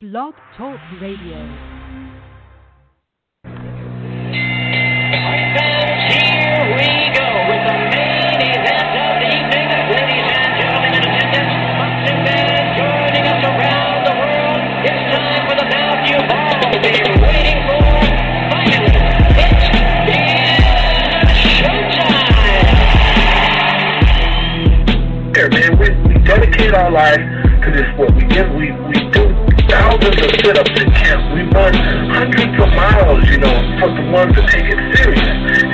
Blog Talk Radio. Man, we dedicate our life to this sport. We do thousands of sit-ups in camp. We run hundreds of miles, for the ones that take it serious.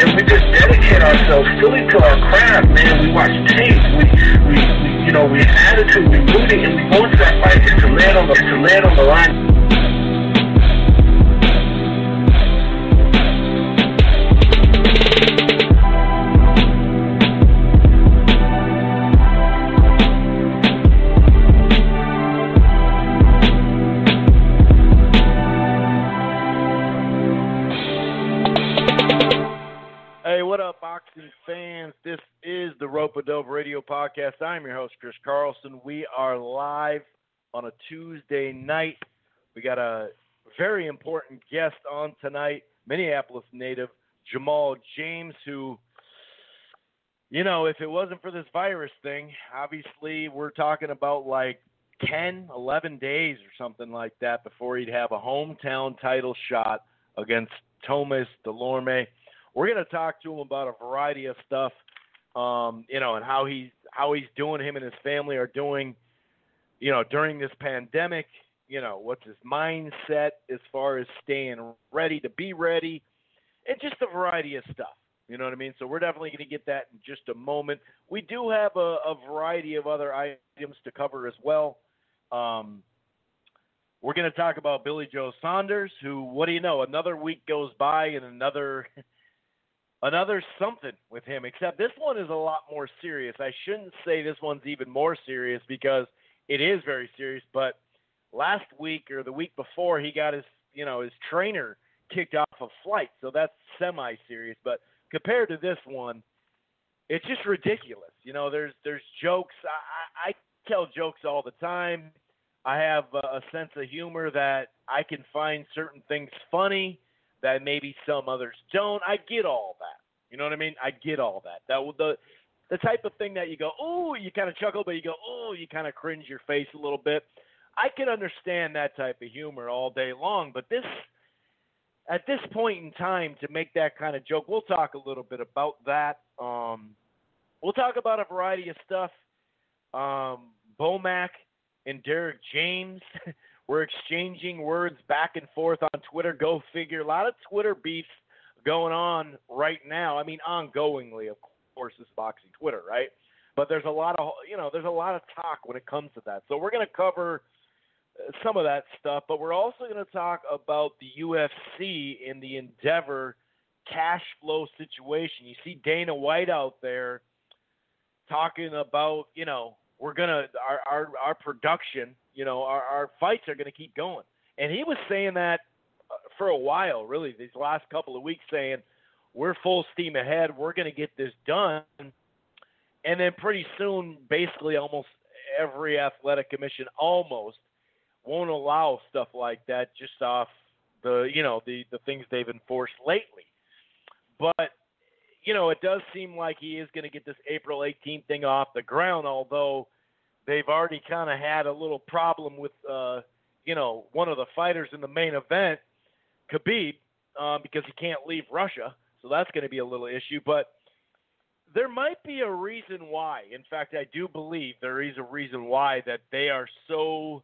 And we just dedicate ourselves fully to our craft, man. We watch tape. We attitude, we rooting, and we go into that fight just to land on the line. Boxing fans, this is the Rope-A-Dope Radio Podcast. I'm your host, Chris Carlson. We are live on a Tuesday night. We got a very important guest on tonight, Minneapolis native Jamal James, who, if it wasn't for this virus thing, obviously we're talking about like 10, 11 days or something like that before he'd have a hometown title shot against Thomas Delorme. We're going to talk to him about a variety of stuff, and how he's doing. Him and his family are doing, during this pandemic. What's his mindset as far as staying ready to be ready, and just a variety of stuff. You know what I mean? So we're definitely going to get that in just a moment. We do have a variety of other items to cover as well. We're going to talk about Billy Joe Saunders, who, what do you know? Another week goes by and another something with him, except this one is a lot more serious. I shouldn't say this one's even more serious because it is very serious, but last week or the week before he got his trainer kicked off a flight, so that's semi-serious, but compared to this one, it's just ridiculous. There's jokes. I tell jokes all the time. I have a sense of humor that I can find certain things funny that maybe some others don't. I get all that. You know what I mean? I get all that. The type of thing that you go, ooh, you kind of chuckle, but you go, ooh, you kind of cringe your face a little bit. I can understand that type of humor all day long, but at this point in time, to make that kind of joke, we'll talk a little bit about that. We'll talk about a variety of stuff. Bomac and Derek James we're exchanging words back and forth on Twitter. Go figure. A lot of Twitter beefs going on right now. I mean, ongoingly, of course, is boxing Twitter, right? But there's a lot of, talk when it comes to that. So we're going to cover some of that stuff, but we're also going to talk about the UFC in the Endeavor cash flow situation. You see Dana White out there talking about, we're going to, our production, our fights are going to keep going. And he was saying that for a while, really, these last couple of weeks, saying we're full steam ahead. We're going to get this done. And then pretty soon, basically almost every athletic commission almost won't allow stuff like that just off the things they've enforced lately. But, it does seem like he is going to get this April 18th thing off the ground, although they've already kind of had a little problem with, one of the fighters in the main event, Khabib, because he can't leave Russia. So that's going to be a little issue. But there might be a reason why. In fact, I do believe there is a reason why that they are so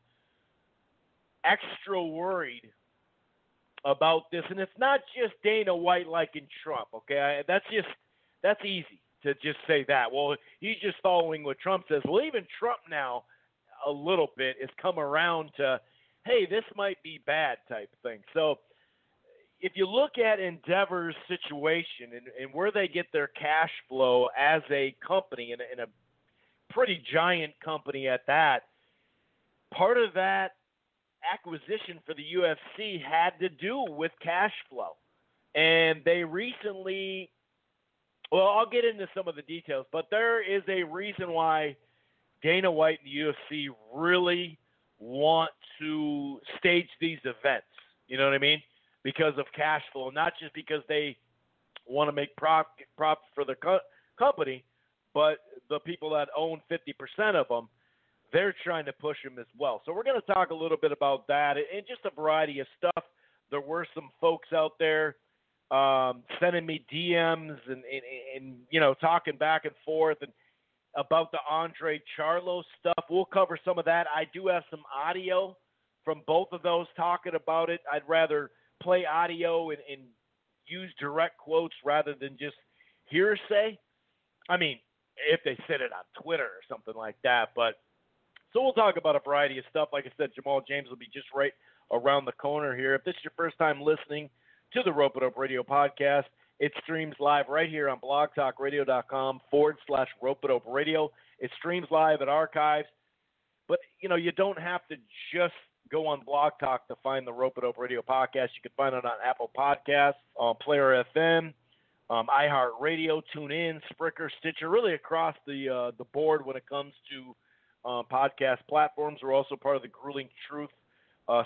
extra worried about this. And it's not just Dana White liking Trump, okay? That's easy to just say that. Well, he's just following what Trump says. Well, even Trump now a little bit has come around to, hey, this might be bad type thing. So if you look at Endeavor's situation and where they get their cash flow as a company and a pretty giant company at that, part of that acquisition for the UFC had to do with cash flow. And they recently, well, I'll get into some of the details, but there is a reason why Dana White and the UFC really want to stage these events. You know what I mean? Because of cash flow, not just because they want to make profit for their company, but the people that own 50% of them, they're trying to push them as well. So we're going to talk a little bit about that and just a variety of stuff. There were some folks out there sending me DMs and you know, talking back and forth and about the Andre Charlo stuff. We'll cover some of that. I do have some audio from both of those talking about it. I'd rather play audio and use direct quotes rather than just hearsay. I mean, if they said it on Twitter or something like that. But so we'll talk about a variety of stuff. Like I said, Jamal James will be just right around the corner here. If this is your first time listening to the Rope It Up Radio podcast, it streams live right here on blogtalkradio.com/Rope It Up Radio. It streams live at Archives. But, you know, you don't have to just go on Blog Talk to find the Rope It Up Radio podcast. You can find it on Apple Podcasts, on Player FM, iHeartRadio, TuneIn, Spreaker, Stitcher, really across the board when it comes to podcast platforms. We're also part of the Grueling Truth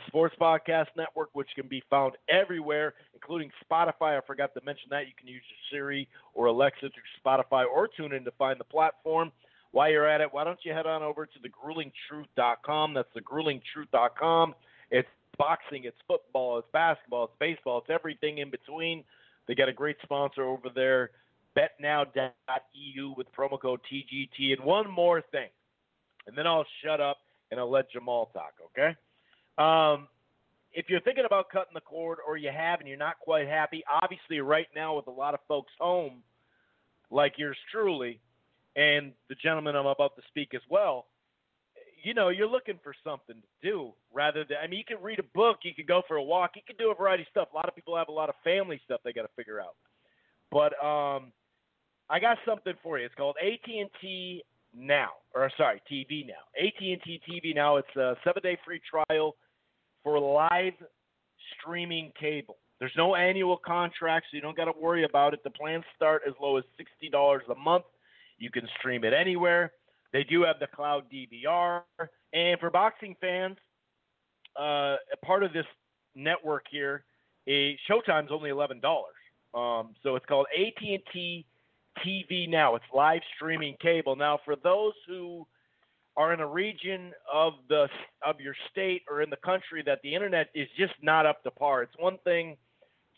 Sports Podcast Network, which can be found everywhere, including Spotify. I forgot to mention that. You can use your Siri or Alexa through Spotify or TuneIn to find the platform. While you're at it, why don't you head on over to thegruelingtruth.com. That's thegruelingtruth.com. It's boxing, it's football, it's basketball, it's baseball, it's everything in between. They got a great sponsor over there, betnow.eu with promo code TGT. And one more thing, and then I'll shut up and I'll let Jamal talk, okay? If you're thinking about cutting the cord or you have and you're not quite happy, obviously right now with a lot of folks home, like yours truly, and the gentleman I'm about to speak as well, you know, you're looking for something to do rather than, I mean, you can read a book, you can go for a walk, you can do a variety of stuff. A lot of people have a lot of family stuff they got to figure out. But I got something for you. It's called AT&T Now, or sorry, TV Now. AT&T TV Now. It's a 7-day free trial for live streaming cable. There's no annual contract, so you don't got to worry about it. The plans start as low as $60 a month. You can stream it anywhere. They do have the cloud DVR. And for boxing fans, a part of this network here, Showtime's only $11. So it's called AT&T TV Now. It's live streaming cable. Now, for those who are in a region of your state or in the country that the internet is just not up to par, it's one thing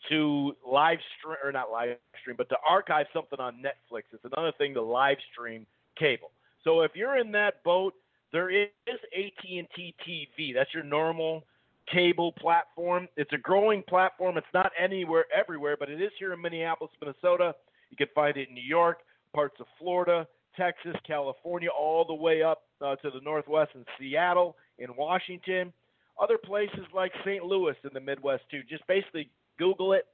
to live stream, or not live stream, but to archive something on Netflix. It's another thing to live stream cable. So if you're in that boat, there is AT&T TV. That's your normal cable platform. It's a growing platform. It's not everywhere, but it is here in Minneapolis, Minnesota. You can find it in New York, parts of Florida, Texas, California, all the way up to the Northwest in Seattle, in Washington. Other places like St. Louis in the Midwest, too. Just basically Google it,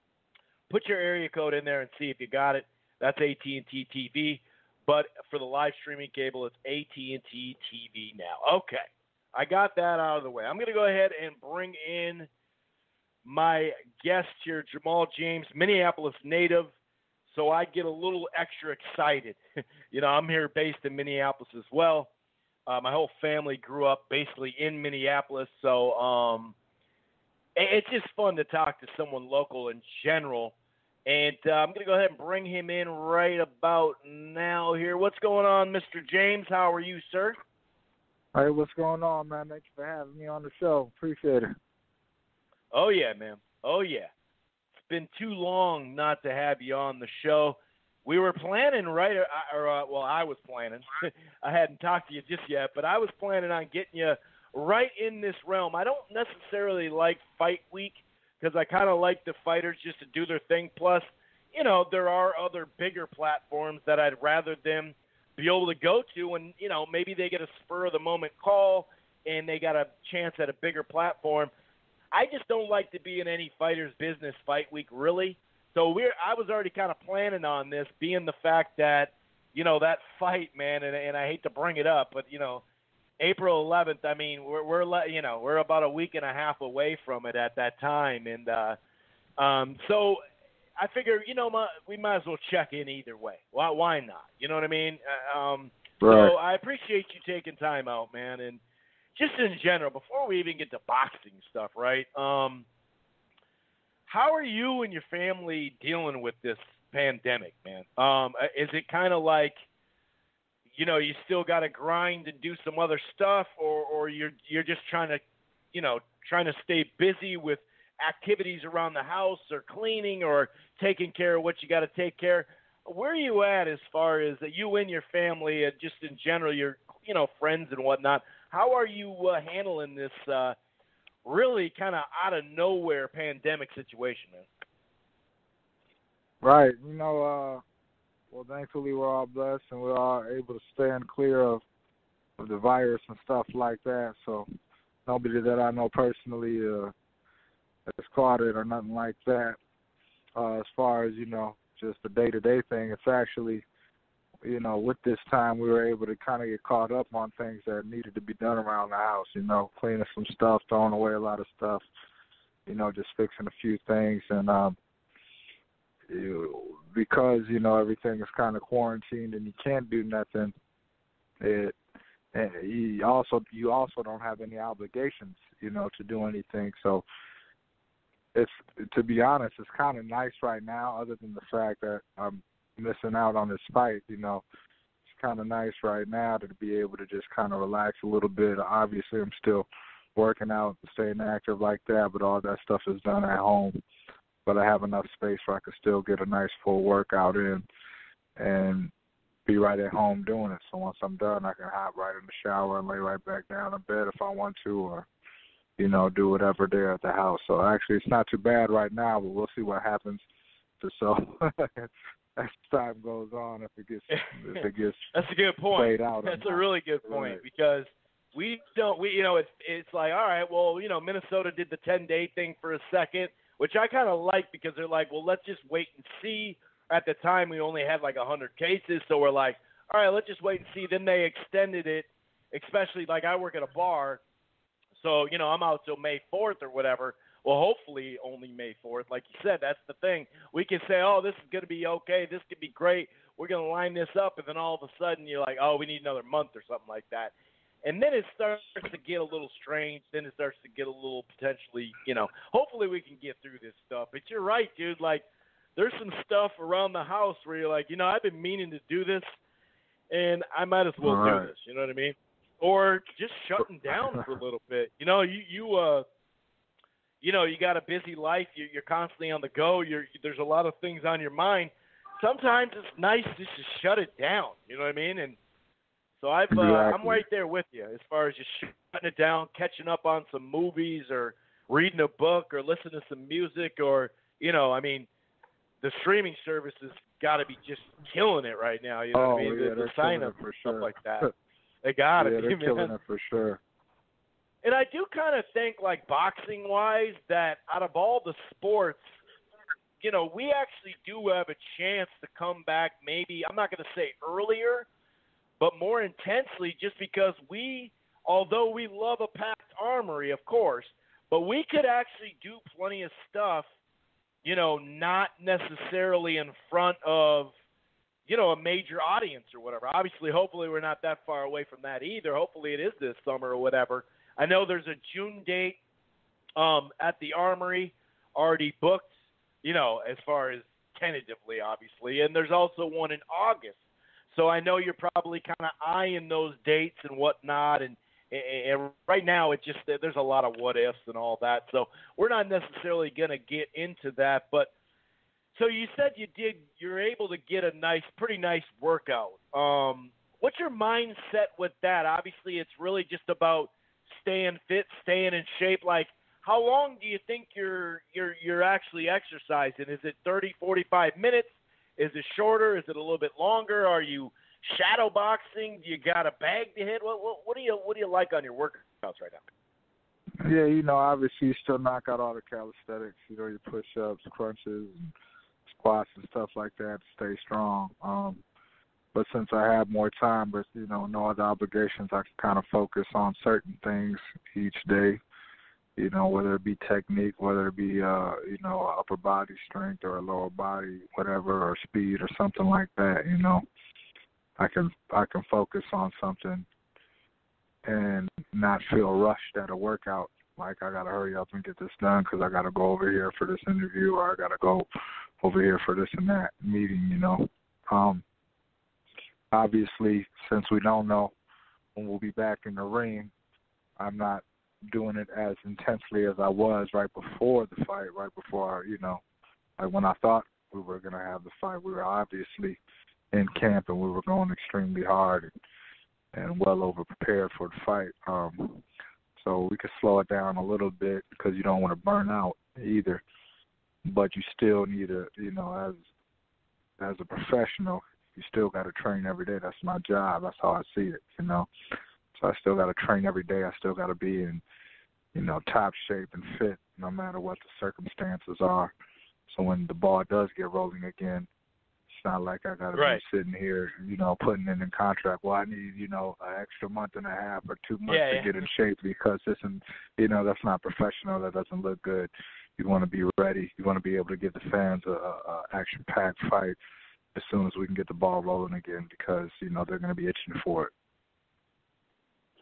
put your area code in there and see if you got it. That's AT&T TV. But for the live streaming cable, it's AT&T TV Now. Okay, I got that out of the way. I'm going to go ahead and bring in my guest here, Jamal James, Minneapolis native, so I get a little extra excited. You know, I'm here based in Minneapolis as well. My whole family grew up basically in Minneapolis, so it's just fun to talk to someone local in general. And I'm going to go ahead and bring him in right about now here. What's going on, Mr. James? How are you, sir? Hey, what's going on, man? Thanks for having me on the show. Appreciate it. Oh, yeah, man. Oh, yeah. It's been too long not to have you on the show. We were planning, right? Well, I was planning. I hadn't talked to you just yet, but I was planning on getting you right in this realm. I don't necessarily like Fight Week because I kind of like the fighters just to do their thing. Plus, you know, there are other bigger platforms that I'd rather them be able to go to, and, you know, maybe they get a spur-of-the-moment call and they got a chance at a bigger platform. I just don't like to be in any fighter's business Fight Week, really. So I was already kind of planning on this, being the fact that, you know, that fight, man, and I hate to bring it up, but, you know, April 11th, I mean, we're about a week and a half away from it at that time. And so I figure, you know, we might as well check in either way. Why not? You know what I mean? Right. So I appreciate you taking time out, man. And just in general, before we even get to boxing stuff, right? How are you and your family dealing with this pandemic, man? Is it kind of like, you know, you still got to grind and do some other stuff, or you're just trying to, you know, trying to stay busy with activities around the house or cleaning or taking care of what you got to take care of? Where are you at as far as you and your family and just in general, your, you know, friends and whatnot? How are you handling this really kind of out of nowhere pandemic situation, man? Right. You know, well, thankfully we're all blessed and we're all able to stand clear of the virus and stuff like that. So nobody that I know personally has caught it or nothing like that. As far as, you know, just the day-to-day thing, it's actually, you know, with this time we were able to kind of get caught up on things that needed to be done around the house, you know, cleaning some stuff, throwing away a lot of stuff, you know, just fixing a few things. And because, you know, everything is kind of quarantined and you can't do nothing, you also don't have any obligations, you know, to do anything. So it's, to be honest, it's kind of nice right now, other than the fact that I'm missing out on this fight. You know, it's kind of nice right now to be able to just kind of relax a little bit. Obviously, I'm still working out and staying active like that, but all that stuff is done at home. But I have enough space where I can still get a nice full workout in and be right at home doing it. So once I'm done, I can hop right in the shower and lay right back down in bed if I want to, or, you know, do whatever there at the house. So actually it's not too bad right now, but we'll see what happens. So as time goes on, if it gets That's a good point. played out. That's a really good point, right? Because we you know, it's like, all right, well, you know, Minnesota did the 10-day thing for a second, which I kind of like, because they're like, well, let's just wait and see. At the time, we only had like 100 cases, so we're like, all right, let's just wait and see. Then they extended it, especially like I work at a bar, so, you know, I'm out till May 4th or whatever. Well, hopefully only May 4th. Like you said, that's the thing. We can say, oh, this is going to be okay. This could be great. We're going to line this up. And then all of a sudden you're like, oh, we need another month or something like that. And then it starts to get a little strange. Then it starts to get a little potentially, you know, hopefully we can get through this stuff. But you're right, dude. Like, there's some stuff around the house where you're like, you know, I've been meaning to do this, and I might as well do this. You know what I mean? Or just shutting down for a little bit. You know, you know, you got a busy life. You're constantly on the go. There's a lot of things on your mind. Sometimes it's nice just to shut it down. You know what I mean? And so I'm right there with you as far as just shutting it down, catching up on some movies or reading a book or listening to some music, or, you know, I mean, the streaming services got to be just killing it right now. You know what I mean? Yeah, the sign-up for stuff sure. like that. They got to be, they're man. killing it for sure. And I do kind of think, like, boxing-wise, that out of all the sports, you know, we actually do have a chance to come back maybe, I'm not going to say earlier, but more intensely, just because although we love a packed armory, of course, but we could actually do plenty of stuff, you know, not necessarily in front of, you know, a major audience or whatever. Obviously, hopefully we're not that far away from that either. Hopefully it is this summer or whatever. I know there's a June date at the Armory already booked, you know, as far as tentatively, obviously. And there's also one in August. So I know you're probably kind of eyeing those dates and whatnot. And right now, it just, there's a lot of what ifs and all that. So we're not necessarily going to get into that. But so you said you're able to get a pretty nice workout. What's your mindset with that? Obviously, it's really just about staying fit, staying in shape. Like, how long do you think you're actually exercising? Is it 30, 45 minutes? Is it shorter? Is it a little bit longer? Are you shadow boxing? Do you got a bag to hit? What do you like on your workouts right now? Yeah, you know, obviously you still knock out all the calisthenics, you know, your push-ups, crunches, and squats and stuff like that to stay strong. But since I have more time, but, you know, no other obligations, I can kind of focus on certain things each day, you know, whether it be technique, whether it be, you know, upper body strength or a lower body, whatever, or speed or something like that, you know. I can focus on something and not feel rushed at a workout. Like, I got to hurry up and get this done because I got to go over here for this interview, or I got to go over here for this and that meeting, you know. Obviously, since we don't know when we'll be back in the ring, I'm not doing it as intensely as I was right before the fight, right before, you know, like when I thought we were going to have the fight. We were obviously in camp and we were going extremely hard and well over prepared for the fight. So we could slow it down a little bit because you don't want to burn out either. But you still need to, you know, as a professional, you still got to train every day. That's my job. That's how I see it, you know. So I still got to train every day. I still got to be in, you know, top shape and fit no matter what the circumstances are. So when the ball does get rolling again, it's not like I got to be sitting here, you know, putting in a contract. Well, I need, you know, an extra month and a half or 2 months to get in shape because this, and you know, that's not professional. That doesn't look good. You want to be ready. You want to be able to give the fans a action-packed fight as soon as we can get the ball rolling again because, you know, they're going to be itching for it.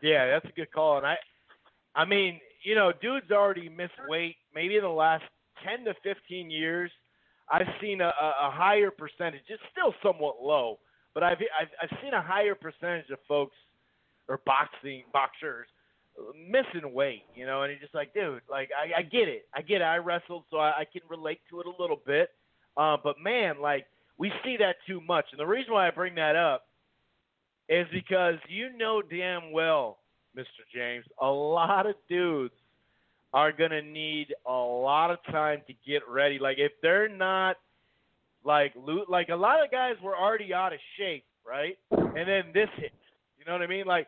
Yeah, that's a good call. And I mean, you know, dudes already missed weight. Maybe in the last 10 to 15 years, I've seen a higher percentage. It's still somewhat low, but I've seen a higher percentage of folks or boxers missing weight, you know, and you're just like, dude, like, I get it. I wrestled, so I can relate to it a little bit. But, man, like, we see that too much. And the reason why I bring that up is because you know damn well, Mr. James, a lot of dudes are going to need a lot of time to get ready. Like, if they're not, like a lot of guys were already out of shape, right? And then this hit. You know what I mean? Like,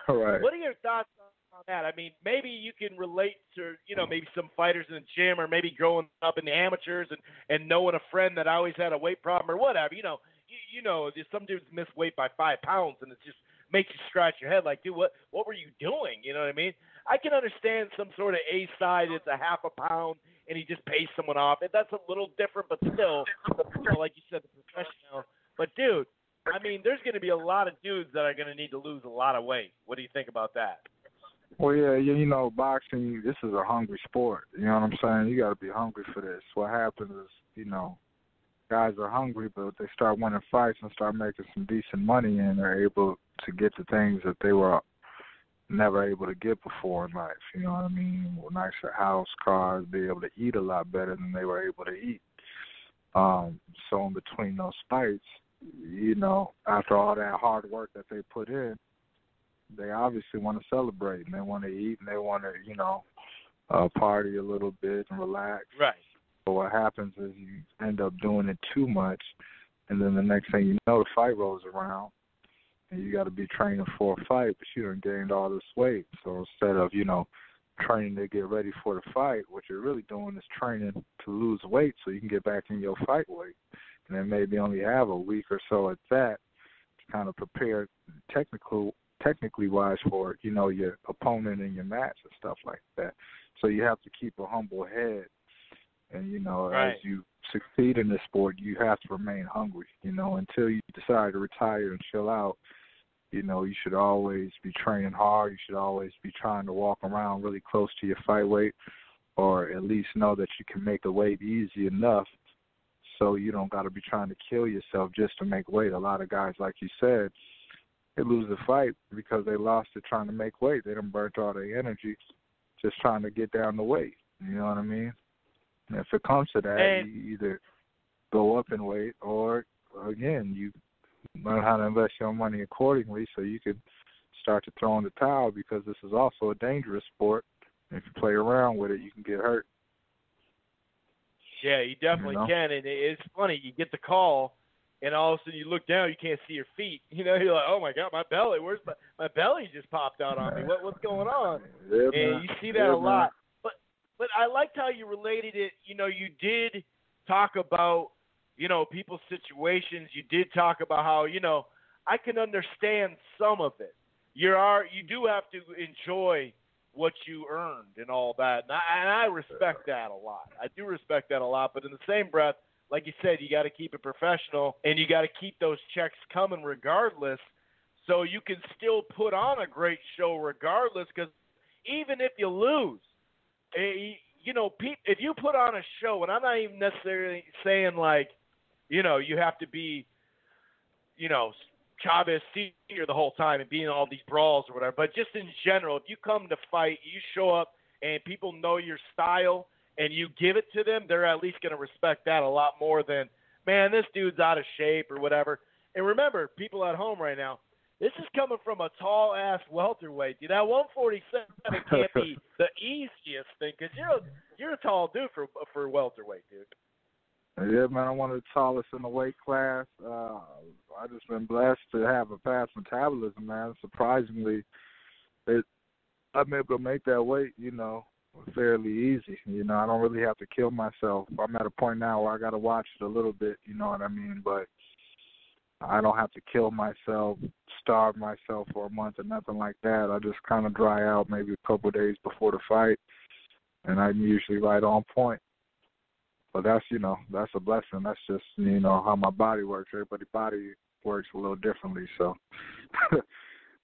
correct. What are your thoughts on that? I mean, maybe you can relate to, you know, maybe some fighters in the gym or maybe growing up in the amateurs and knowing a friend that always had a weight problem or whatever. You know, just some dudes miss weight by 5 pounds and it just makes you scratch your head like, dude, what were you doing? You know what I mean? I can understand some sort of A side, it's a half a pound, and he just pays someone off. And that's a little different, but still, you know, like you said, the professional. But, dude, I mean, there's going to be a lot of dudes that are going to need to lose a lot of weight. What do you think about that? Well, yeah, you know, boxing, this is a hungry sport. You know what I'm saying? You got to be hungry for this. What happens is, you know, guys are hungry, but they start winning fights and start making some decent money, and they're able to get the things that they were never able to get before in life. You know what I mean? Nicer house, cars, be able to eat a lot better than they were able to eat. So in between those fights, you know, after all that hard work that they put in, they obviously want to celebrate and they want to eat and they want to, you know, party a little bit and relax. Right. But what happens is you end up doing it too much, and then the next thing you know, the fight rolls around, and you got to be training for a fight, but you done gained all this weight. So instead of, you know, training to get ready for the fight, what you're really doing is training to lose weight so you can get back in your fight weight. And then maybe only have a week or so at that to kind of prepare technically wise for, you know, your opponent and your match and stuff like that. So you have to keep a humble head. And, you know, as you succeed in this sport, you have to remain hungry. You know, until you decide to retire and chill out, you know, you should always be training hard. You should always be trying to walk around really close to your fight weight, or at least know that you can make the weight easy enough so you don't got to be trying to kill yourself just to make weight. A lot of guys, like you said, they lose the fight because they lost it trying to make weight. They done burnt all their energy just trying to get down the weight. You know what I mean? And if it comes to that, you either go up in weight or, again, you learn how to invest your money accordingly so you can start to throw in the towel, because this is also a dangerous sport. If you play around with it, you can get hurt. Yeah, you definitely can. And it's funny, you get the call, and all of a sudden you look down, you can't see your feet. You know, you're like, oh, my God, my belly. Where's my belly just popped out on me. What's going on? Yeah, and you see that a lot. But I liked how you related it. You know, you did talk about, you know, people's situations. You did talk about how, you know, I can understand some of it. You do have to enjoy what you earned and all that. And I respect that a lot. I do respect that a lot. But in the same breath, like you said, you got to keep it professional and you got to keep those checks coming regardless. so you can still put on a great show regardless. Because even if you lose, you know, if you put on a show, and I'm not even necessarily saying like, you know, you have to be, you know, Chavez Sr. the whole time and be in all these brawls or whatever, but just in general, if you come to fight, you show up and people know your style and you give it to them, they're at least going to respect that a lot more than, man, this dude's out of shape or whatever. And remember, people at home right now, this is coming from a tall-ass welterweight. Dude, that 147 can't be the easiest thing because you're a tall dude for welterweight, dude. Yeah, man, I'm one of the tallest in the weight class. I've just been blessed to have a fast metabolism, man. Surprisingly, I'm able to make that weight, you know, fairly easy. You know, I don't really have to kill myself. I'm at a point now where I got to watch it a little bit, you know what I mean? But I don't have to kill myself, starve myself for a month or nothing like that. I just kind of dry out maybe a couple of days before the fight, and I'm usually right on point. But that's, you know, that's a blessing. That's just, you know, how my body works. Everybody's body works a little differently. So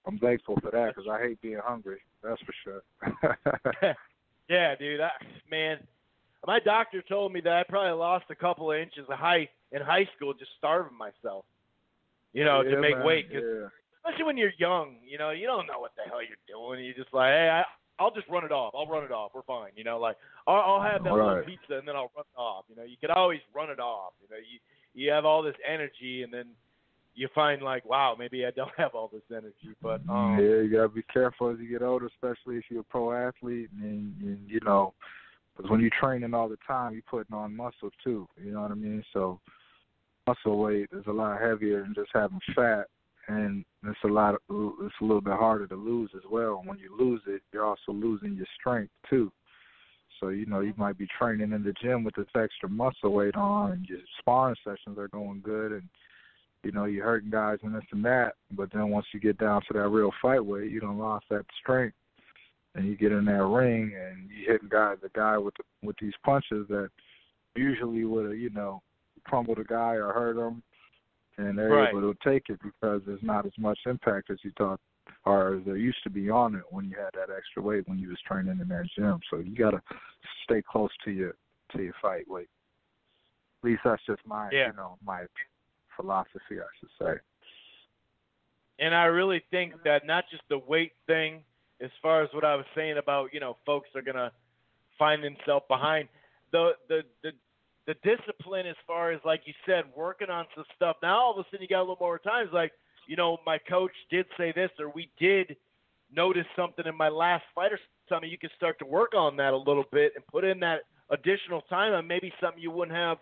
I'm thankful for that because I hate being hungry. That's for sure. Yeah, dude. Man, my doctor told me that I probably lost a couple of inches of height in high school just starving myself, you know, to make weight. Cause especially when you're young, you know, you don't know what the hell you're doing. You're just like, hey, I'll just run it off. I'll run it off. We're fine. You know, like I'll have that little pizza and then I'll run it off. You know, you could always run it off. You know, you have all this energy and then you find like, wow, maybe I don't have all this energy. But yeah, you gotta be careful as you get older, especially if you're a pro athlete, and you know, because when you're training all the time, you're putting on muscle too. You know what I mean? So muscle weight is a lot heavier than just having fat. And it's a little bit harder to lose as well. When you lose it, you're also losing your strength too. So, you know, you might be training in the gym with this extra muscle weight on and your sparring sessions are going good and, you know, you're hurting guys and this and that. But then once you get down to that real fight weight, you done lost that strength. And you get in that ring and you hit the guy with these punches that usually would have, you know, crumbled a guy or hurt him. And they're able to take it because there's not as much impact as you thought, or as there used to be on it when you had that extra weight when you was training in that gym. So you got to stay close to your fight weight. At least that's just my, you know, my philosophy, I should say. And I really think that not just the weight thing, as far as what I was saying about, you know, folks are gonna find themselves behind the discipline as far as, like you said, working on some stuff. Now all of a sudden you got a little more time. It's like, you know, my coach did say this, or we did notice something in my last fight or something. You can start to work on that a little bit and put in that additional time on maybe something you wouldn't have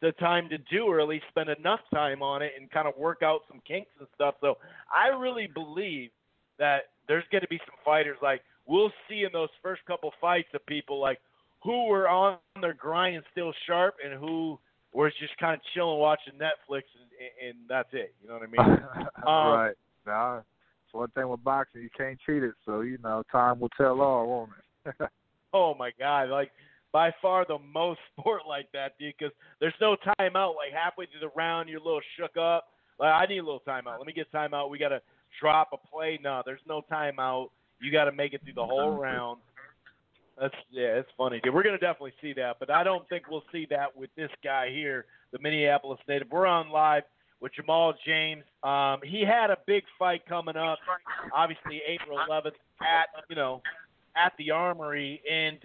the time to do, or at least spend enough time on it and kind of work out some kinks and stuff. So I really believe that there's going to be some fighters, like we'll see in those first couple fights of people like who were on their grind and still sharp, and who was just kind of chilling, watching Netflix, and that's it. You know what I mean? Right. Now, it's one thing with boxing, you can't cheat it. So, you know, time will tell all, won't it? Oh, my God. Like, by far the most sport like that, dude, because there's no timeout. Like, halfway through the round, you're a little shook up. Like, I need a little timeout. Let me get timeout. We got to drop a play. No, there's no timeout. You got to make it through the whole round. It's funny, dude. We're going to definitely see that, but I don't think we'll see that with this guy here, the Minneapolis native. We're on live with Jamal James. He had a big fight coming up, obviously April 11th at the Armory. And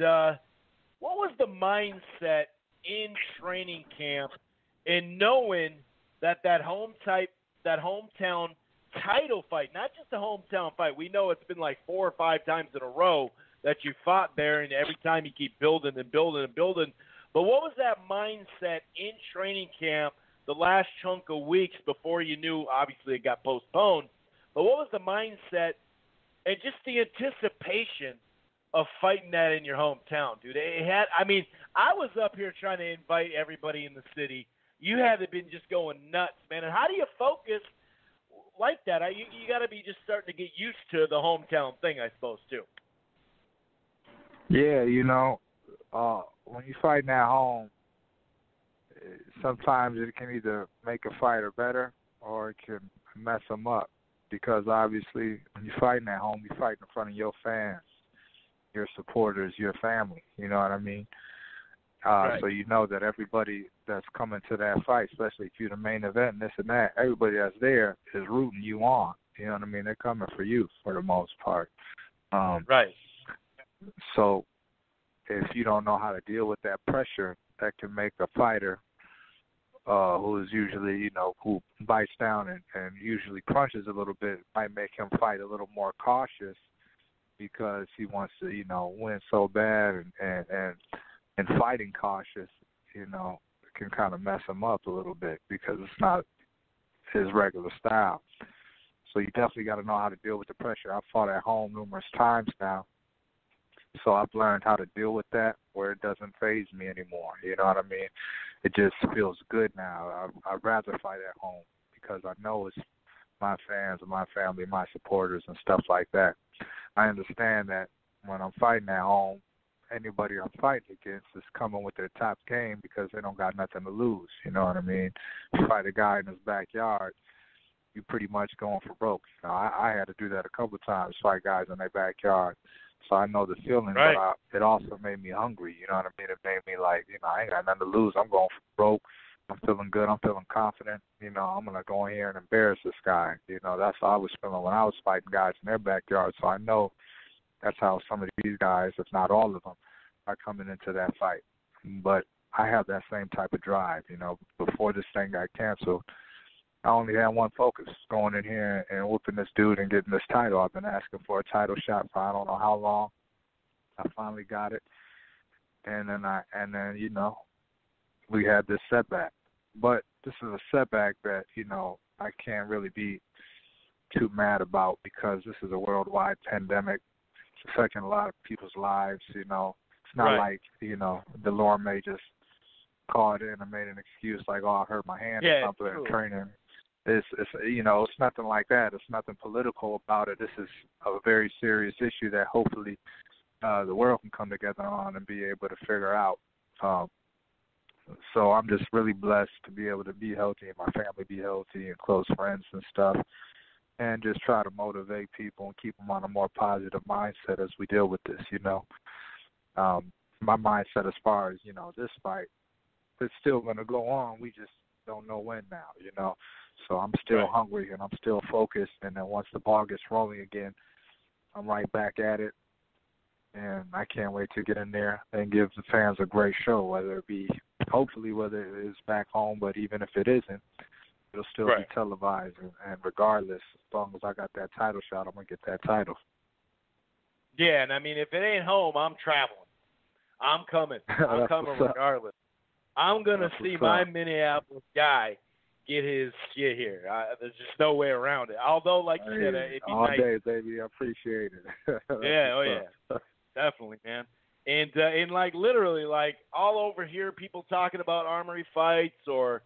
what was the mindset in training camp in knowing that hometown title fight, not just a hometown fight? We know it's been like 4 or 5 times in a row that you fought there, and every time you keep building and building and building. But what was that mindset in training camp the last chunk of weeks before you knew, obviously, it got postponed? But what was the mindset and just the anticipation of fighting that in your hometown, dude? I was up here trying to invite everybody in the city. You had to been just going nuts, man. And how do you focus like that? You got to be just starting to get used to the hometown thing, I suppose, too. Yeah, you know, when you're fighting at home, sometimes it can either make a fighter better or it can mess them up. because obviously when you're fighting at home, you're fighting in front of your fans, your supporters, your family. You know what I mean? Right. So you know that everybody that's coming to that fight, especially if you're the main event and this and that, everybody that's there is rooting you on. You know what I mean? They're coming for you for the most part. Right. So if you don't know how to deal with that pressure, that can make a fighter who is usually, you know, who bites down and usually crunches a little bit, might make him fight a little more cautious because he wants to, you know, win so bad and fighting cautious, you know, can kind of mess him up a little bit because it's not his regular style. So you definitely got to know how to deal with the pressure. I've fought at home numerous times now, so I've learned how to deal with that where it doesn't faze me anymore. You know what I mean? It just feels good now. I'd rather fight at home because I know it's my fans and my family, my supporters and stuff like that. I understand that when I'm fighting at home, anybody I'm fighting against is coming with their top game because they don't got nothing to lose. You know what I mean? You fight a guy in his backyard, you pretty much going for broke. You know, I had to do that a couple of times, fight guys in their backyard. So I know the feeling, right. but it also made me hungry. You know what I mean? It made me like, you know, I ain't got nothing to lose. I'm going for broke. I'm feeling good. I'm feeling confident. You know, I'm going to go in here and embarrass this guy. You know, that's how I was feeling when I was fighting guys in their backyard. So I know that's how some of these guys, if not all of them, are coming into that fight. But I have that same type of drive. You know, before this thing got canceled, I only had one focus, going in here and whooping this dude and getting this title. I've been asking for a title shot for I don't know how long. I finally got it. And then you know, we had this setback. But this is a setback that, you know, I can't really be too mad about because this is a worldwide pandemic. It's affecting a lot of people's lives, you know. It's not like, you know, Delorme just called in and made an excuse like, oh, I hurt my hand or something in training. It's you know, it's nothing like that. It's nothing political about it. This is a very serious issue that hopefully the world can come together on and be able to figure out. So I'm just really blessed to be able to be healthy and my family be healthy and close friends and stuff, and just try to motivate people and keep them on a more positive mindset as we deal with this, you know. My mindset as far as, you know, this fight, it's still going to go on. We just don't know when now, you know. So I'm still hungry and I'm still focused. And then once the ball gets rolling again, I'm right back at it. And I can't wait to get in there and give the fans a great show, whether it be, hopefully, whether it is back home, but even if it isn't, it'll still be televised. And regardless, as long as I got that title shot, I'm going to get that title. Yeah, and I mean, if it ain't home, I'm traveling. I'm coming. I'm coming regardless. I'm going to see my Minneapolis guy get his shit here. There's just no way around it. Although, like you said, it'd be all nice. Day, baby. I appreciate it. Yeah. Definitely, man. And like literally, like all over here, people talking about armory fights or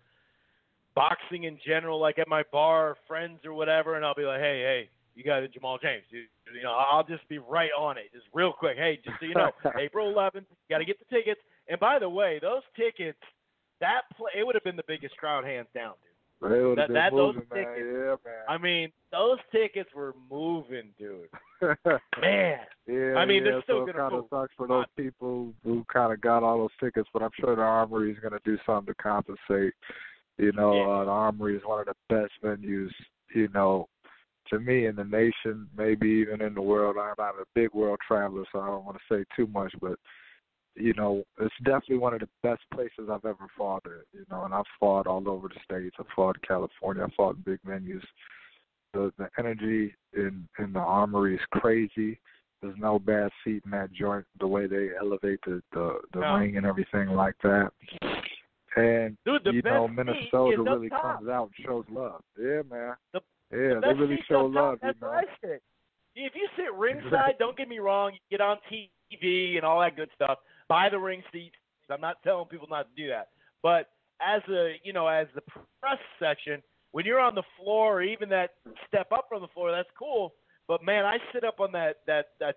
boxing in general, like at my bar, friends or whatever, and I'll be like, hey, you got a Jamal James. You know, I'll just be right on it, just real quick. Hey, just so you know, April 11th, you got to get the tickets. And by the way, those tickets, it would have been the biggest crowd hands down, dude. Those tickets, yeah, man. I mean, those tickets were moving, dude. Man. I mean, they're still so going to move. It kind of sucks for those people who kind of got all those tickets, but I'm sure the Armory is going to do something to compensate. You know, the Armory is one of the best venues, you know, to me in the nation, maybe even in the world. I'm not a big world traveler, so I don't want to say too much, but you know, it's definitely one of the best places I've ever fought at, you know, and I've fought all over the States. I've fought in California. I've fought in big venues. The energy in the Armory is crazy. There's no bad seat in that joint, the way they elevate the ring and everything like that. And, dude, you know, Minnesota really comes out and shows love. Yeah, man. They really show love, you know. If you sit ringside, don't get me wrong, you get on TV and all that good stuff. Buy the ring seats. I'm not telling people not to do that. But as the press section, when you're on the floor or even that step up from the floor, that's cool. But man, I sit up on that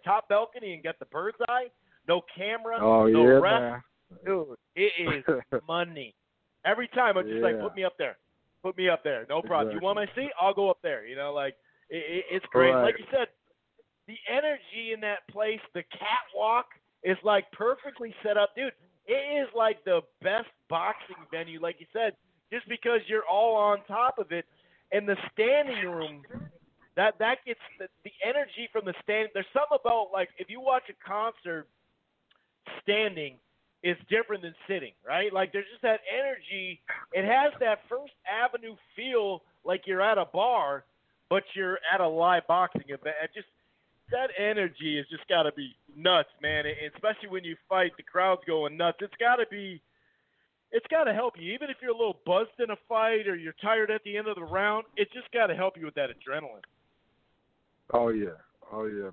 top balcony and get the bird's eye. No camera, no ref. Man. Dude, it is money. Every time I'm just like, put me up there. No problem. Exactly. You want my seat? I'll go up there. You know, like It's great. Right. Like you said, the energy in that place, the catwalk is like perfectly set up. Dude, it is like the best boxing venue, like you said, just because you're all on top of it. And the standing room, that gets the energy from the stand. There's something about, like, if you watch a concert standing, is different than sitting, right? Like, there's just that energy. It has that First Avenue feel like you're at a bar, but you're at a live boxing event. It just, that energy has just got to be nuts, man. Especially when you fight, the crowd's going nuts. It's got to help you. Even if you're a little buzzed in a fight or you're tired at the end of the round, it's just got to help you with that adrenaline. Oh yeah,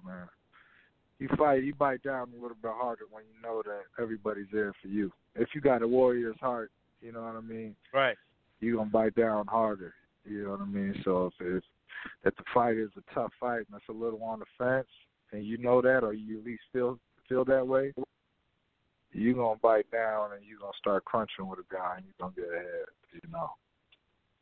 man. You bite down a little bit harder when you know that everybody's there for you. If you got a warrior's heart, you know what I mean? Right. You're going to bite down harder, you know what I mean? So if the fight is a tough fight and it's a little on the fence, and you know that, or you at least feel that way, you're going to bite down and you're going to start crunching with a guy and you're going to get ahead, you know.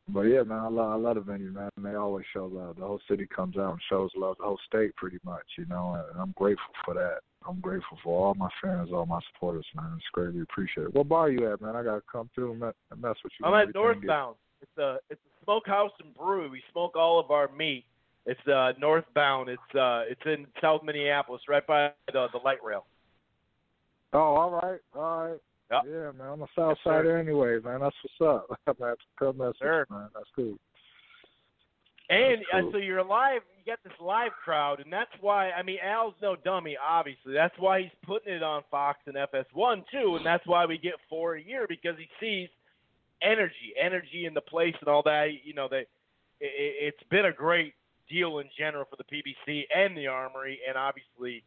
But, yeah, man, I love the venue, man. They always show love. The whole city comes out and shows love, the whole state pretty much, you know, and I'm grateful for that. I'm grateful for all my fans, all my supporters, man. It's greatly appreciated. What bar you at, man? I got to come through and mess with you. I'm at Northbound. It's a smokehouse and brewery. We smoke all of our meat. It's Northbound. It's in South Minneapolis, right by the light rail. Oh, all right. Yep. Yeah, man. I'm a South Sider anyway, man. That's what's up. I'm going to come mess with you, man. That's cool. And That's cool. So you're live. You got this live crowd, and that's why. I mean, Al's no dummy, obviously. That's why he's putting it on Fox and FS1 too, and that's why we get 4 a year, because he sees energy in the place and all that. You know, it's been a great deal in general for the PBC and the Armory, and obviously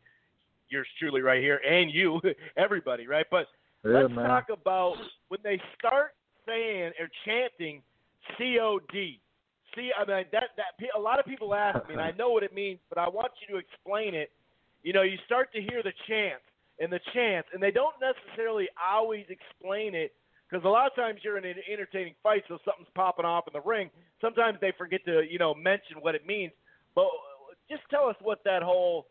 yours truly right here, and you, everybody, right? But let's talk about when they start saying or chanting COD. See, I mean, that a lot of people ask me, and I know what it means, but I want you to explain it. You know, you start to hear the chants, and they don't necessarily always explain it, because a lot of times you're in an entertaining fight, so something's popping off in the ring. Sometimes they forget to, mention what it means. But just tell us what that whole,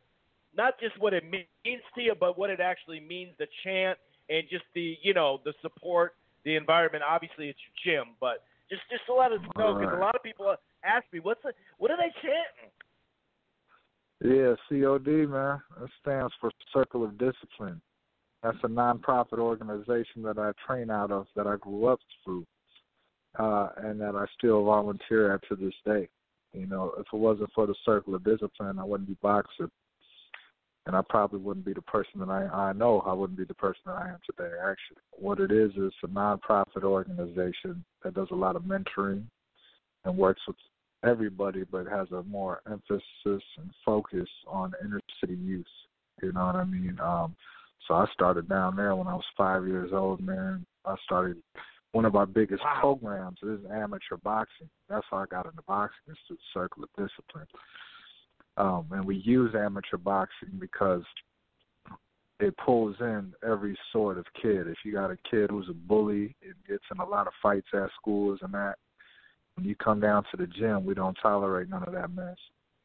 not just what it means to you, but what it actually means, the chant, and just the, the support, the environment. Obviously, it's your gym, but just to let us know, because a lot of people ask me, what are they chanting? Yeah, COD, man. It stands for Circle of Discipline. That's a nonprofit organization that I train out of, that I grew up through, and that I still volunteer at to this day. If it wasn't for the Circle of Discipline, I wouldn't be boxing. And I probably wouldn't be the person that I know. I wouldn't be the person that I am today, actually. What it is a nonprofit organization that does a lot of mentoring and works with everybody, but has a more emphasis and focus on inner city youth. You know what I mean? So I started down there when I was 5 years old, man. I started one of our biggest programs is amateur boxing. That's how I got into boxing, is through the Circle of Discipline. And we use amateur boxing because it pulls in every sort of kid. If you got a kid who's a bully and gets in a lot of fights at schools and that, when you come down to the gym, we don't tolerate none of that mess.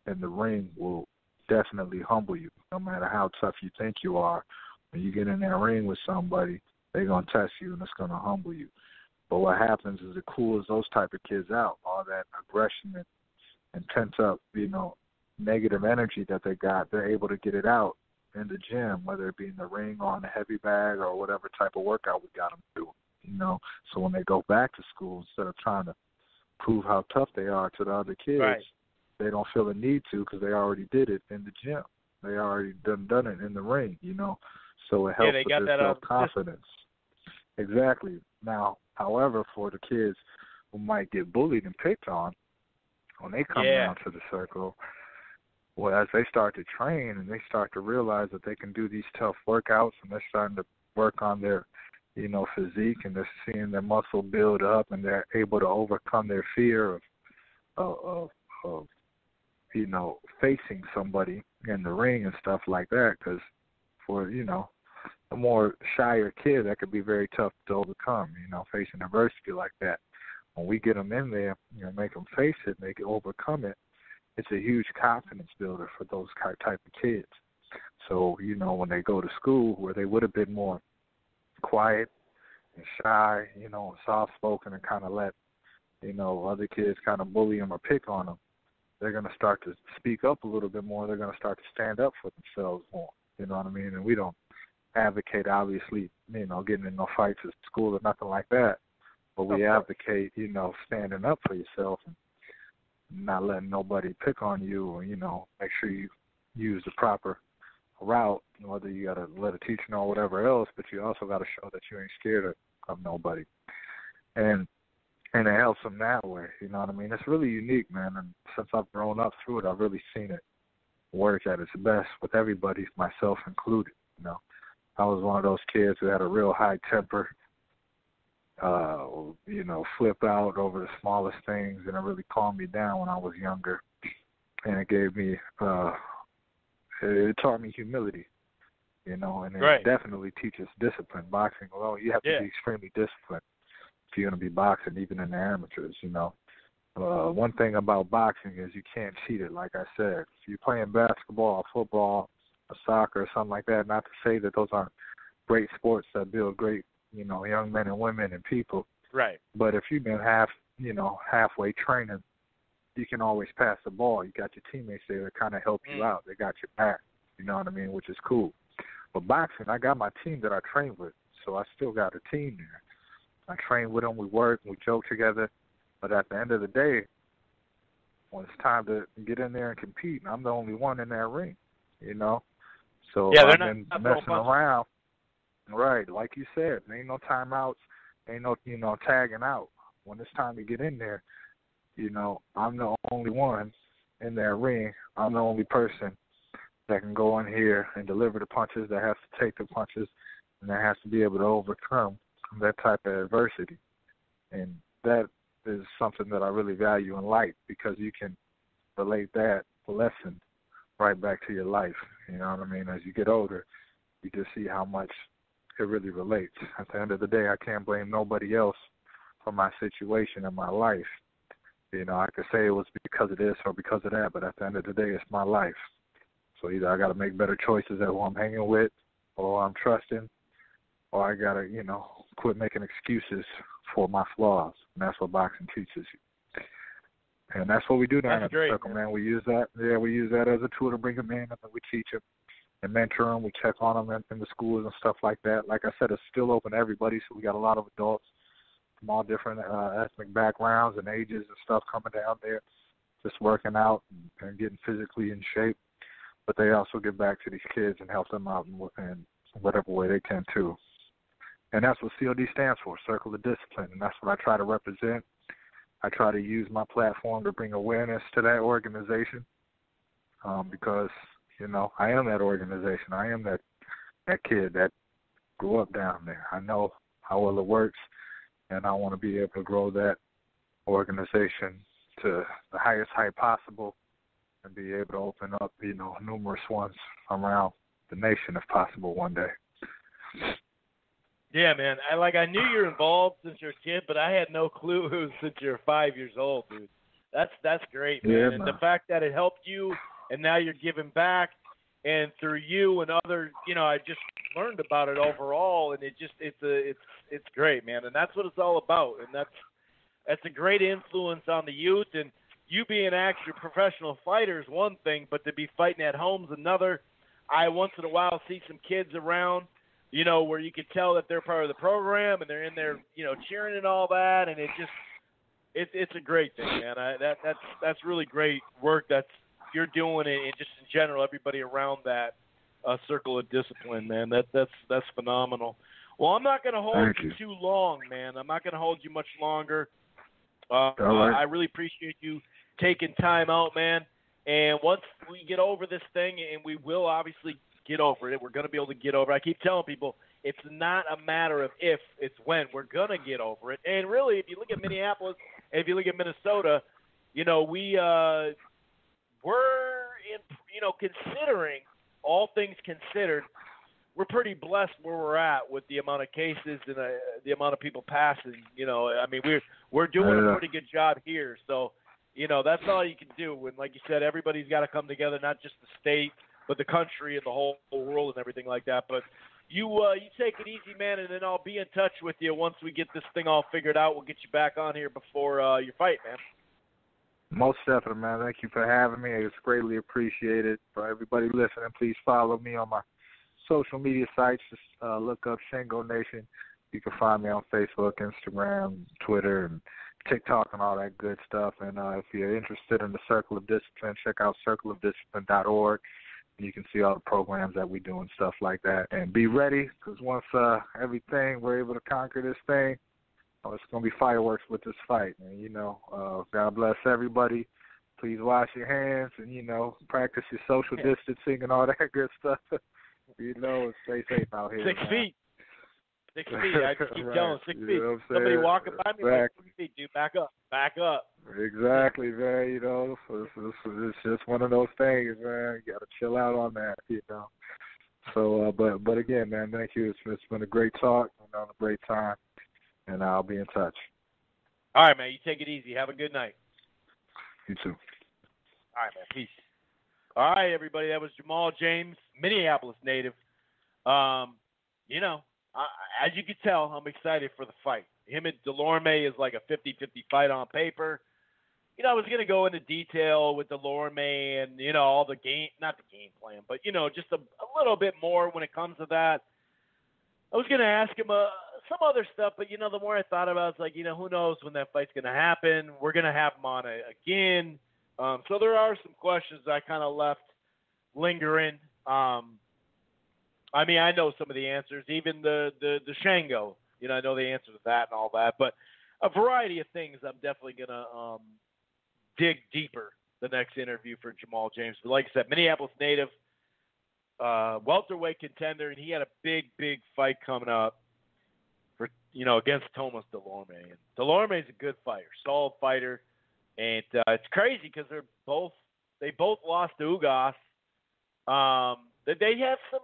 And the ring will definitely humble you, no matter how tough you think you are. When you get in that ring with somebody, they're going to test you and it's going to humble you. But what happens is it cools those type of kids out, all that aggression and pent up, negative energy that they got. They're able to get it out in the gym, whether it be in the ring or on the heavy bag or whatever type of workout we got them doing, So when they go back to school, instead of trying to prove how tough they are to the other kids, they don't feel the need to, because they already did it in the gym. They already done it in the ring, So it helps with their self-confidence. Exactly. Now, however, for the kids who might get bullied and picked on, when they come down to the circle, well, as they start to train and they start to realize that they can do these tough workouts, and they're starting to work on their, physique, and they're seeing their muscle build up, and they're able to overcome their fear of facing somebody in the ring and stuff like that. Because for, a more shyer kid, that could be very tough to overcome, facing adversity like that. When we get them in there, make them face it, they can overcome it, it's a huge confidence builder for those type of kids. So, you know, when they go to school where they would have been more quiet and shy, you know, and soft-spoken and kind of let, you know, other kids kind of bully them or pick on them, they're going to start to speak up a little bit more. They're going to start to stand up for themselves more, you know what I mean? And we don't advocate, obviously, you know, getting in no fights at school or nothing like that, but we advocate, you know, standing up for yourself and not letting nobody pick on you, or, you know, make sure you use the proper route, whether you got to let a teacher know or whatever else, but you also got to show that you ain't scared of nobody. And it helps them that way, you know what I mean? It's really unique, man, and since I've grown up through it, I've really seen it work at its best with everybody, myself included, you know. I was one of those kids who had a real high temper, you know, flip out over the smallest things, and it really calmed me down when I was younger. And it gave me, it taught me humility, you know, and it definitely teaches discipline. Boxing, well, you have to be extremely disciplined if you're going to be boxing, even in the amateurs, you know. One thing about boxing is you can't cheat it, like I said. If you're playing basketball or football or soccer or something like that, not to say that those aren't great sports that build great, you know, young men and women and people. Right. But if you've been halfway training, you can always pass the ball. You got your teammates there to kind of help you out. They got your back, you know what I mean, which is cool. But boxing, I got my team that I train with, so I still got a team there. I train with them, we work, we joke together. But at the end of the day, when it's time to get in there and compete, I'm the only one in that ring, you know. So I've been messing around. Right, like you said, there ain't no timeouts, ain't no, you know, tagging out. When it's time to get in there, you know, I'm the only one in that ring. I'm the only person that can go in here and deliver the punches, that has to take the punches, and that has to be able to overcome that type of adversity. And that is something that I really value in life, because you can relate that lesson right back to your life. You know what I mean? As you get older, you just see how much it really relates. At the end of the day, I can't blame nobody else for my situation in my life. You know, I could say it was because of this or because of that, but at the end of the day, it's my life. So either I got to make better choices at who I'm hanging with or who I'm trusting, or I got to, you know, quit making excuses for my flaws. And that's what boxing teaches you. And that's what we do down at the circle, man. We use that. Yeah, we use that as a tool to bring them in, and we teach them and mentor them. We check on them in the schools and stuff like that. Like I said, it's still open to everybody, so we got a lot of adults from all different ethnic backgrounds and ages and stuff coming down there, just working out and getting physically in shape. But they also give back to these kids and help them out in whatever way they can, too. And that's what COD stands for, Circle of Discipline, and that's what I try to represent. I try to use my platform to bring awareness to that organization because, you know, I am that organization. I am that kid that grew up down there. I know how well it works, and I want to be able to grow that organization to the highest height possible and be able to open up, you know, numerous ones around the nation if possible one day. Yeah, man. I knew you were involved since you're a kid, but I had no clue it was since you're 5 years old, dude. That's great, man. Yeah, and man. The fact that it helped you, and now you're giving back, and through you and other, you know, I just learned about it overall, and it's great, man. And that's what it's all about, and that's a great influence on the youth. And you being actually a professional fighter is one thing, but to be fighting at home's another. I once in a while see some kids around, you know, where you can tell that they're part of the program and they're in there, you know, cheering and all that, and it's a great thing, man. That's really great work that you're doing, and just in general, everybody around that circle of discipline, man. That's phenomenal. Well, I'm not going to hold you too long, man. I'm not going to hold you much longer. All right. I really appreciate you taking time out, man. And once we get over this thing, and we will obviously get over it, we're going to be able to get over it. I keep telling people it's not a matter of if, it's when. We're going to get over it. And really, if you look at Minneapolis and if you look at Minnesota, you know, we're in, you know, considering all things considered, we're pretty blessed where we're at with the amount of cases and the amount of people passing. You know, I mean, we're doing a pretty good job here. So That's all you can do. When, like you said, everybody's got to come together, not just the state, but the country and the whole world and everything like that. But you take it easy, man, and then I'll be in touch with you once we get this thing all figured out. We'll get you back on here before your fight, man. Most definitely, man. Thank you for having me. It's greatly appreciated. For everybody listening, please follow me on my social media sites. Just look up Shingo Nation. You can find me on Facebook, Instagram, Twitter, and TikTok, and all that good stuff. And if you're interested in the Circle of Discipline, check out circleofdiscipline.org. You can see all the programs that we do and stuff like that. And be ready, because once we're able to conquer this thing, it's going to be fireworks with this fight. And, God bless everybody. Please wash your hands and, practice your social distancing and all that good stuff. And stay safe out here. 6 feet. 6 feet. I just keep telling 6 feet. Somebody walking by me like 6 feet, dude. Back up. Exactly, man. It's just one of those things, man. You got to chill out on that, So, but again, man, thank you. It's been a great talk and a great time, and I'll be in touch. All right, man. You take it easy. Have a good night. You too. All right, man. Peace. All right, everybody. That was Jamal James, Minneapolis native. As you can tell, I'm excited for the fight. Him and Delorme is like a 50-50 fight on paper. I was going to go into detail with Delorme and, all the not the game plan, but, just a little bit more when it comes to that. I was going to ask him some other stuff, but, the more I thought about it, it's like, who knows when that fight's going to happen. We're going to have him on again. So there are some questions I kind of left lingering. I know some of the answers, even the Shango. I know the answer to that and all that. But a variety of things I'm definitely going to dig deeper the next interview for Jamal James. But like I said, Minneapolis native, welterweight contender, and he had a big, big fight coming up for against Thomas Delorme. And Delorme is a good fighter, solid fighter. And it's crazy because they both lost to Ugas. They have some,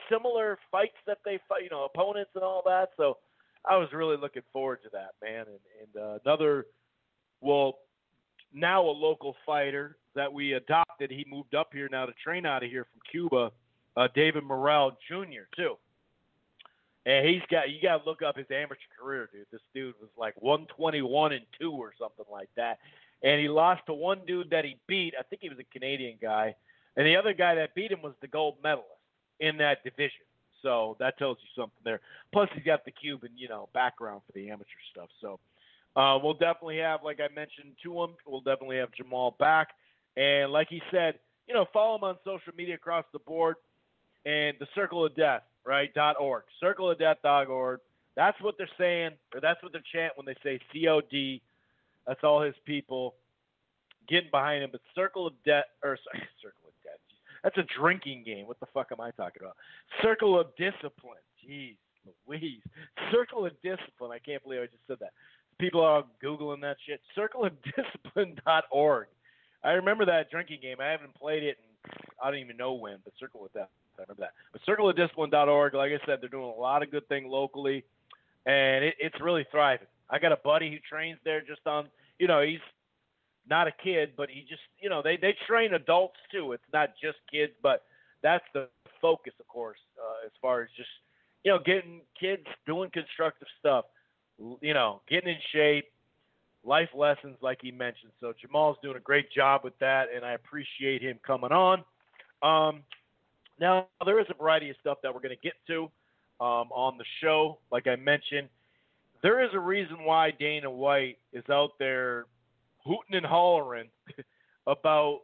similar fights that they fight, opponents and all that. So I was really looking forward to that, man. And another, now a local fighter that we adopted. He moved up here now to train out of here from Cuba, David Morrell Jr. too. And you got to look up his amateur career, dude. This dude was like 121-2 or something like that. And he lost to one dude that he beat. I think he was a Canadian guy. And the other guy that beat him was the gold medalist in that division. So that tells you something there. Plus, he's got the Cuban, background for the amateur stuff. So we'll definitely have, like I mentioned to him, we'll definitely have Jamal back. And like he said, follow him on social media across the board. And the Circle of Death, right, .org. Circleofdeath.org. That's what they're saying, or that's what they're chanting when they say COD. That's all his people getting behind him. But Circle of Death. That's a drinking game. What the fuck am I talking about? Circle of Discipline. Jeez Louise. Circle of Discipline. I can't believe I just said that. People are Googling that shit. Circleofdiscipline.org. I remember that drinking game. I haven't played it in I don't even know when, but Circle of Death. I remember that. But circleofdiscipline.org, like I said, they're doing a lot of good things locally, and it's really thriving. I got a buddy who trains there just on, he's not a kid, but he just, they train adults too. It's not just kids, but that's the focus, of course, as far as just, getting kids doing constructive stuff, getting in shape, life lessons like he mentioned. So Jamal's doing a great job with that, and I appreciate him coming on. Now, there is a variety of stuff that we're going to get to on the show. Like I mentioned, there is a reason why Dana White is out there hooting and hollering about,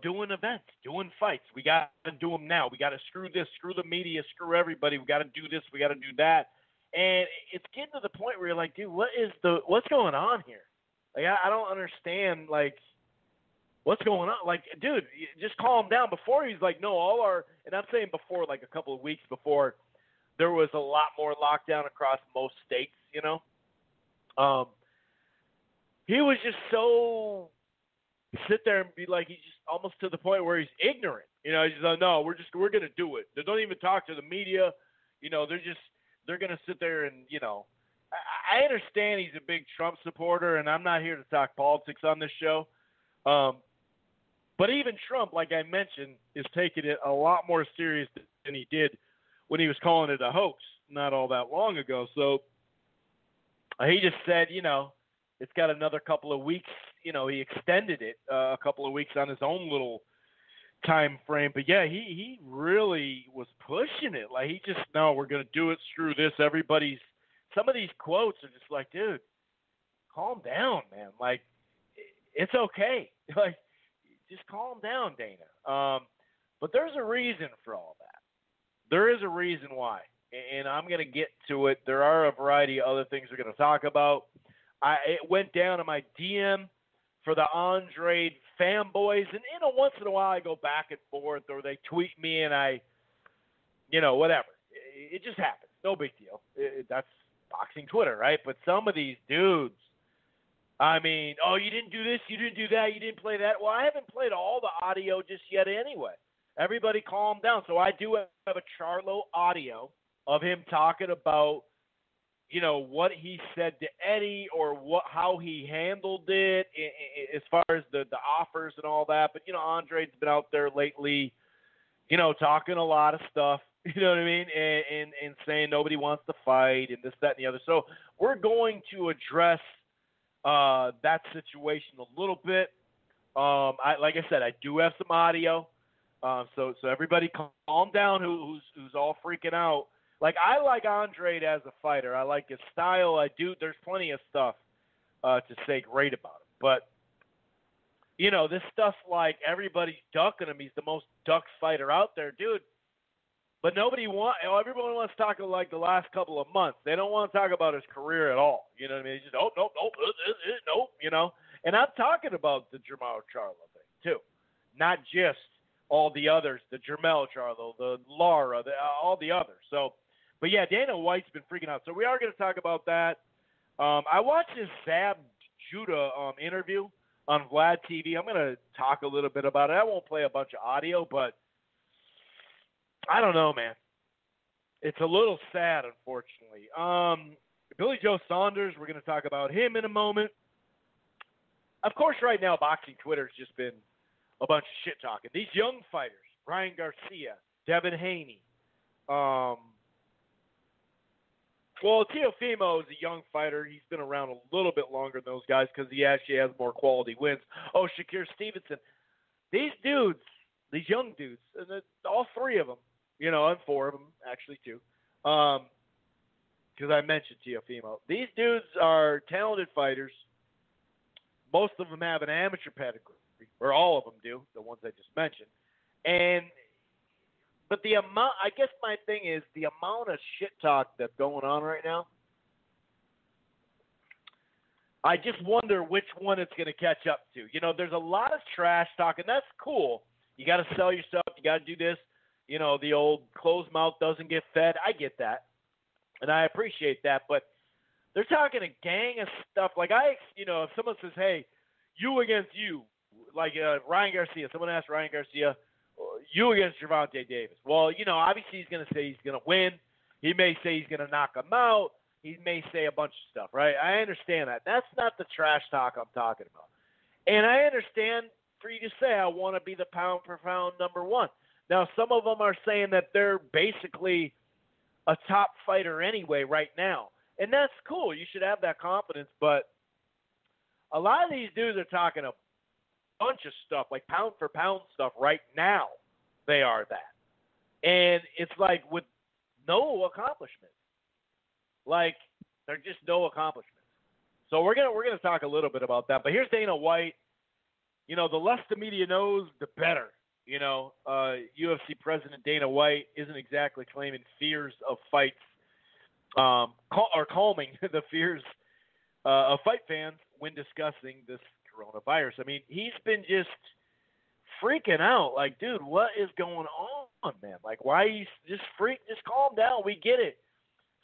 doing events, doing fights. We got to do them now. We got to screw this, screw the media, screw everybody. We got to do this, we got to do that. And it's getting to the point where you're like, dude, what's going on here? Like, I don't understand, what's going on? Like, dude, just calm down. Before he's like, no, and I'm saying before, like a couple of weeks before, there was a lot more lockdown across most states, he was just so sit there and be like, he's just almost to the point where he's ignorant. He's just like, no, we're going to do it. They don't even talk to the media. They're going to sit there and, I understand he's a big Trump supporter, and I'm not here to talk politics on this show. But even Trump, like I mentioned, is taking it a lot more serious than he did when he was calling it a hoax not all that long ago. So he just said, it's got another couple of weeks. He extended it a couple of weeks on his own little time frame. But, yeah, he really was pushing it. Like, he just, no, we're going to do it through this. Some of these quotes are just like, dude, calm down, man. Like, it's okay. Like, just calm down, Dana. But there's a reason for all that. There is a reason why, and I'm going to get to it. There are a variety of other things we're going to talk about. It went down in my DM for the Andre fanboys, and once in a while I go back and forth, or they tweet me, and I, whatever. It just happens. No big deal. That's boxing Twitter, right? But some of these dudes, I mean, oh, you didn't do this, you didn't do that, you didn't play that. Well, I haven't played all the audio just yet anyway. Everybody calm down. So I do have a Charlo audio of him talking about, what he said to Eddie, or how he handled it as far as the offers and all that. But, Andre's been out there lately, talking a lot of stuff, you know what I mean, and saying nobody wants to fight and this, that, and the other. So we're going to address that situation a little bit. Like I said, I do have some audio. So everybody calm down who's all freaking out. Like, I like Andre as a fighter. I like his style. I do. There's plenty of stuff to say great about him. But, this stuff like everybody's ducking him. He's the most ducked fighter out there, dude. But everyone wants to talk like the last couple of months. They don't want to talk about his career at all. You know what I mean? He's just, nope. And I'm talking about the Jamal Charlo thing, too. Not just all the others, the Jamal Charlo, the Lara, all the others. So, but yeah, Dana White's been freaking out. So we are going to talk about that. I watched this Zab Judah interview on Vlad TV. I'm going to talk a little bit about it. I won't play a bunch of audio, but I don't know, man. It's a little sad, unfortunately. Billy Joe Saunders, we're going to talk about him in a moment. Of course, right now, boxing Twitter's just been a bunch of shit talking. These young fighters, Ryan Garcia, Devin Haney. Teofimo is a young fighter. He's been around a little bit longer than those guys because he actually has more quality wins. Oh, Shakir Stevenson. These dudes, these young dudes, and all three of them, and four of them, actually, too, because I mentioned Teofimo. These dudes are talented fighters. Most of them have an amateur pedigree, or all of them do, the ones I just mentioned. But the amount, I guess my thing is the amount of shit talk that's going on right now. I just wonder which one it's going to catch up to. There's a lot of trash talk, and that's cool. You got to sell yourself. You got to do this. The old closed mouth doesn't get fed. I get that, and I appreciate that. But they're talking a gang of stuff. Like if someone says, "Hey, you against you," like Ryan Garcia. Someone asked Ryan Garcia, "You against Gervonta Davis." Well, obviously he's going to say he's going to win. He may say he's going to knock him out. He may say a bunch of stuff, right? I understand that. That's not the trash talk I'm talking about. And I understand for you to say, I want to be the pound-for-pound number one. Now, some of them are saying that they're basically a top fighter anyway right now. And that's cool. You should have that confidence. But a lot of these dudes are talking a bunch of stuff, like pound-for-pound stuff right now. They are that. And it's like with no accomplishments. Like, there's just no accomplishments. So we're gonna talk a little bit about that. But here's Dana White. The less the media knows, the better. UFC President Dana White isn't exactly claiming fears of fights or calming the fears of fight fans when discussing this coronavirus. I mean, he's been just freaking out. Like, dude, what is going on, man? Like, why you just calm down. We get it.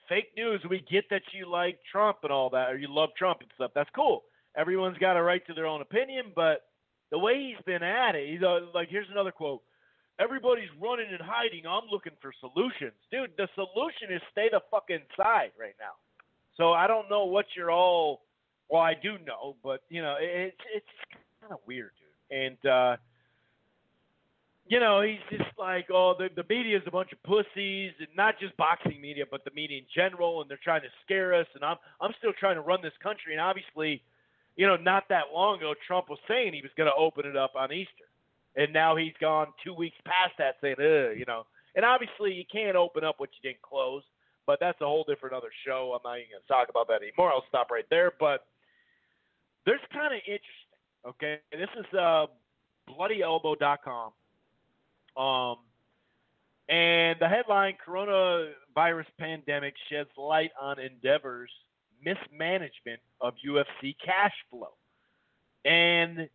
Fake news. We get that you like Trump and all that, or you love Trump and stuff. That's cool. Everyone's got a right to their own opinion, but the way he's been at it, he's like, here's another quote. Everybody's running and hiding. I'm looking for solutions. Dude, the solution is stay the fuck inside right now. So I don't know what you're all. Well, I do know, but it's kind of weird, dude. And he's just like, oh, the media is a bunch of pussies, and not just boxing media, but the media in general, and they're trying to scare us. And I'm still trying to run this country, and obviously, not that long ago, Trump was saying he was going to open it up on Easter, and now he's gone 2 weeks past that, saying, And obviously, you can't open up what you didn't close, but that's a whole different other show. I'm not even going to talk about that anymore. I'll stop right there. But there's kind of interesting. Okay, this is BloodyElbow.com. And the headline, coronavirus pandemic sheds light on Endeavor's mismanagement of UFC cash flow. And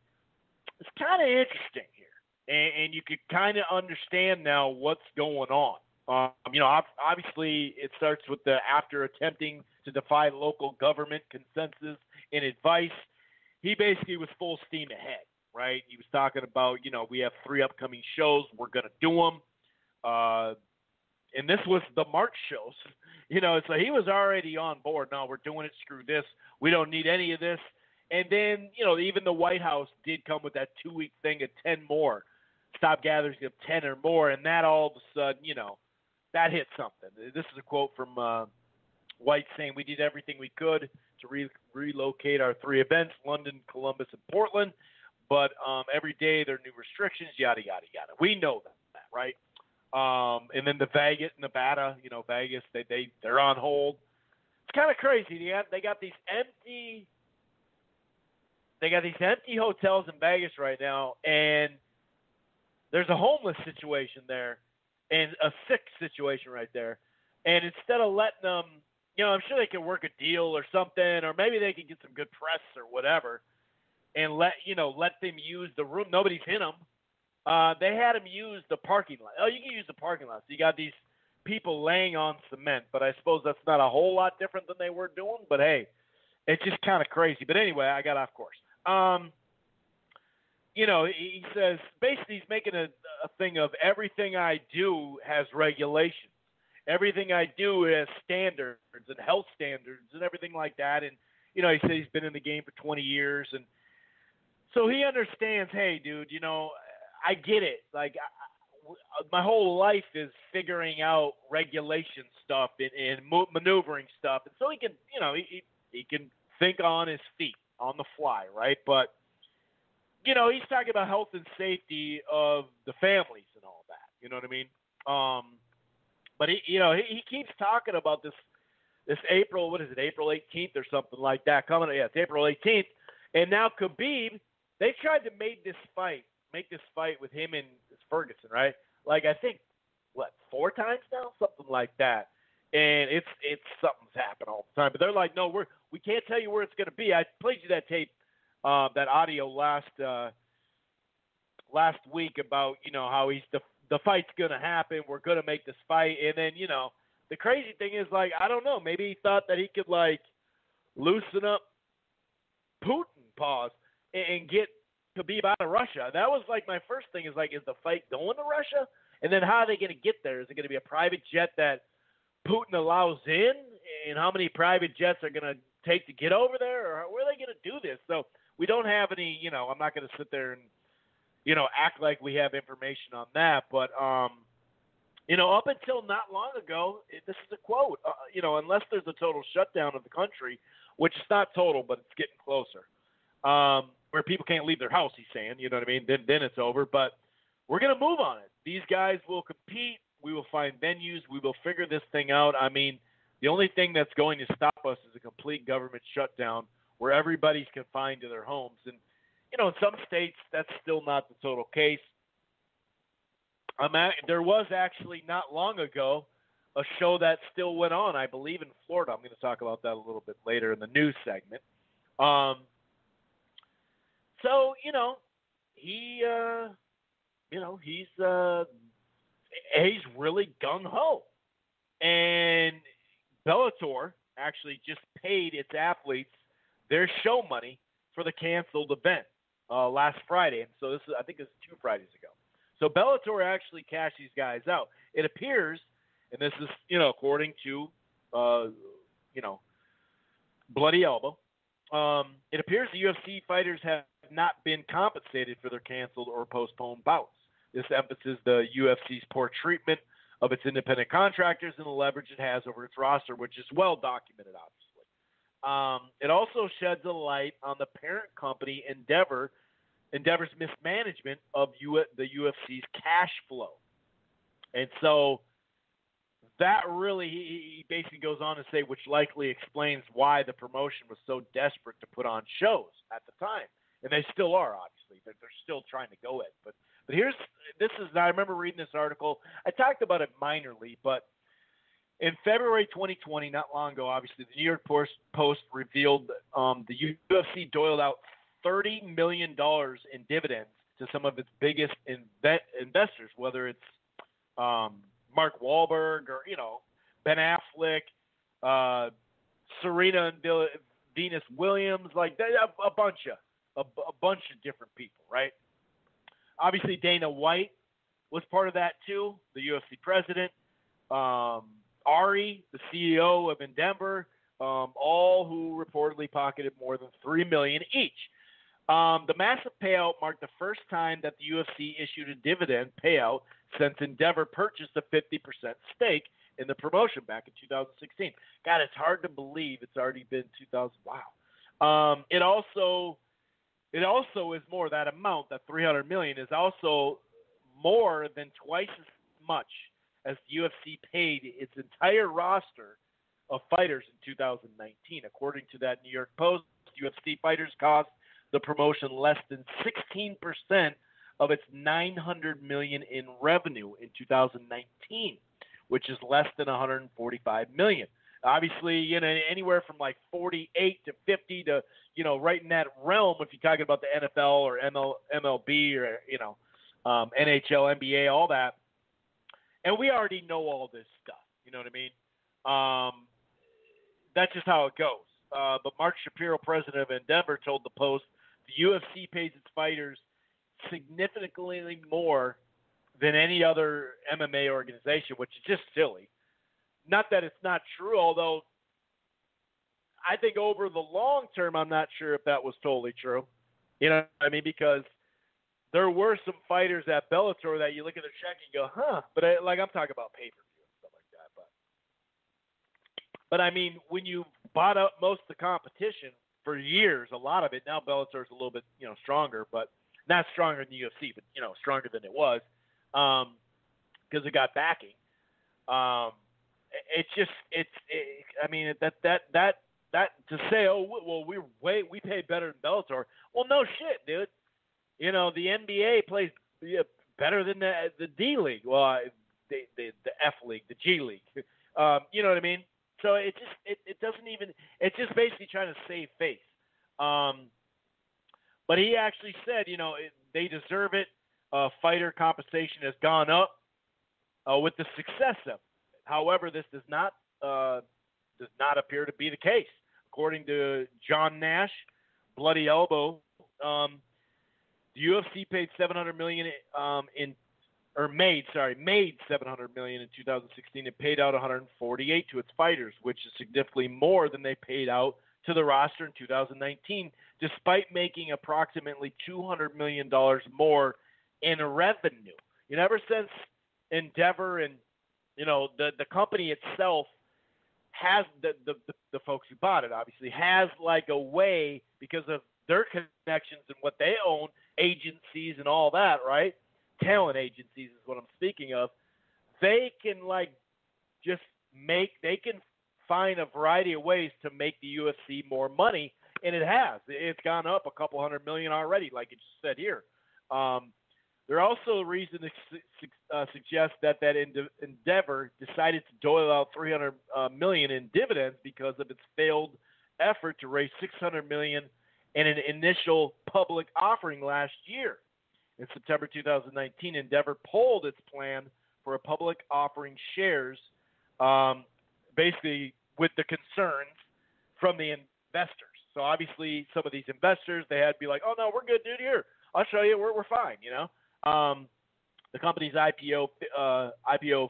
it's kind of interesting here. And you could kind of understand now what's going on. Obviously it starts with after attempting to defy local government consensus and advice, he basically was full steam ahead. Right, he was talking about, we have 3 upcoming shows, we're gonna do them, and this was the March shows, so he was already on board. No, we're doing it. Screw this. We don't need any of this. And then, even the White House did come with that 2-week thing of 10 more, stop gatherings of 10 or more, and that all of a sudden, that hit something. This is a quote from White saying, "We did everything we could to relocate our 3 events: London, Columbus, and Portland. But every day there are new restrictions, yada, yada, yada." We know that, right? And then the Vegas, Nevada, Vegas, they're on hold. It's kind of crazy. They got these empty hotels in Vegas right now, and there's a homeless situation there and a sick situation right there. And instead of letting them, I'm sure they can work a deal or something, or maybe they can get some good press or whatever, and let them use the room. Nobody's in them. They had them use the parking lot. Oh, you can use the parking lot. So you got these people laying on cement, but I suppose that's not a whole lot different than they were doing. But hey, it's just kind of crazy. But anyway, I got off course. He says basically he's making a thing of everything I do has regulations. Everything I do has standards and health standards and everything like that. And he said he's been in the game for 20 years, and so he understands, hey, dude, I get it. Like, my whole life is figuring out regulation stuff and maneuvering stuff. And so he can, he can think on his feet, on the fly, right? But, he's talking about health and safety of the families and all that. You know what I mean? But, he keeps talking about this April, what is it, April 18th or something like that coming. Yeah, it's April 18th. And now Khabib, they tried to make this fight with him and Ferguson, right? Like, I think, 4 times now? Something like that. And it's something's happened all the time. But they're like, no, we can't tell you where it's going to be. I played you that tape, that audio last week about, how he's the fight's going to happen. We're going to make this fight. And then, the crazy thing is, like, I don't know. Maybe he thought that he could, like, loosen up Putin, and get Khabib out of Russia. That was like my first thing is the fight going to Russia? And then how are they going to get there? Is it going to be a private jet that Putin allows in? And how many private jets are going to take to get over there? Or where are they going to do this? So we don't have any, I'm not going to sit there and, act like we have information on that. But, up until not long ago, this is a quote, unless there's a total shutdown of the country, which is not total, but it's getting closer. Where people can't leave their house, he's saying, you know what I mean? Then it's over. But we're going to move on it. These guys will compete. We will find venues. We will figure this thing out. I mean, the only thing that's going to stop us is a complete government shutdown where everybody's confined to their homes. And, in some states, that's still not the total case. There was actually not long ago a show that still went on, I believe, in Florida. I'm going to talk about that a little bit later in the news segment. So, he's really gung-ho. And Bellator actually just paid its athletes their show money for the canceled event last Friday. And so I think it's 2 Fridays ago. So Bellator actually cashed these guys out. It appears, and this is, according to, bloody elbow. It appears the UFC fighters have not been compensated for their canceled or postponed bouts. This emphasizes the UFC's poor treatment of its independent contractors and the leverage it has over its roster, which is well documented, obviously. It also sheds a light on the parent company Endeavor's mismanagement of the UFC's cash flow. And so that really, he basically goes on to say, which likely explains why the promotion was so desperate to put on shows at the time. And they still are, obviously. They're still trying to go it. But I remember reading this article. I talked about it minorly, but in February 2020, not long ago, obviously, the New York Post revealed the UFC doled out $30 million in dividends to some of its biggest investors, whether it's Mark Wahlberg or, Ben Affleck, Serena and Venus Williams, like a bunch of different people, right? Obviously, Dana White was part of that too, the UFC president. Ari, the CEO of Endeavor, all who reportedly pocketed more than $3 million each. The massive payout marked the first time that the UFC issued a dividend payout since Endeavor purchased a 50% stake in the promotion back in 2016. God, it's hard to believe it's already been 2000. Wow. It also is more, that amount, that $300 million, is also more than twice as much as the UFC paid its entire roster of fighters in 2019. According to that New York Post, UFC fighters cost the promotion less than 16% of its $900 million in revenue in 2019, which is less than $145 million. Obviously, anywhere from like 48 to 50 to, right in that realm if you're talking about the NFL or MLB or, NHL, NBA, all that. And we already know all this stuff. You know what I mean? That's just how it goes. But Mark Shapiro, president of Endeavor, told the Post the UFC pays its fighters significantly more than any other MMA organization, which is just silly. Not that it's not true, although I think over the long term, I'm not sure if that was totally true. You know what I mean? Because there were some fighters at Bellator that you look at their check and go, huh? But I'm talking about pay-per-view and stuff like that. But I mean, when you bought up most of the competition for years, a lot of it, now Bellator is a little bit, stronger, but not stronger than the UFC, but, stronger than it was because it got backing. That to say, oh, well, we pay better than Bellator. Well, no shit, dude. The NBA plays better than the D League. Well, the F League, the G League. You know what I mean? So it doesn't even. It's just basically trying to save face. But he actually said, they deserve it. Fighter compensation has gone up with the success of it. However, this does not appear to be the case. According to John Nash, Bloody Elbow, the UFC paid $700 million made $700 million in 2016 and paid out $148 to its fighters, which is significantly more than they paid out to the roster in 2019, despite making approximately $200 million more in revenue. Ever since Endeavor and the company itself has the folks who bought it obviously has like a way, because of their connections and what they own, agencies and all that, right? Talent agencies is what I'm speaking of. They can they can find a variety of ways to make the UFC more money, and it has. It's gone up a couple $100 million already, like it just said here. There are also a reason to suggest that Endeavor decided to dole out $300 million in dividends because of its failed effort to raise $600 million in an initial public offering last year. In September 2019, Endeavor pulled its plan for a public offering shares, basically with the concerns from the investors. So obviously, some of these investors, they had to be like, "Oh no, we're good, dude. Here, I'll show you. We're fine." The company's IPO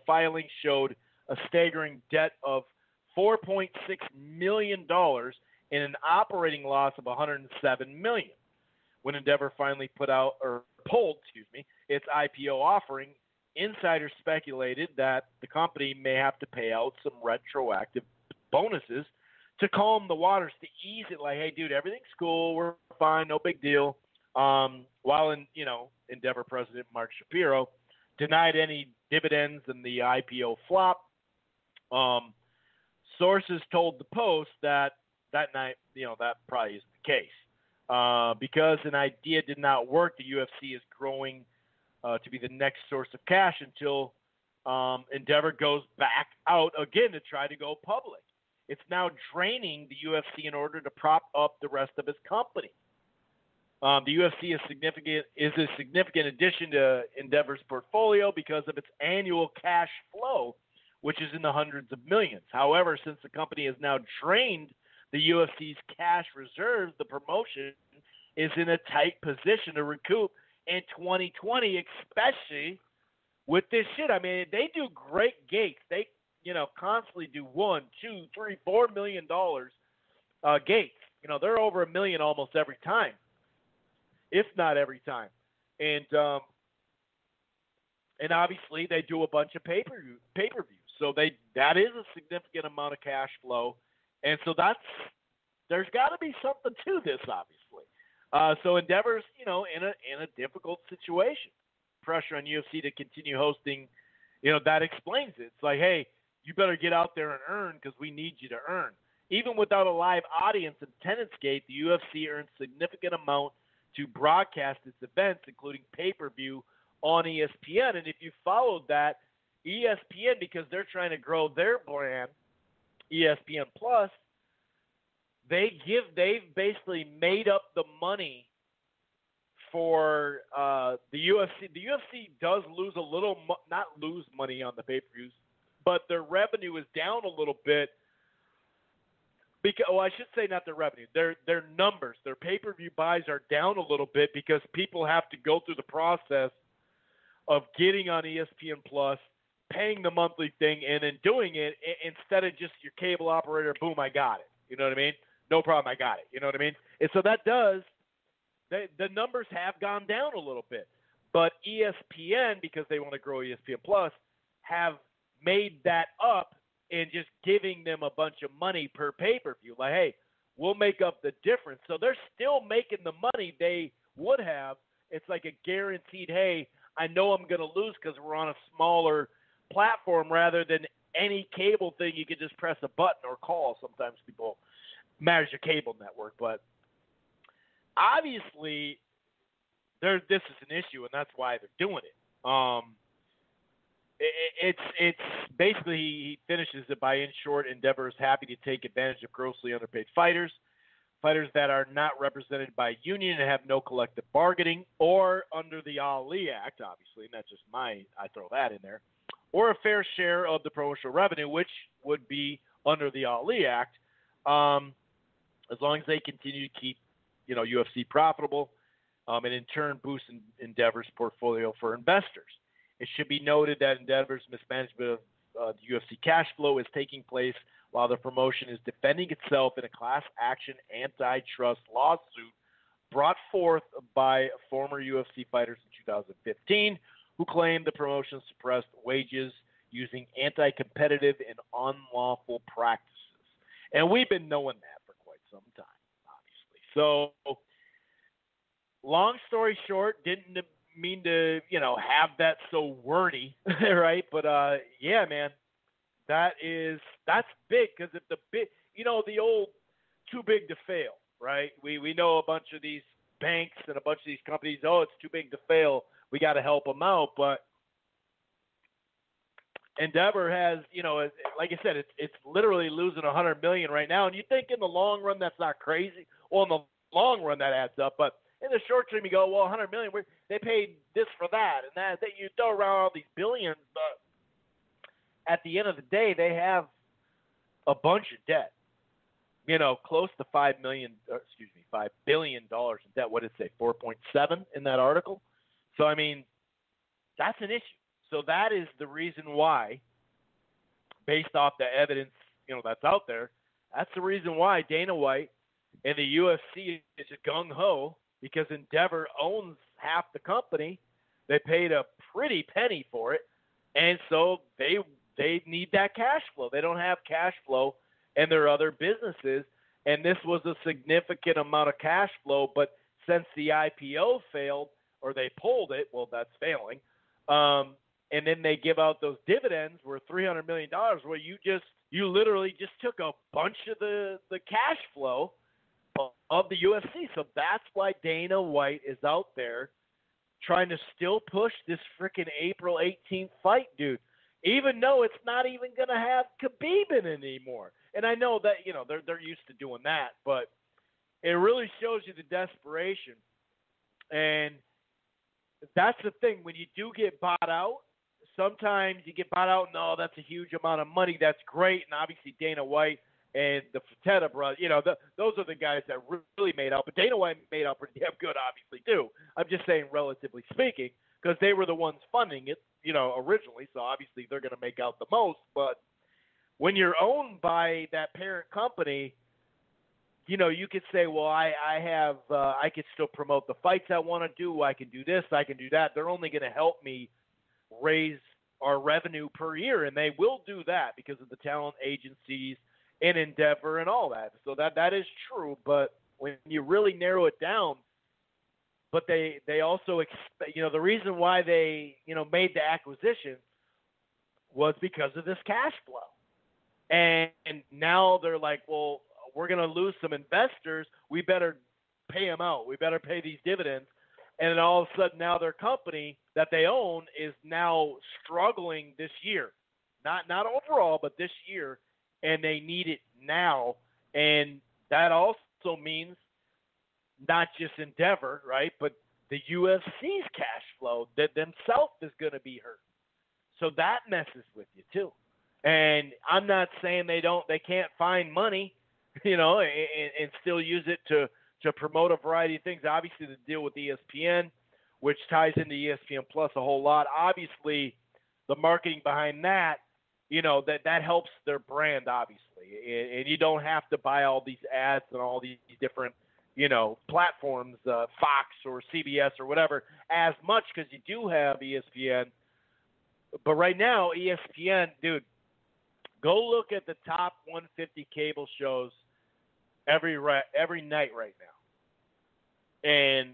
filing showed a staggering debt of $4.6 million and an operating loss of $107 million. When Endeavor finally pulled its IPO offering, insiders speculated that the company may have to pay out some retroactive bonuses to calm the waters, to ease it. Like, hey, dude, everything's cool, we're fine, no big deal. While Endeavor president Mark Shapiro denied any dividends in the IPO flop. Sources told the Post that night, that probably isn't the case. Because an idea did not work, the UFC is growing to be the next source of cash until Endeavor goes back out again to try to go public. It's now draining the UFC in order to prop up the rest of its company. The UFC is a significant addition to Endeavor's portfolio because of its annual cash flow, which is in the hundreds of millions. However, since the company has now drained the UFC's cash reserves, the promotion is in a tight position to recoup in 2020, especially with this shit. I mean, they do great gates. They, constantly do $1, $2, $3, $4 million gates. They're over $1 million almost every time, if not every time. And obviously they do a bunch of pay-per-views. So that is a significant amount of cash flow. And so there's got to be something to this, obviously. So Endeavor's, in a difficult situation. Pressure on UFC to continue hosting, that explains it. It's like, hey, you better get out there and earn because we need you to earn. Even without a live audience in Attendance Gate, the UFC earns significant amount to broadcast its events, including pay-per-view on ESPN. And if you followed that, ESPN, because they're trying to grow their brand, ESPN Plus, they've basically made up the money for the UFC. The UFC does lose a little, not lose money on the pay-per-views, but their revenue is down a little bit. Because, I should say not their revenue. Their numbers, their pay-per-view buys are down a little bit because people have to go through the process of getting on ESPN Plus, paying the monthly thing, and then doing it instead of just your cable operator, boom, I got it. You know what I mean? No problem, I got it. You know what I mean? And so that does, the numbers have gone down a little bit. But ESPN, because they want to grow ESPN Plus, have made that up and just giving them a bunch of money per pay-per-view. Like, hey, we'll make up the difference. So they're still making the money they would have. It's like a guaranteed, hey, I know I'm going to lose because we're on a smaller platform rather than any cable thing. You can just press a button or call. Sometimes people manage a cable network. But obviously, this is an issue, and that's why they're doing it. It's basically, he finishes it by, in short, Endeavor is happy to take advantage of grossly underpaid fighters that are not represented by a union and have no collective bargaining, or under the Ali Act, obviously, and that's just I throw that in there, or a fair share of the promotional revenue, which would be under the Ali Act, as long as they continue to keep, UFC profitable, and in turn boost Endeavor's portfolio for investors. It should be noted that Endeavor's mismanagement of the UFC cash flow is taking place while the promotion is defending itself in a class action antitrust lawsuit brought forth by former UFC fighters in 2015 who claimed the promotion suppressed wages using anti-competitive and unlawful practices. And we've been knowing that for quite some time, obviously. So, long story short, didn't mean to, have that so wordy, right? But yeah, man, that's big because if the old too big to fail, right? We know a bunch of these banks and a bunch of these companies, it's too big to fail. We got to help them out, but Endeavor has, like I said, it's literally losing $100 million right now, and you think in the long run that's not crazy. Well, in the long run that adds up, but in the short term, you go, well, $100 million. They paid this for that, and that. You throw around all these billions, but at the end of the day, they have a bunch of debt. Close to $5 billion in debt. What did it say? 4.7 in that article. So I mean, that's an issue. So that is the reason why, based off the evidence, that's out there. That's the reason why Dana White and the UFC is just gung-ho because Endeavor owns half the company. They paid a pretty penny for it, and so they need that cash flow. They don't have cash flow in their other businesses, and this was a significant amount of cash flow, but since the IPO failed, or they pulled it, well, that's failing, and then they give out those dividends worth $300 million, where you literally just took a bunch of the cash flow of the UFC. So that's why Dana White is out there trying to still push this freaking April 18th fight, dude, even though it's not even going to have Khabib in it anymore. And I know that, they're used to doing that, but it really shows you the desperation. And that's the thing. When you do get bought out, sometimes you get bought out, no, that's a huge amount of money. That's great. And obviously Dana White and the Fertitta brothers, those are the guys that really made out. But Dana White made out pretty damn good, obviously, too. I'm just saying, relatively speaking, because they were the ones funding it, originally. So obviously they're going to make out the most. But when you're owned by that parent company, you could say, well, I could still promote the fights I want to do. I can do this. I can do that. They're only going to help me raise our revenue per year, and they will do that because of the talent agencies and Endeavor and all that. So that is true, but when you really narrow it down, but they also the reason why they made the acquisition was because of this cash flow, and now they're like, well, we're going to lose some investors. We better pay them out. We better pay these dividends. And then all of a sudden now their company that they own is now struggling this year. Not overall, but this year, and they need it now. And that also means not just Endeavor, right, but the UFC's cash flow that themselves is going to be hurt. So that messes with you too. And I'm not saying they can't find money, and still use it to promote a variety of things. Obviously, the deal with ESPN, which ties into ESPN Plus a whole lot. Obviously, the marketing behind that, that helps their brand, obviously. And you don't have to buy all these ads and all these different, platforms, Fox or CBS or whatever, as much because you do have ESPN. But right now, ESPN, dude, go look at the top 150 cable shows every night right now, and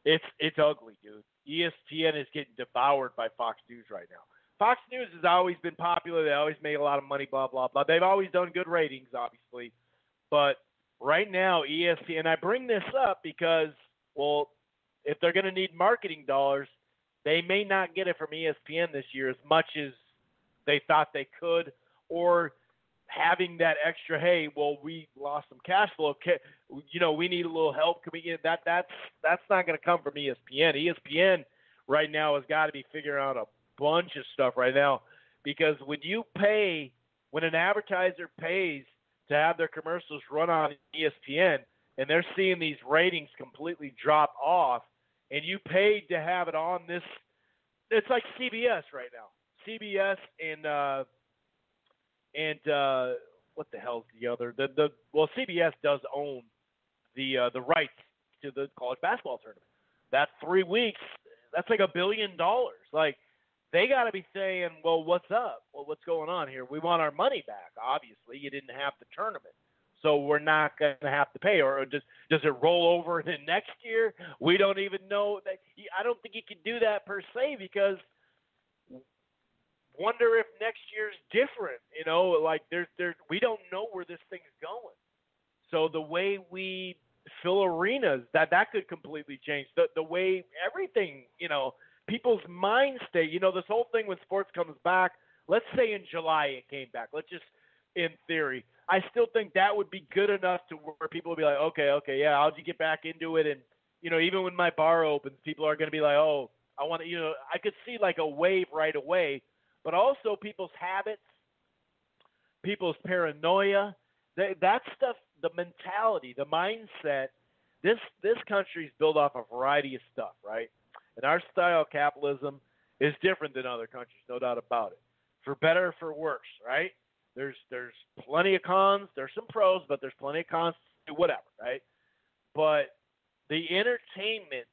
it's ugly, dude. ESPN is getting devoured by Fox News right now. Fox News has always been popular. They always make a lot of money, blah, blah, blah. They've always done good ratings, obviously. But right now, ESPN, and I bring this up because, well, if they're going to need marketing dollars, they may not get it from ESPN this year as much as they thought they could, or having that extra, hey, well, we lost some cash flow. We need a little help. Can we get that? That's not going to come from ESPN. ESPN right now has got to be figuring out a bunch of stuff right now, because when an advertiser pays to have their commercials run on ESPN and they're seeing these ratings completely drop off, and you paid to have it on this, it's like CBS right now. CBS and what the hell's the other? Well, CBS does own the rights to the college basketball tournament. That 3 weeks, that's like $1 billion. Like, they got to be saying, well, what's up? Well, what's going on here? We want our money back. Obviously, you didn't have the tournament, so we're not going to have to pay. Or does it roll over into next year? We don't even know. I don't think you can do that per se, because wonder if next year's different. Like we don't know where this thing's going. So the way we fill arenas, that could completely change. The way everything, people's mind state, this whole thing when sports comes back, let's say in July it came back. Let's just, in theory, I still think that would be good enough to where people would be like, okay, yeah, how'd you get back into it? And, even when my bar opens, people are going to be like, oh, I want to, I could see like a wave right away, but also people's habits, people's paranoia, that stuff, the mentality, the mindset, this country's built off a variety of stuff, right? And our style of capitalism is different than other countries, no doubt about it. For better or for worse, right? There's plenty of cons. There's some pros, but there's plenty of cons whatever, right? But the entertainment,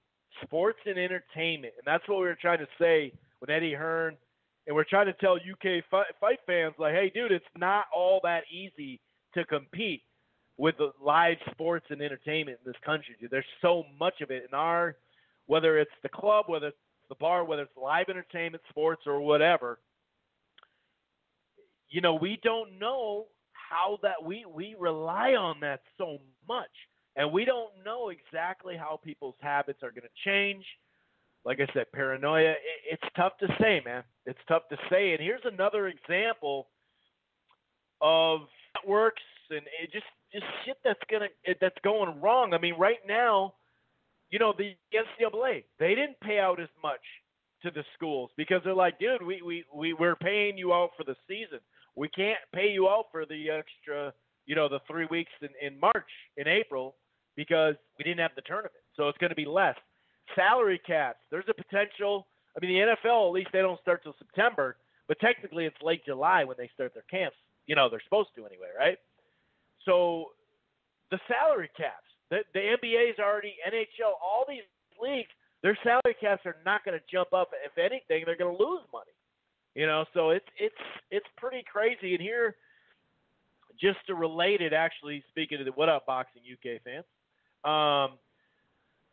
sports and entertainment, and that's what we were trying to say with Eddie Hearn, and we're trying to tell UK fight fans, like, hey, dude, it's not all that easy to compete with the live sports and entertainment in this country, dude. There's so much of it in whether it's the club, whether it's the bar, whether it's live entertainment, sports, or whatever. You know, we don't know how that we rely on that so much. And we don't know exactly how people's habits are going to change. Like I said, paranoia, it's tough to say, man. It's tough to say. And here's another example of networks and it just shit that's going wrong. I mean, right now, you know, the NCAA, they didn't pay out as much to the schools because they're like, dude, we're paying you out for the season. We can't pay you out for the extra, you know, the 3 weeks in March, in April, because we didn't have the tournament. So it's going to be less. Salary caps, there's a potential. I mean, the NFL, at least they don't start till September, but technically it's late July when they start their camps. You know, they're supposed to anyway, right? So the salary caps, the NBA's already, NHL, all these leagues, their salary caps are not going to jump up. If anything, they're going to lose money. You know, so it's pretty crazy. And here, just to relate it, actually, speaking of the What Up Boxing UK fans,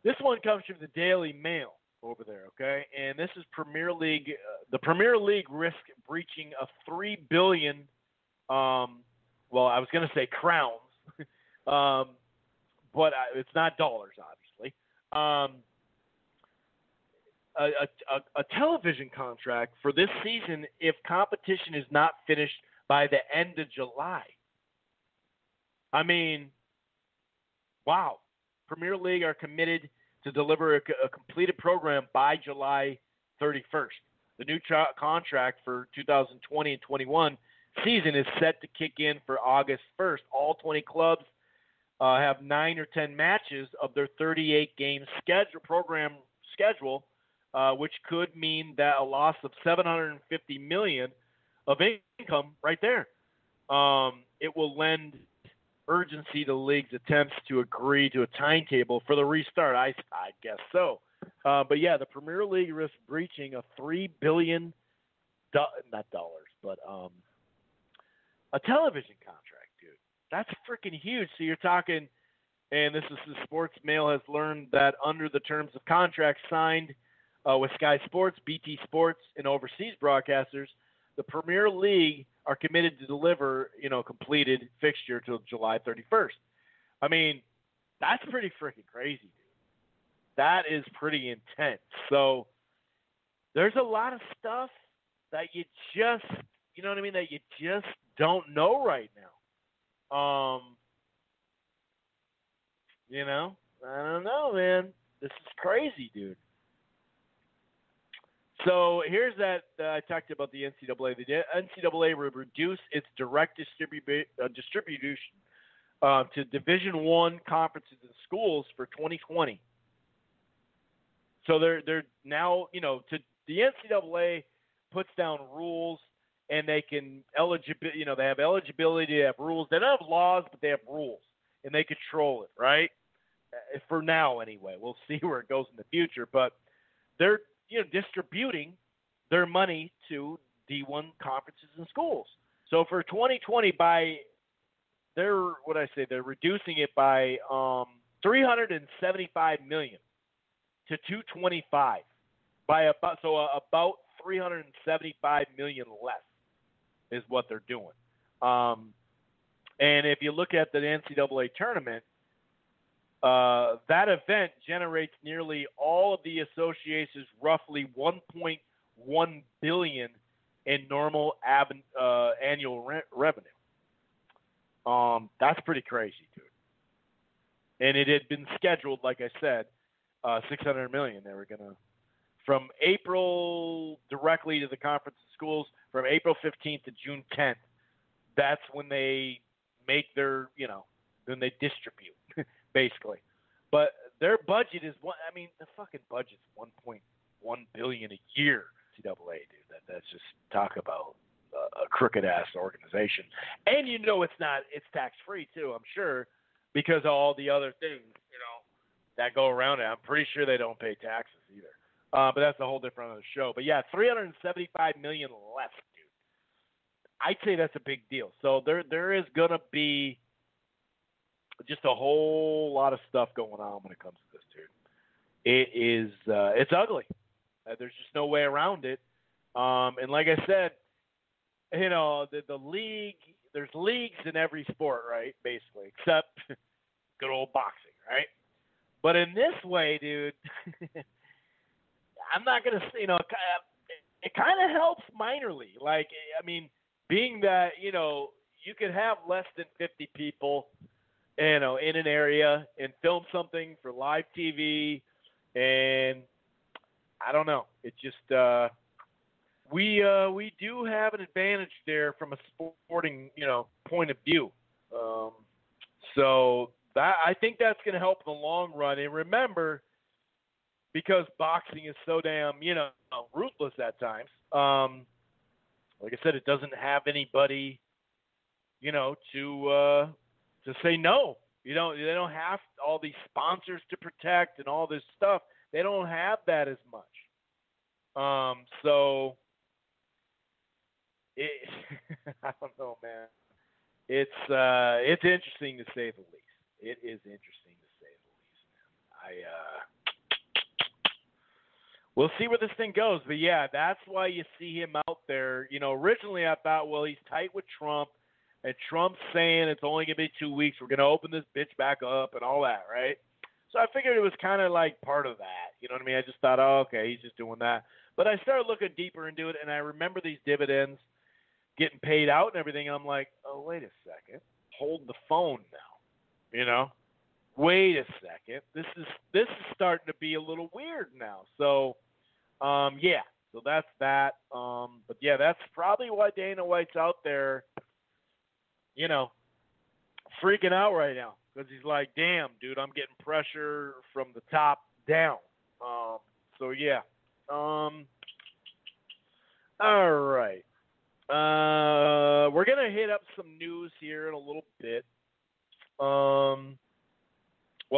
this one comes from the Daily Mail over there, okay? And this is Premier League. The Premier League risk breaching of $3 billion. Well, I was going to say crowns, but it's not dollars, obviously. A television contract for this season if competition is not finished by the end of July. I mean, wow. Premier League are committed to deliver a completed program by July 31st. The new contract for 2020 and 21 season is set to kick in for August 1st. All 20 clubs have 9 or 10 matches of their 38-game program schedule, which could mean that a loss of $750 million of income right there. It will lend urgency to the league's attempts to agree to a timetable for the restart. I guess so. But yeah, the Premier League risks breaching a $3 billion, not dollars, but a television contract, dude. That's freaking huge. So you're talking, and this is the Sports Mail has learned that under the terms of contract signed with Sky Sports, BT Sports, and overseas broadcasters, the Premier League are committed to deliver, you know, completed fixture till July 31st. I mean, that's pretty freaking crazy, dude. That is pretty intense. So there's a lot of stuff that you just, you know what I mean, that you just don't know right now. You know, I don't know, man. This is crazy, dude. So here's that I talked about the NCAA. The NCAA will reduce its direct distribution to Division I conferences and schools for 2020. So they're now, you know, the NCAA puts down rules and they can they have eligibility, they have rules. They don't have laws, but they have rules and they control it, right? For now, anyway. We'll see where it goes in the future, but they're distributing their money to D1 conferences and schools. So for 2020, they're reducing it by $375 million to $225 by about $375 million less is what they're doing. And if you look at the NCAA tournament, that event generates nearly all of the association's roughly $1.1 billion in normal annual revenue. That's pretty crazy, dude. And it had been scheduled, like I said, $600 million. They were gonna from April directly to the conference of schools from April 15th to June 10th. That's when they make their, then they distribute. Basically, but their budget is the fucking budget's $1.1 billion a year. NCAA, dude, that's just talk about a crooked ass organization, and it's tax free too. I'm sure because of all the other things, that go around it. I'm pretty sure they don't pay taxes either. But that's a whole different other show. But yeah, $375 million left, dude. I'd say that's a big deal. So there is gonna be just a whole lot of stuff going on when it comes to this, dude. It is it's ugly. There's just no way around it. And like I said, the league. There's leagues in every sport, right? Basically, except good old boxing, right? But in this way, dude, I'm not gonna say, it kind of helps minorly. Like, I mean, being that you could have less than 50 people, in an area and film something for live TV, and I don't know. It just we do have an advantage there from a sporting point of view. So that I think that's going to help in the long run. And remember, because boxing is so damn ruthless at times. Like I said, it doesn't have anybody to say no. They don't have all these sponsors to protect and all this stuff. They don't have that as much. So I don't know, man. It's interesting to say the least. It is interesting to say the least, man. We'll see where this thing goes. But yeah, that's why you see him out there. Originally I thought, well, he's tight with Trump, and Trump's saying it's only going to be 2 weeks. We're going to open this bitch back up and all that, right? So I figured it was kind of like part of that. You know what I mean? I just thought, oh, okay, he's just doing that. But I started looking deeper into it, and I remember these dividends getting paid out and everything. I'm like, oh, wait a second. Hold the phone now. Wait a second. This is starting to be a little weird now. So, yeah. So that's that. But yeah, that's probably why Dana White's out there, freaking out right now, because he's like, damn, dude, I'm getting pressure from the top down. So yeah. All right. We're gonna hit up some news here in a little bit. Well,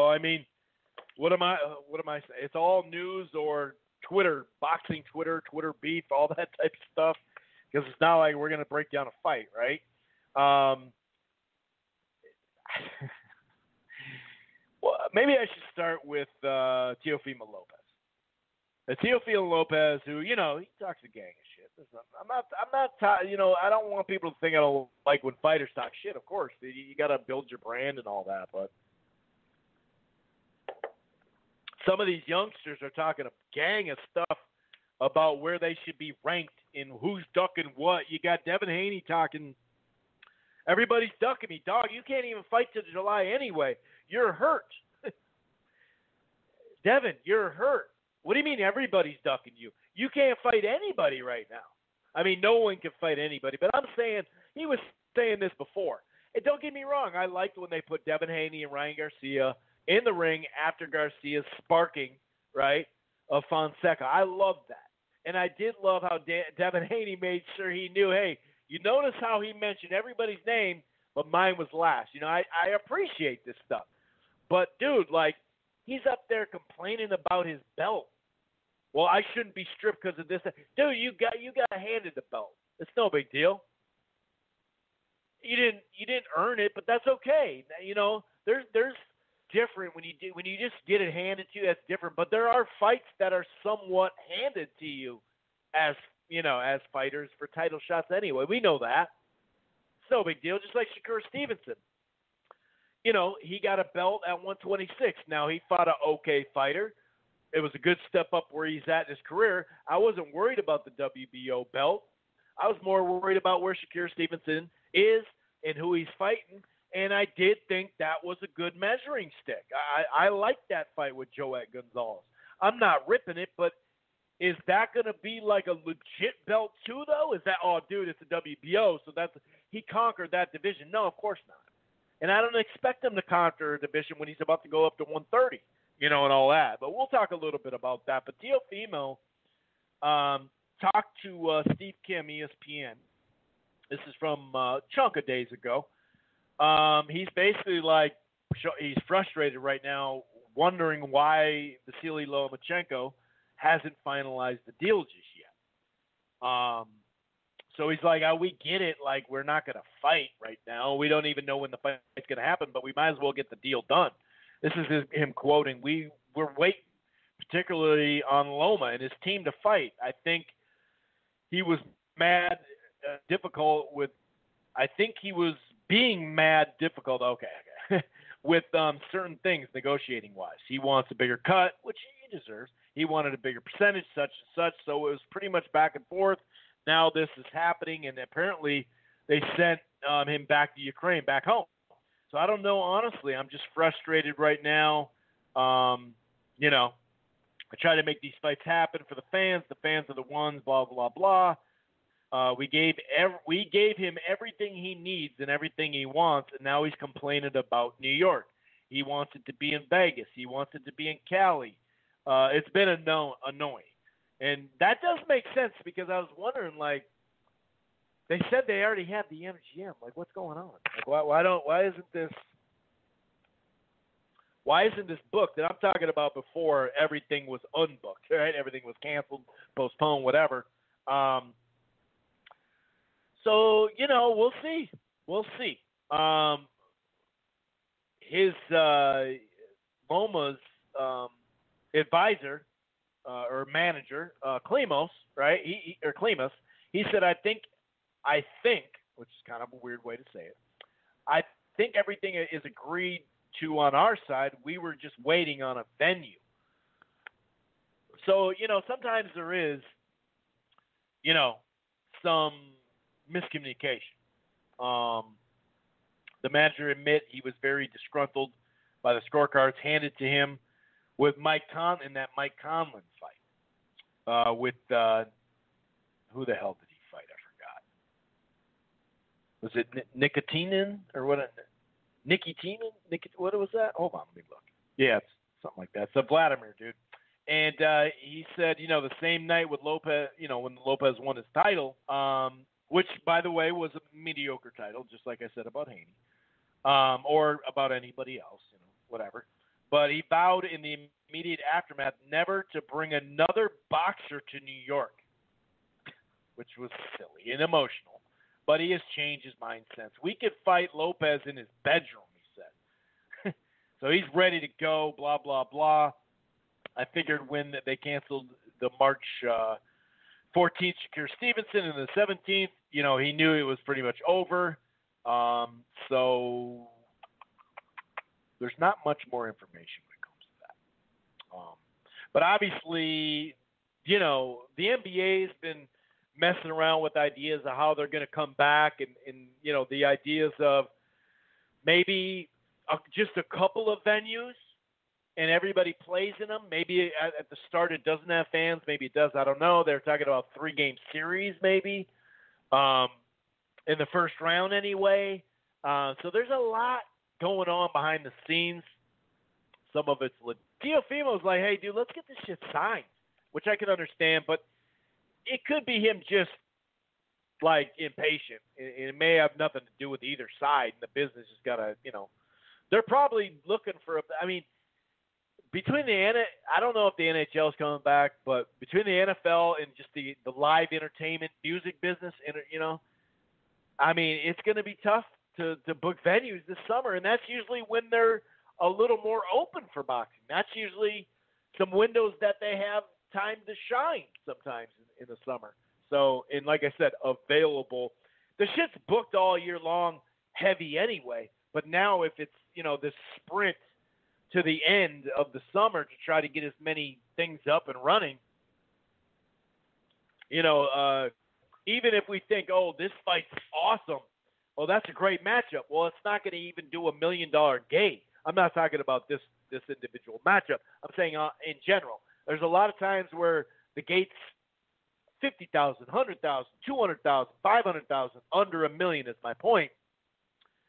I mean, what am I saying? It's all news or Twitter, boxing Twitter beef, all that type of stuff. Because it's not like we're gonna break down a fight, right? Well, maybe I should start with Teofimo Lopez. Teofimo Lopez, who he talks a gang of shit. I'm not. I don't want people to think I don't like when fighters talk shit. Of course, you got to build your brand and all that. But some of these youngsters are talking a gang of stuff about where they should be ranked and who's ducking what. You got Devin Haney talking. Everybody's ducking me, dog. You can't even fight till July anyway. You're hurt. Devin, you're hurt. What do you mean everybody's ducking you? You can't fight anybody right now. I mean, no one can fight anybody. But I'm saying, he was saying this before. And don't get me wrong, I liked when they put Devin Haney and Ryan Garcia in the ring after Garcia's sparking, right, of Fonseca. I loved that. And I did love how Devin Haney made sure he knew, hey, you notice how he mentioned everybody's name, but mine was last. I appreciate this stuff. But, dude, he's up there complaining about his belt. Well, I shouldn't be stripped because of this. Dude, you got handed the belt. It's no big deal. You didn't earn it, but that's okay. There's different when you just get it handed to you. That's different. But there are fights that are somewhat handed to you as fighters for title shots anyway. We know that. It's no big deal. Just like Shakur Stevenson. He got a belt at 126. Now, he fought an okay fighter. It was a good step up where he's at in his career. I wasn't worried about the WBO belt. I was more worried about where Shakur Stevenson is and who he's fighting. And I did think that was a good measuring stick. I liked that fight with Joet Gonzalez. I'm not ripping it, but is that going to be like a legit belt too, though? Is that, oh, dude, it's a WBO, so he conquered that division? No, of course not. And I don't expect him to conquer a division when he's about to go up to 130, and all that. But we'll talk a little bit about that. But Teofimo talked to Steve Kim, ESPN. This is from a chunk of days ago. He's basically like, he's frustrated right now, wondering why Vasily Lomachenko hasn't finalized the deal just yet. So he's like, we get it. Like, we're not going to fight right now. We don't even know when the fight's going to happen, but we might as well get the deal done. This is him quoting, we're waiting, particularly on Loma and his team to fight. I think he was mad, difficult with – I think he was being mad, difficult, okay, with certain things negotiating-wise. He wants a bigger cut, which he deserves. He wanted a bigger percentage, such and such, so it was pretty much back and forth. Now this is happening, and apparently they sent him back to Ukraine, back home. So I don't know, honestly. I'm just frustrated right now. You know, I try to make these fights happen for the fans. The fans are the ones, blah, blah, blah. We gave him everything he needs and everything he wants, and now he's complaining about New York. He wants it to be in Vegas. He wants it to be in Cali. It's been annoying. And that does make sense because I was wondering, like, they said they already have the MGM. Like, what's going on? Like, why isn't this booked? And I'm talking about before everything was unbooked, right? Everything was canceled, postponed, whatever. So, you know, we'll see. We'll see. His Loma's advisor or manager, Klimas, right? Klimas. He said, I think, which is kind of a weird way to say it. I think everything is agreed to on our side. We were just waiting on a venue. So, you know, sometimes there is, you know, some miscommunication. The manager admit he was very disgruntled by the scorecards handed to him with Mike Conlon in that Mike Conlon fight. With who the hell did he fight? I forgot. Was it Nicotinin or what? Nicotinin? What was that? Hold on, let me look. Yeah, it's something like that. So Vladimir, dude. And he said, you know, the same night with Lopez, you know, when Lopez won his title, which, by the way, was a mediocre title, just like I said about Haney, or about anybody else, you know, whatever. But he vowed in the immediate aftermath never to bring another boxer to New York, which was silly and emotional. But he has changed his mind since. We could fight Lopez in his bedroom, he said. So he's ready to go, blah, blah, blah. I figured when they canceled the March 14th Shakur Stevenson and the 17th, you know, he knew it was pretty much over. So there's not much more information when it comes to that. But obviously, you know, the NBA's been messing around with ideas of how they're going to come back and, you know, the ideas of maybe just a couple of venues and everybody plays in them. Maybe at the start it doesn't have fans. Maybe it does. I don't know. They're talking about 3-game series maybe in the first round anyway. So there's a lot going on behind the scenes. Some of it's Teofimo's like, hey, dude, let's get this shit signed, which I can understand. But it could be him just, like, impatient. It may have nothing to do with either side. And the business has got to, you know, they're probably looking for – I mean, between I don't know if the NHL is coming back, but between the NFL and just the live entertainment music business, you know, I mean, it's going to be tough to book venues this summer, and that's usually when they're a little more open for boxing. That's usually some windows that they have time to shine sometimes in the summer. So, and like I said, available. The shit's booked all year long, heavy anyway, but now if it's, you know, this sprint to the end of the summer to try to get as many things up and running, you know, even if we think, oh, this fight's awesome, well, that's a great matchup. Well, it's not going to even do $1 million gate. I'm not talking about this individual matchup. I'm saying in general. There's a lot of times where the gate's 50,000, 100,000, 200,000, 500,000, under $1 million is my point.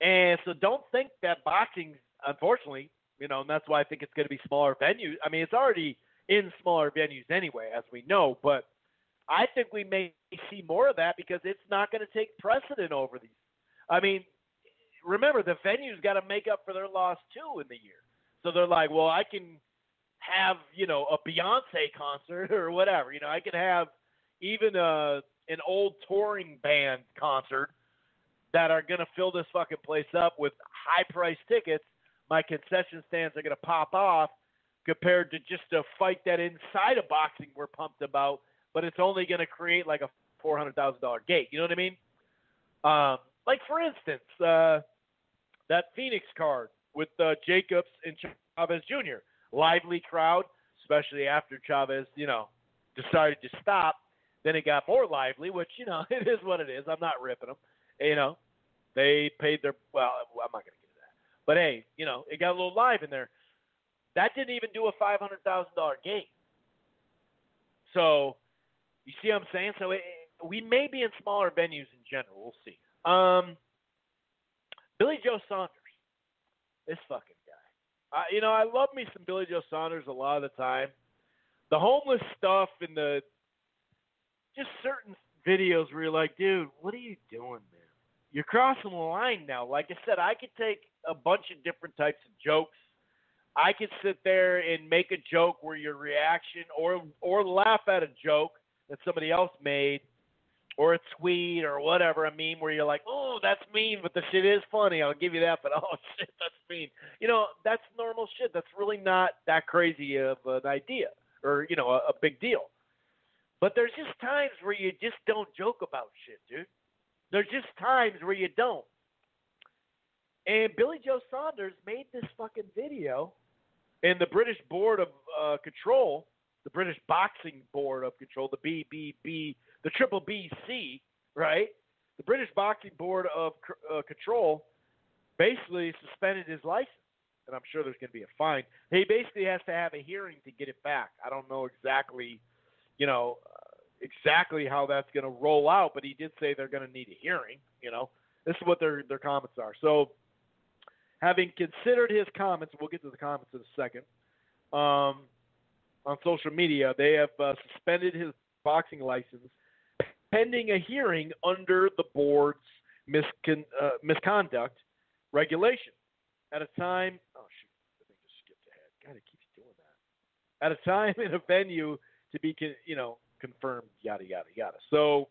And so don't think that boxing, unfortunately, you know, and that's why I think it's going to be smaller venues. I mean, it's already in smaller venues anyway, as we know, but I think we may see more of that because it's not going to take precedent over these. I mean, remember, the venue's got to make up for their loss, too, in the year. So they're like, well, I can have, a Beyonce concert or whatever. I could have even an old touring band concert that are going to fill this fucking place up with high-priced tickets. My concession stands are going to pop off compared to just a fight that inside of boxing we're pumped about, but it's only going to create like a $400,000 gate. You know what I mean? Like, for instance, that Phoenix card with Jacobs and Chavez Jr. Lively crowd, especially after Chavez, decided to stop. Then it got more lively, which, it is what it is. I'm not ripping them. They paid their – well, I'm not going to get into that. But, hey, it got a little live in there. That didn't even do a $500,000 game. So, you see what I'm saying? So, we may be in smaller venues in general. We'll see. Billy Joe Saunders. This fucking guy. I love me some Billy Joe Saunders a lot of the time. The homeless stuff and the just certain videos where you're like, dude, what are you doing, man? You're crossing the line now. Like I said, I could take a bunch of different types of jokes. I could sit there and make a joke where your reaction or laugh at a joke that somebody else made or a tweet or whatever, a meme where you're like, oh, that's mean, but the shit is funny. I'll give you that, but oh, shit, that's mean. That's normal shit. That's really not that crazy of an idea or, a big deal. But there's just times where you just don't joke about shit, dude. There's just times where you don't. And Billy Joe Saunders made this fucking video, and the British Board of Control, the British Boxing Board of Control, the BBB, the Triple BC, right? The British Boxing Board of Control basically suspended his license, and I'm sure there's going to be a fine. He basically has to have a hearing to get it back. I don't know exactly, exactly how that's going to roll out, but he did say they're going to need a hearing. This is what their comments are. So, having considered his comments, we'll get to the comments in a second, on social media, they have suspended his boxing license pending a hearing under the board's misconduct regulation. At a time, oh shoot, I think I just skipped ahead. God, it keeps doing that. At a time in a venue to be, confirmed, yada yada yada. So,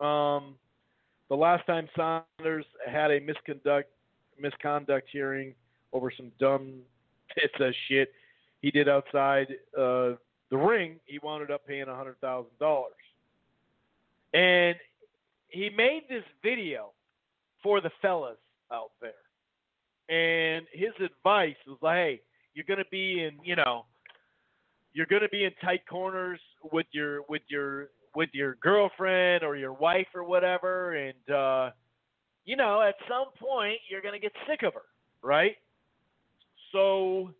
the last time Saunders had a misconduct hearing over some dumb tits of shit he did outside the ring, he wound up paying $100,000. And he made this video for the fellas out there. And his advice was like, hey, you're going to be in, you're going to be in tight corners with your girlfriend or your wife or whatever, and at some point you're going to get sick of her, right? So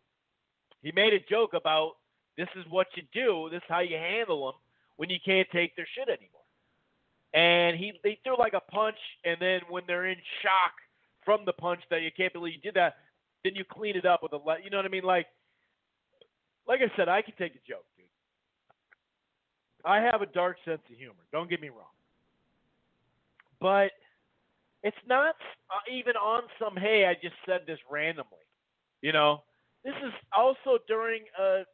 he made a joke about this is what you do, this is how you handle them when you can't take their shit anymore. And they threw like a punch, and then when they're in shock from the punch that you can't believe you did that, then you clean it up with a, you know what I mean? Like I said, I can take a joke, dude. I have a dark sense of humor. Don't get me wrong. But it's not even on some, hey, I just said this randomly. This is also during a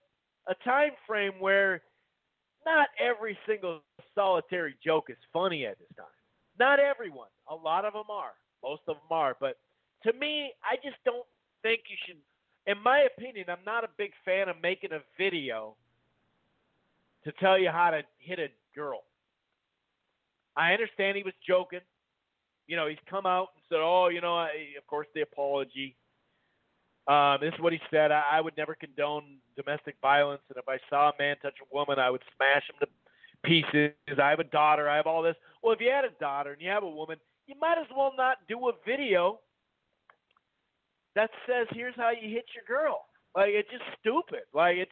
time frame where not every single solitary joke is funny at this time. Not everyone. A lot of them are. Most of them are. But to me, I just don't think you should. In my opinion, I'm not a big fan of making a video to tell you how to hit a girl. I understand he was joking. He's come out and said, of course, the apology. This is what he said. I would never condone domestic violence, and if I saw a man touch a woman, I would smash him to pieces. I have a daughter. I have all this. Well, if you had a daughter and you have a woman, you might as well not do a video that says, here's how you hit your girl. Like, it's just stupid. Like,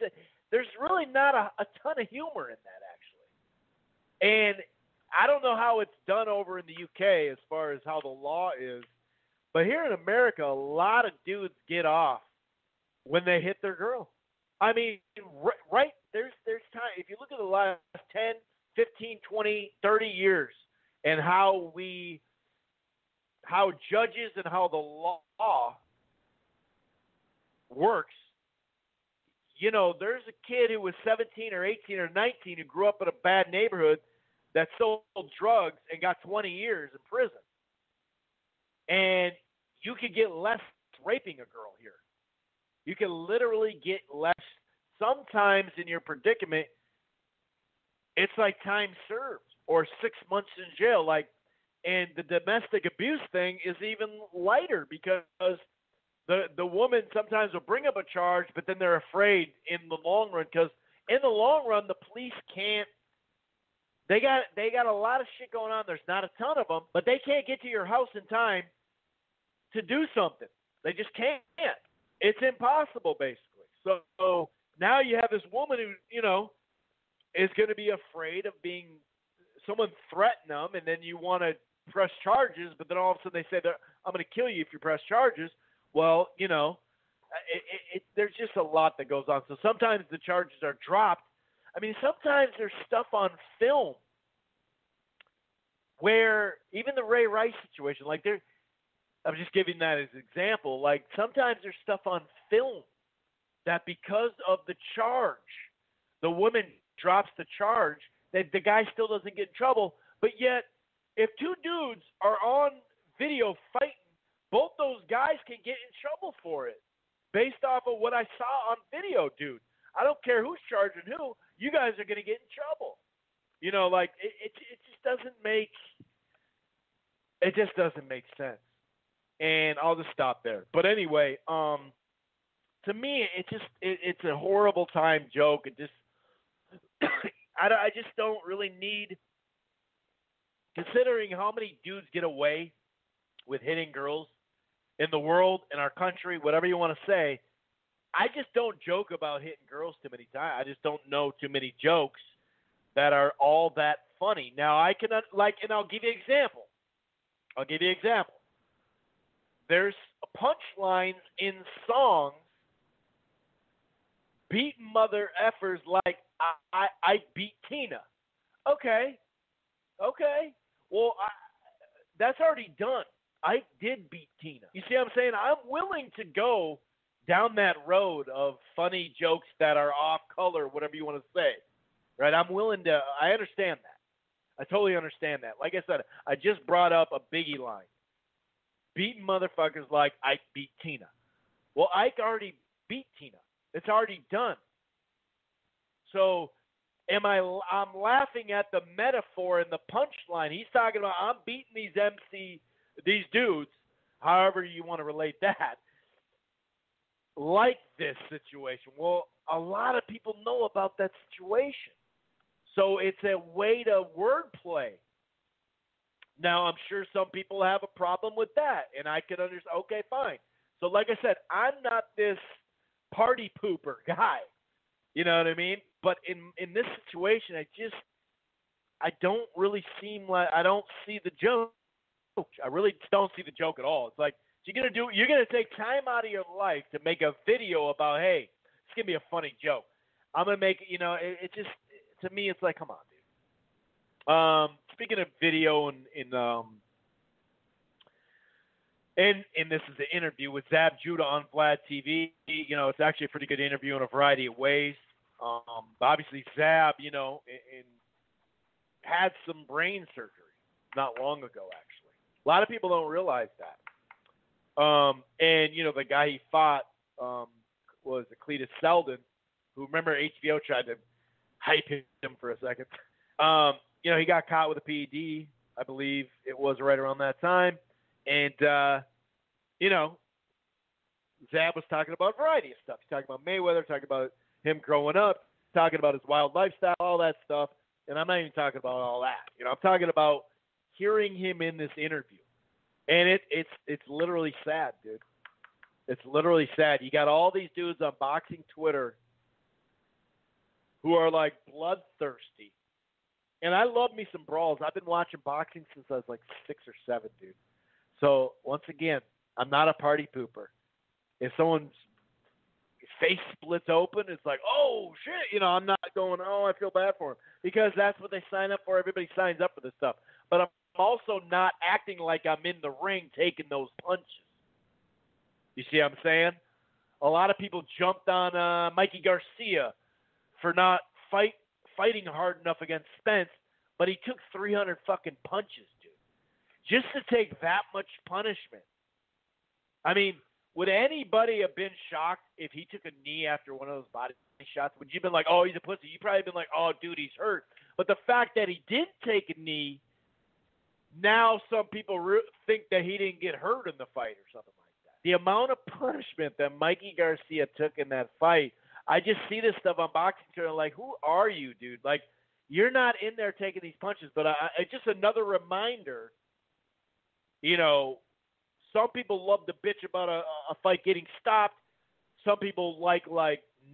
there's really not a ton of humor in that, actually. And I don't know how it's done over in the UK as far as how the law is, but here in America, a lot of dudes get off when they hit their girl. I mean, right, there's time. If you look at the last 10, 15, 20, 30 years and how we how judges and how the law works. You know, there's a kid who was 17 or 18 or 19 who grew up in a bad neighborhood that sold drugs and got 20 years in prison. And you could get less raping a girl here. You can literally get less. Sometimes in your predicament, it's like time served or 6 months in jail. Like, and the domestic abuse thing is even lighter because the woman sometimes will bring up a charge, but then they're afraid in the long run because in the long run the police can't. They got a lot of shit going on. There's not a ton of them, but they can't get to your house in time to do something. They just can't. It's impossible, basically. So now you have this woman who, you know, is going to be afraid of being someone threaten them, and then you want to press charges, but then all of a sudden they say, I'm going to kill you if you press charges. Well, you know, there's just a lot that goes on. So sometimes the charges are dropped. I mean, sometimes there's stuff on film where even the Ray Rice situation, like I'm just giving that as an example. Like sometimes there's stuff on film that because of the charge, the woman drops the charge, that the guy still doesn't get in trouble. But yet, if two dudes are on video fighting, both those guys can get in trouble for it based off of what I saw on video, dude. I don't care who's charging who. You guys are going to get in trouble. You know, like it just doesn't make sense. And I'll just stop there. But anyway, to me, it's a horrible time joke. It just I just don't really need, considering how many dudes get away with hitting girls in the world, in our country, whatever you want to say. I just don't joke about hitting girls too many times. I just don't know too many jokes that are all that funny. Now, I can, and I'll give you an example. There's punchlines in songs, beating mother effers like, I beat Tina. Okay. Well, that's already done. I did beat Tina. You see what I'm saying? I'm willing to go down that road of funny jokes that are off color, whatever you want to say. Right? I'm willing to. I understand that. I totally understand that. Like I said, I just brought up a Biggie line. Beating motherfuckers like Ike beat Tina. Well, Ike already beat Tina. It's already done. So I'm laughing at the metaphor and the punchline. He's talking about I'm beating these dudes, however you want to relate that, like this situation. Well, a lot of people know about that situation. So it's a way to wordplay. Now, I'm sure some people have a problem with that, and I can understand. Okay, fine. So like I said, I'm not this party pooper guy. You know what I mean? But in this situation, I don't really seem like, I don't see the joke. I really don't see the joke at all. It's like, you're gonna take time out of your life to make a video about, hey, it's gonna be a funny joke. I'm gonna make it, you know, it just, to me, it's like, come on, dude. Speaking of video and this is the interview with Zab Judah on Vlad TV. You know, it's actually a pretty good interview in a variety of ways. Obviously, Zab, you know, had some brain surgery not long ago, actually. A lot of people don't realize that. And, you know, the guy he fought was Cletus Selden, who, remember, HBO tried to hype him for a second. You know, he got caught with a PED, I believe it was right around that time. And, you know, Zab was talking about a variety of stuff. He's talking about Mayweather, talking about him growing up, talking about his wild lifestyle, all that stuff. And I'm not even talking about all that. You know, I'm talking about hearing him in this interview. And it's literally sad, dude. It's literally sad. You got all these dudes on boxing Twitter who are like bloodthirsty. And I love me some brawls. I've been watching boxing since I was like 6 or 7, dude. So, once again, I'm not a party pooper. If someone's face splits open, it's like, oh, shit. You know, I'm not going, oh, I feel bad for him. Because that's what they sign up for. Everybody signs up for this stuff. But I'm also not acting like I'm in the ring taking those punches. You see what I'm saying? A lot of people jumped on Mikey Garcia for not fighting hard enough against Spence, but he took 300 fucking punches, dude. Just to take that much punishment. I mean, would anybody have been shocked if he took a knee after one of those body shots? Would you have been like, oh, he's a pussy? You probably been like, oh, dude, he's hurt. But the fact that he did take a knee, now some people think that he didn't get hurt in the fight or something like that. The amount of punishment that Mikey Garcia took in that fight, I just see this stuff on Boxing Channel, like, who are you, dude? Like, you're not in there taking these punches. But it's just another reminder, you know, some people love to bitch about a fight getting stopped. Some people like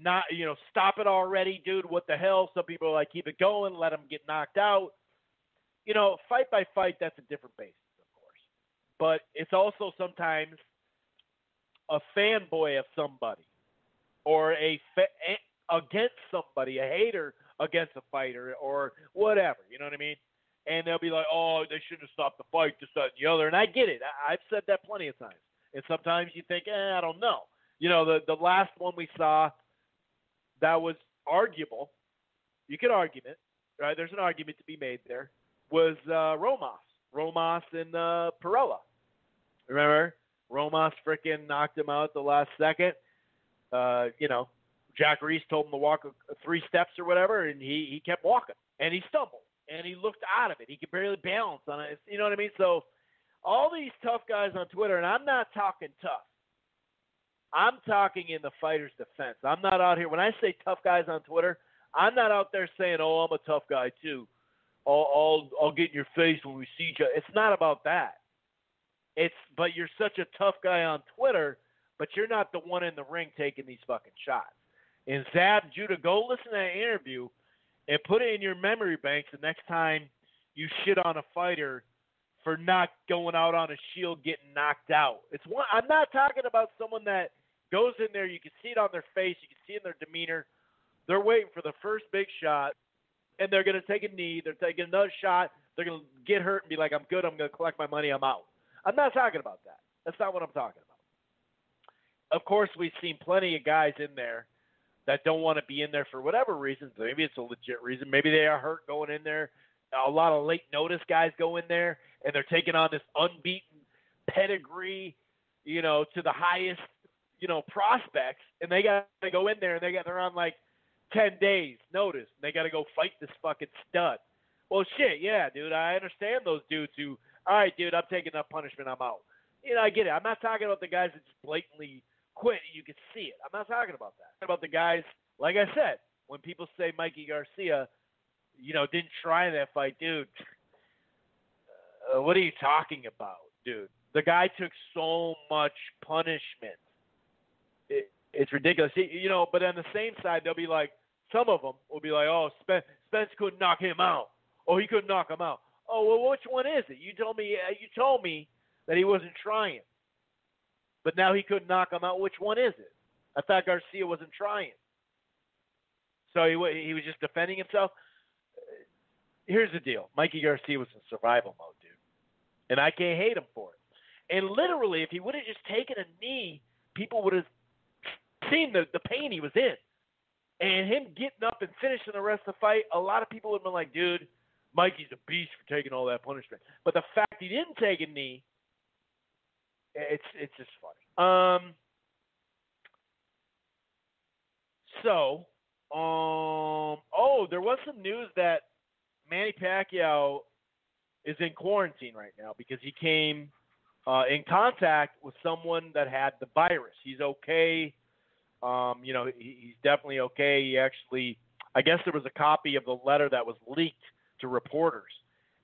not, you know, stop it already, dude. What the hell? Some people are like, keep it going, let them get knocked out. You know, fight by fight, that's a different basis, of course. But it's also sometimes a fanboy of somebody or against somebody, a hater against a fighter or whatever. You know what I mean? And they'll be like, oh, they shouldn't have stopped the fight, this, that, and the other. And I get it. I've said that plenty of times. And sometimes you think, I don't know. You know, the last one we saw that was arguable. You could argue it, right? There's an argument to be made there. Was Ramos and Perella. Remember? Ramos freaking knocked him out at the last second. You know, Jack Reese told him to walk 3 steps or whatever, and he kept walking. And he stumbled. And he looked out of it. He could barely balance on it. You know what I mean? So all these tough guys on Twitter, and I'm not talking tough. I'm talking in the fighter's defense. I'm not out here. When I say tough guys on Twitter, I'm not out there saying, oh, I'm a tough guy too. I'll get in your face when we see each other. It's not about that. But you're such a tough guy on Twitter, but you're not the one in the ring taking these fucking shots. And Zab Judah, go listen to that interview and put it in your memory banks the next time you shit on a fighter for not going out on a shield getting knocked out. I'm not talking about someone that goes in there, you can see it on their face, you can see it in their demeanor. They're waiting for the first big shot, and they're going to take a knee, they're taking another shot, they're going to get hurt and be like, I'm good, I'm going to collect my money, I'm out. I'm not talking about that. That's not what I'm talking about. Of course, we've seen plenty of guys in there that don't want to be in there for whatever reasons. Maybe it's a legit reason. Maybe they are hurt going in there. A lot of late notice guys go in there, and they're taking on this unbeaten pedigree, you know, to the highest, you know, prospects, and they got to go in there, and they're on like 10 days notice, and they got to go fight this fucking stud. Well, shit, yeah, dude, I understand those dudes who, all right, dude, I'm taking enough punishment, I'm out. You know, I get it. I'm not talking about the guys that just blatantly quit. You can see it. I'm not talking about that. I'm talking about the guys, like I said, when people say Mikey Garcia, you know, didn't try that fight, dude, what are you talking about, dude? The guy took so much punishment. It's ridiculous. You know, but on the same side, they'll be like, some of them will be like, oh, Spence couldn't knock him out. Oh, he couldn't knock him out. Oh, well, which one is it? You told me that he wasn't trying. But now he couldn't knock him out. Which one is it? I thought Garcia wasn't trying. So he was just defending himself. Here's the deal. Mikey Garcia was in survival mode, dude. And I can't hate him for it. And literally, if he would have just taken a knee, people would have seen the pain he was in. And him getting up and finishing the rest of the fight, a lot of people would have been like, dude, Mikey's a beast for taking all that punishment. But the fact he didn't take a knee, it's just funny. There was some news that Manny Pacquiao is in quarantine right now because he came in contact with someone that had the virus. He's okay. You know, he's definitely okay. He actually, I guess there was a copy of the letter that was leaked to reporters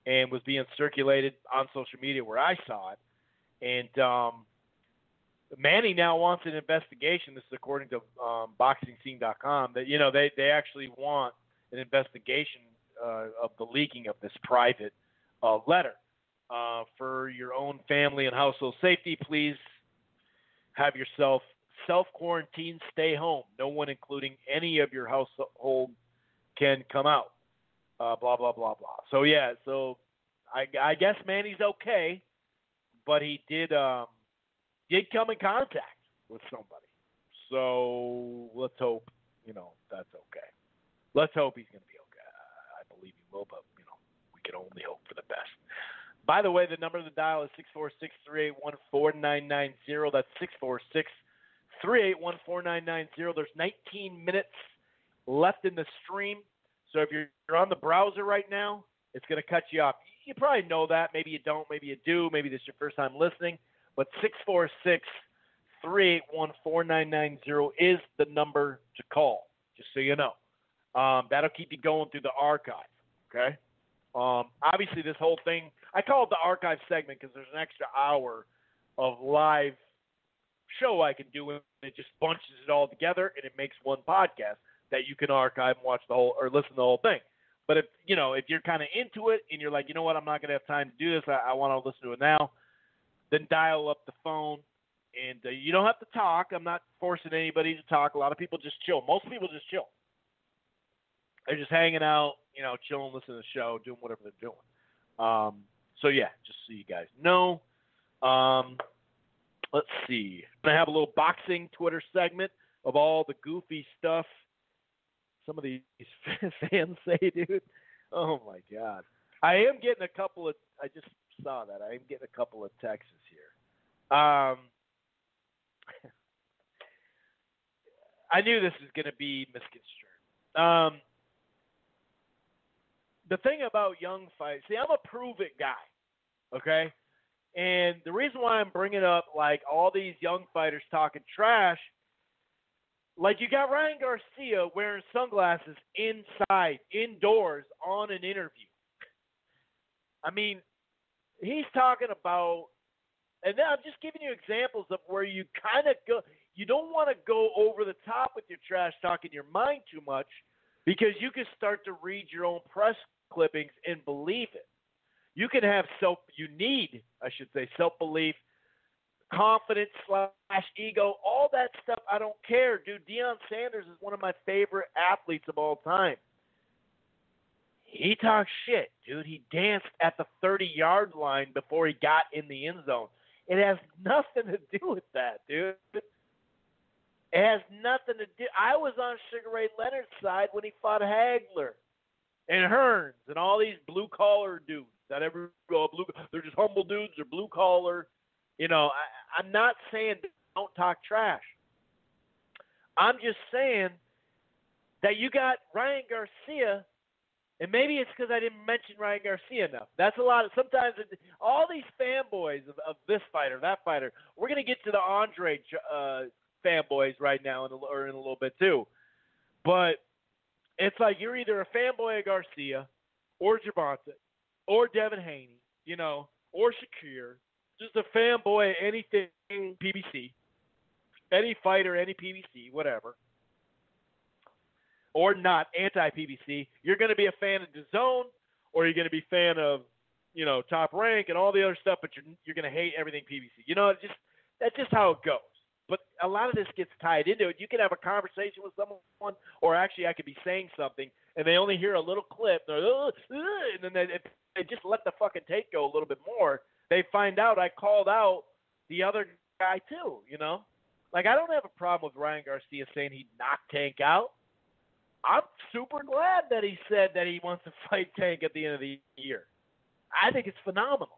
and was being circulated on social media where I saw it. And Manny now wants an investigation. This is according to BoxingScene.com. That, you know, they actually want an investigation of the leaking of this private letter. For your own family and household safety, please have yourself self-quarantine, stay home. No one, including any of your household, can come out. Blah, blah, blah, blah. So, yeah, I guess Manny's okay, but he did come in contact with somebody. So let's hope, that's okay. Let's hope he's going to be okay. I believe he will, but, we can only hope for the best. By the way, the number to the dial is 646-381-4990. That's 646-381-4990. There's 19 minutes left in the stream. So if you're on the browser right now, it's going to cut you off. You probably know that. Maybe you don't. Maybe you do. Maybe this is your first time listening. But 646-381-4990 is the number to call, just so you know. That'll keep you going through the archive, okay? Obviously, this whole thing, I call it the archive segment because there's an extra hour of live show I can do, and it just bunches it all together, and it makes one podcast that you can archive and watch the whole or listen to the whole thing. But if you're kind of into it and you're like, you know what, I'm not going to have time to do this, I want to listen to it now, then dial up the phone, and you don't have to talk. I'm not forcing anybody to talk. A lot of people just chill. Most people just chill. They're just hanging out, chilling, listening to the show, doing whatever they're doing. So, yeah, just so you guys know. Let's see. I'm going to have a little boxing Twitter segment of all the goofy stuff some of these fans say, dude. Oh, my God. I am getting a couple of – I just saw that. I am getting a couple of texts here. I knew this was going to be misconstrued. The thing about young fights, see, I'm a prove-it guy, okay? And the reason why I'm bringing up, like, all these young fighters talking trash, like you got Ryan Garcia wearing sunglasses inside, indoors, on an interview. I mean, he's talking about, and then I'm just giving you examples of where you kind of go, you don't want to go over the top with your trash talk in your mind too much because you can start to read your own press clippings and believe it. You can have self-belief, confidence / ego, all that stuff. I don't care, dude. Deion Sanders is one of my favorite athletes of all time. He talks shit, dude. He danced at the 30-yard line before he got in the end zone. It has nothing to do with that, dude. It has nothing to do. I was on Sugar Ray Leonard's side when he fought Hagler and Hearns and all these blue-collar dudes that ever go blue. They're just humble dudes. They're blue-collar. I'm not saying don't talk trash. I'm just saying that you got Ryan Garcia, and maybe it's because I didn't mention Ryan Garcia enough. That's a lot. Sometimes all these fanboys of this fighter, that fighter. We're going to get to the Andre fanboys right now or in a little bit too. But it's like you're either a fanboy of Garcia or Gervonta or Devin Haney, or Shakir. Just a fanboy of anything PBC, any fighter, any PBC, whatever. Or not anti-PBC. You're going to be a fan of DAZN, or you're going to be a fan of, Top Rank and all the other stuff, but you're going to hate everything PBC. That's just how it goes. But a lot of this gets tied into it. You can have a conversation with someone, or actually I could be saying something, and they only hear a little clip, and then they just let the fucking tape go a little bit more. They find out I called out the other guy too, Like, I don't have a problem with Ryan Garcia saying he'd knock Tank out. I'm super glad that he said that he wants to fight Tank at the end of the year. I think it's phenomenal.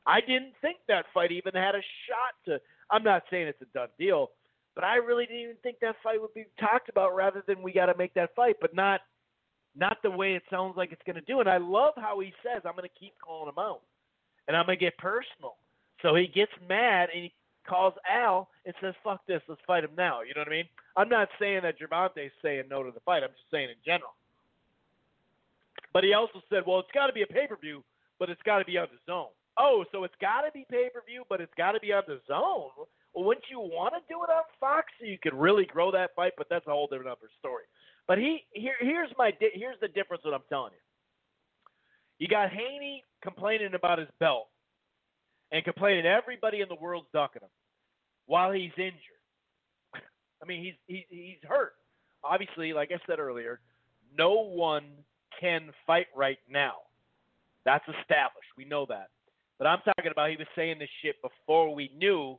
I didn't think that fight even had a shot to – I'm not saying it's a done deal, but I really didn't even think that fight would be talked about rather than we got to make that fight, but not the way it sounds like it's going to do. And I love how he says, I'm going to keep calling him out, and I'm going to get personal. So he gets mad, and he calls Al and says, fuck this, let's fight him now. You know what I mean? I'm not saying that Gervonta's saying no to the fight. I'm just saying in general. But he also said, well, it's got to be a pay-per-view, but it's got to be on DAZN. Oh, so it's got to be pay-per-view, but it's got to be on DAZN. Well, wouldn't you want to do it on Fox so you could really grow that fight? But that's a whole different other story. But here's the difference what I'm telling you. You got Haney complaining about his belt and complaining everybody in the world's ducking him while he's injured. I mean, he's hurt. Obviously, like I said earlier, no one can fight right now. That's established. We know that. But I'm talking about he was saying this shit before we knew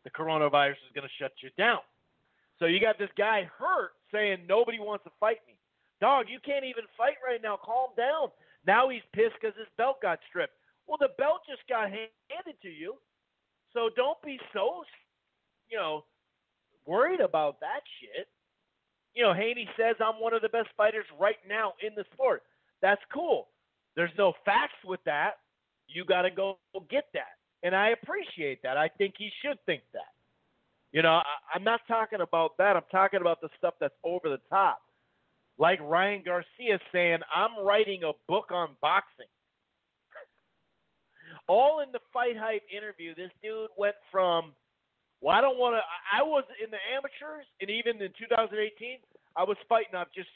the coronavirus was going to shut you down. So you got this guy hurt saying nobody wants to fight me. Dog, you can't even fight right now. Calm down. Now he's pissed because his belt got stripped. Well, the belt just got handed to you. So don't be so, worried about that shit. Haney says I'm one of the best fighters right now in the sport. That's cool. There's no facts with that. You got to go get that. And I appreciate that. I think he should think that. I'm not talking about that. I'm talking about the stuff that's over the top. Like Ryan Garcia saying, I'm writing a book on boxing. All in the Fight Hype interview, this dude went from, I was in the amateurs, and even in 2018, I was fighting off just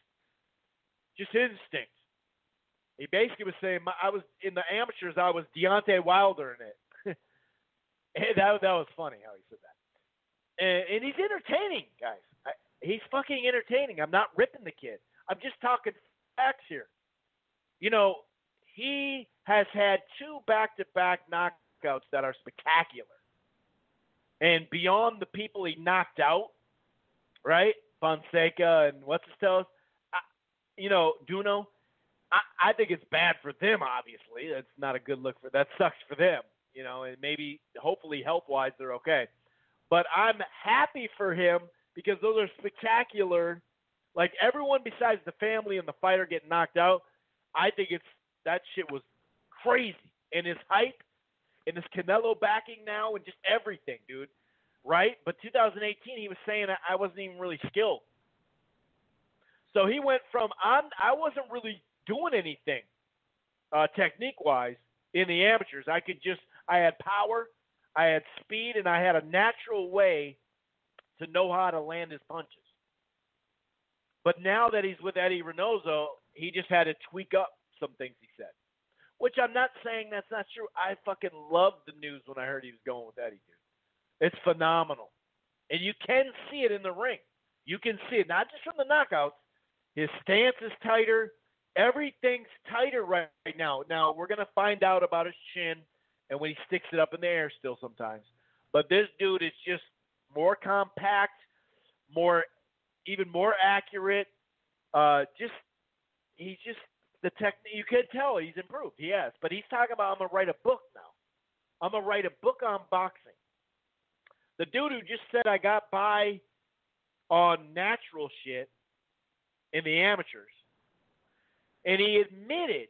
instinct. He basically was saying, I was in the amateurs, I was Deontay Wilder in it. And that was funny how he said that. And he's entertaining, guys. He's fucking entertaining. I'm not ripping the kid. I'm just talking facts here. He has had 2 back-to-back knockouts that are spectacular. And beyond the people he knocked out, right? Fonseca and what's his tails, Duno. I think it's bad for them, obviously. That's not a good look that sucks for them, and maybe, hopefully, health-wise, they're okay. But I'm happy for him because those are spectacular. Like, everyone besides the family and the fighter getting knocked out, I think that shit was crazy. And his hype and his Canelo backing now and just everything, dude. Right? But 2018, he was saying I wasn't even really skilled. So he went from, I wasn't really doing anything technique-wise in the amateurs. I had power, I had speed, and I had a natural way to know how to land his punches. But now that he's with Eddie Reynoso, he just had to tweak up some things he said, which I'm not saying that's not true. I fucking loved the news when I heard he was going with Eddie, dude. It's phenomenal. And you can see it in the ring. You can see it, not just from the knockouts. His stance is tighter. Everything's tighter right now. Now, we're going to find out about his chin and when he sticks it up in the air still sometimes. But this dude is just more compact, even more accurate. He's just the technique. You can tell he's improved. He has. But he's talking about, I'm going to write a book now. I'm going to write a book on boxing. The dude who just said I got by on natural shit in the amateurs. And he admitted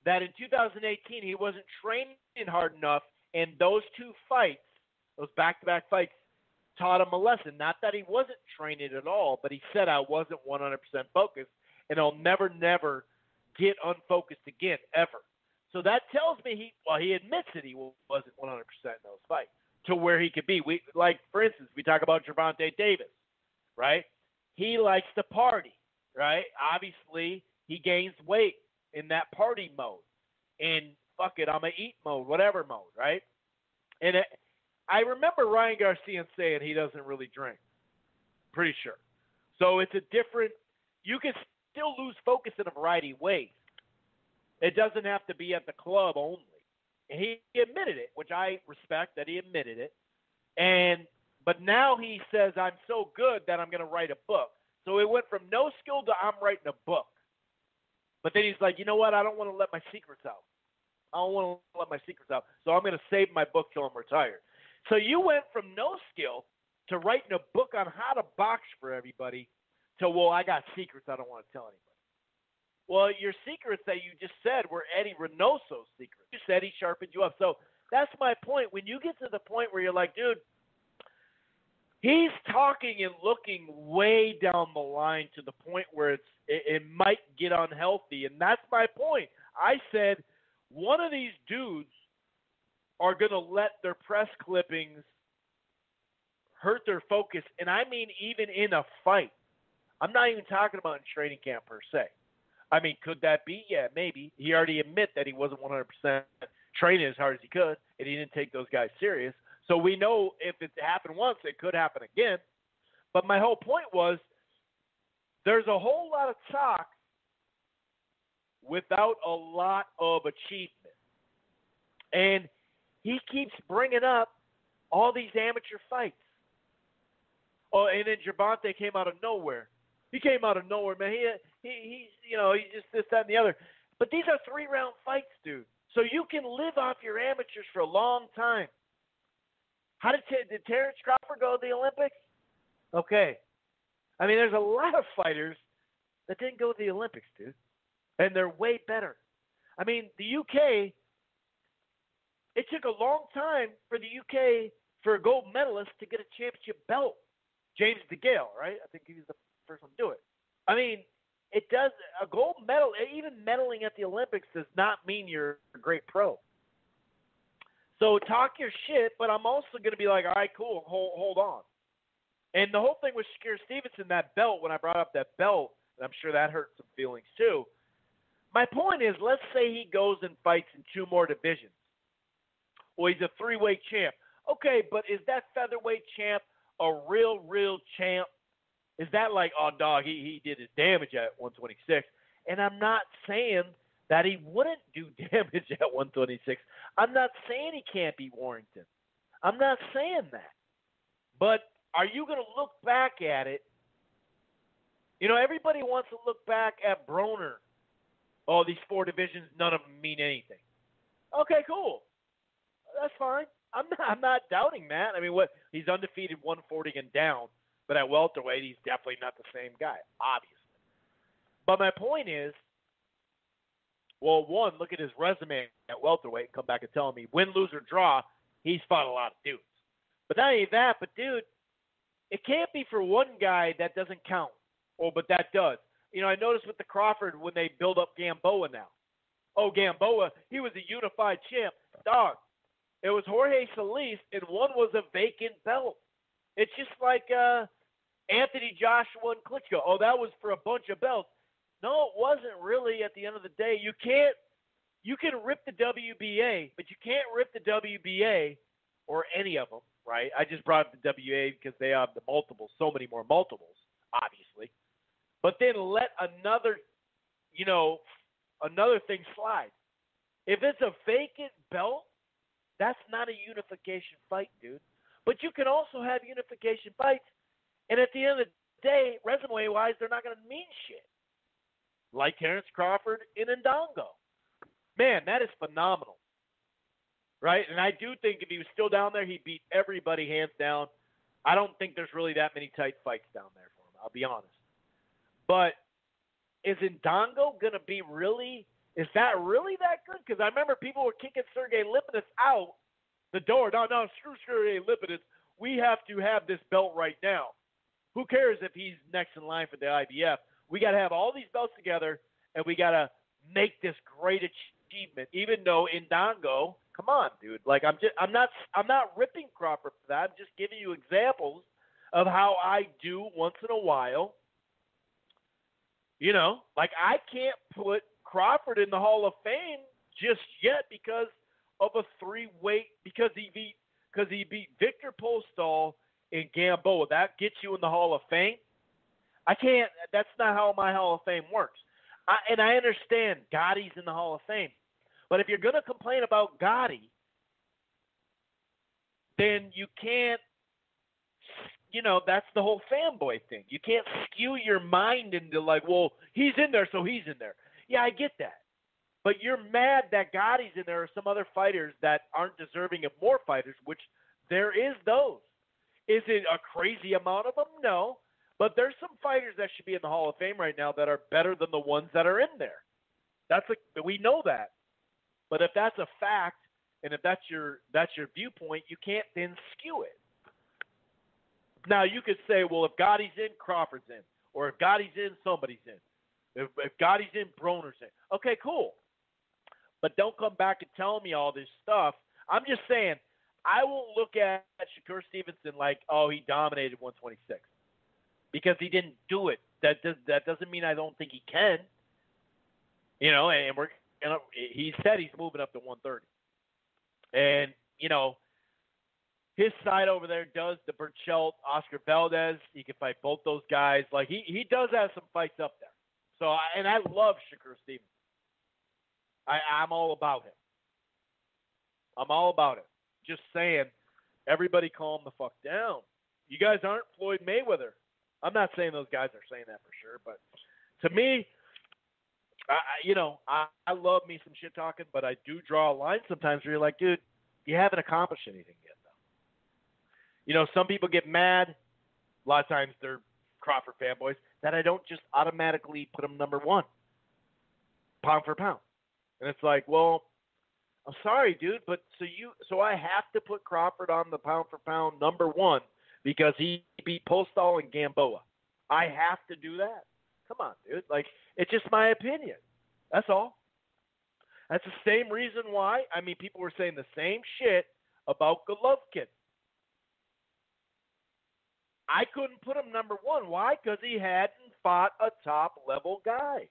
that in 2018 he wasn't training hard enough, and those 2 fights, those back-to-back fights, taught him a lesson. Not that he wasn't training at all, but he said I wasn't 100% focused, and I'll never get unfocused again, ever. So that tells me he admits that he wasn't 100% in those fights to where he could be. For instance, we talk about Gervonta Davis, right? He likes to party, right? Obviously, he gains weight in that party mode. And fuck it, I'm a eat mode, whatever mode, right? And I remember Ryan Garcia saying he doesn't really drink. Pretty sure. So it's a different – you can still lose focus in a variety of ways. It doesn't have to be at the club only. And he admitted it, which I respect that he admitted it. But now he says, I'm so good that I'm going to write a book. So it went from no skill to I'm writing a book. But then he's like, you know what? I don't want to let my secrets out. So I'm going to save my book till I'm retired. So you went from no skill to writing a book on how to box for everybody to, I got secrets I don't want to tell anybody. Well, your secrets that you just said were Eddie Reynoso's secrets. You said he sharpened you up. So that's my point. When you get to the point where you're like, dude, he's talking and looking way down the line to the point where it might get unhealthy, and that's my point. I said one of these dudes are going to let their press clippings hurt their focus, and I mean even in a fight. I'm not even talking about in training camp per se. I mean, could that be? Yeah, maybe. He already admit that he wasn't 100% training as hard as he could, and he didn't take those guys serious. So we know if it happened once, it could happen again. But my whole point was there's a whole lot of talk without a lot of achievement. And he keeps bringing up all these amateur fights. Oh, and then Gervonta came out of nowhere. He came out of nowhere, man. He's just this, that, and the other. But these are 3-round fights, dude. So you can live off your amateurs for a long time. How did Terrence Crawford go to the Olympics? Okay. I mean, there's a lot of fighters that didn't go to the Olympics, dude. And they're way better. I mean, the UK, it took a long time for the UK, for a gold medalist, to get a championship belt. James DeGale, right? I think he was the first one to do it. I mean, it does – a gold medal, even medaling at the Olympics does not mean you're a great pro. So talk your shit, but I'm also going to be like, all right, cool, hold on. And the whole thing with Shakur Stevenson, that belt, when I brought up that belt, and I'm sure that hurt some feelings too. My point is, let's say he goes and fights in 2 more divisions. Well, he's a 3-weight champ. Okay, but is that featherweight champ a real champ? Is that like, oh, dog, he did his damage at 126? And I'm not saying that he wouldn't do damage at 126. I'm not saying he can't beat Warrington. I'm not saying that. But are you going to look back at it? You know, everybody wants to look back at Broner. Oh, these 4 divisions, none of them mean anything. Okay, cool. That's fine. I'm not doubting that. I mean, he's undefeated 140 and down, but at welterweight, he's definitely not the same guy, obviously. But my point is, well, one, look at his resume at welterweight and come back and tell me, win, lose, or draw, he's fought a lot of dudes. But not only that, but dude, it can't be for one guy that doesn't count. Oh, but that does. You know, I noticed with the Crawford when they build up Gamboa now. Oh, Gamboa, he was a unified champ. Dog, it was Jorge Solis, and one was a vacant belt. It's just like Anthony Joshua and Klitschko. Oh, that was for a bunch of belts. No, it wasn't really at the end of the day. You can rip the WBA, but you can't rip the WBA or any of them, right? I just brought up the WBA because they have the multiples, so many more multiples, obviously. But then let another thing slide. If it's a vacant belt, that's not a unification fight, dude. But you can also have unification fights, and at the end of the day, resume-wise, they're not going to mean shit. Like Terrence Crawford in Ndongo. Man, that is phenomenal. Right? And I do think if he was still down there, he'd beat everybody hands down. I don't think there's really that many tight fights down there for him, I'll be honest. But is Ndongo going to be really – is that really that good? Because I remember people were kicking Sergey Lipinets out the door. No, screw Sergey Lipinets. We have to have this belt right now. Who cares if he's next in line for the IBF? We got to have all these belts together, and we got to make this great achievement. Even though Ndongo, come on, dude. Like I'm not ripping Crawford for that. I'm just giving you examples of how I do once in a while. You know, like I can't put Crawford in the Hall of Fame just yet because of a 3-weight, because he beat Victor Postol and Gamboa. That gets you in the Hall of Fame. I can't. That's not how my Hall of Fame works. And I understand Gotti's in the Hall of Fame, but if you're going to complain about Gotti, then you can't. You know, that's the whole fanboy thing. You can't skew your mind into like, well, he's in there, so he's in there. Yeah, I get that. But you're mad that Gotti's in there or some other fighters that aren't deserving of more fighters, which there is those. Is it a crazy amount of them? No. But there's some fighters that should be in the Hall of Fame right now that are better than the ones that are in there. We know that. But if that's a fact, and if that's your viewpoint, you can't then skew it. Now, you could say, well, if Gotti's in, Crawford's in. Or if Gotti's in, somebody's in. If Gotti's in, Broner's in. Okay, cool. But don't come back and tell me all this stuff. I'm just saying, I won't look at Shakur Stevenson like, oh, he dominated 126. Because he didn't do it. That doesn't mean I don't think he can. You know, and he said he's moving up to 130. And, you know, his side over there does the Burchelt, Oscar Valdez. He can fight both those guys. Like, he does have some fights up there. So, and I love Shakur Stevenson. I'm all about him. I'm all about it. Just saying, everybody calm the fuck down. You guys aren't Floyd Mayweather. I'm not saying those guys are saying that for sure, but to me, I love me some shit talking, but I do draw a line sometimes where you're like, dude, you haven't accomplished anything yet, though. Some people get mad. A lot of times they're Crawford fanboys that I don't just automatically put them number one, pound for pound. And it's like, well, I'm sorry, dude, but so I have to put Crawford on the pound for pound number one because he beat Postol and Gamboa. I have to do that. Come on, dude. Like, it's just my opinion. That's all. That's the same reason why. I mean, people were saying the same shit about Golovkin. I couldn't put him number one. Why? Because he hadn't fought a top-level guy.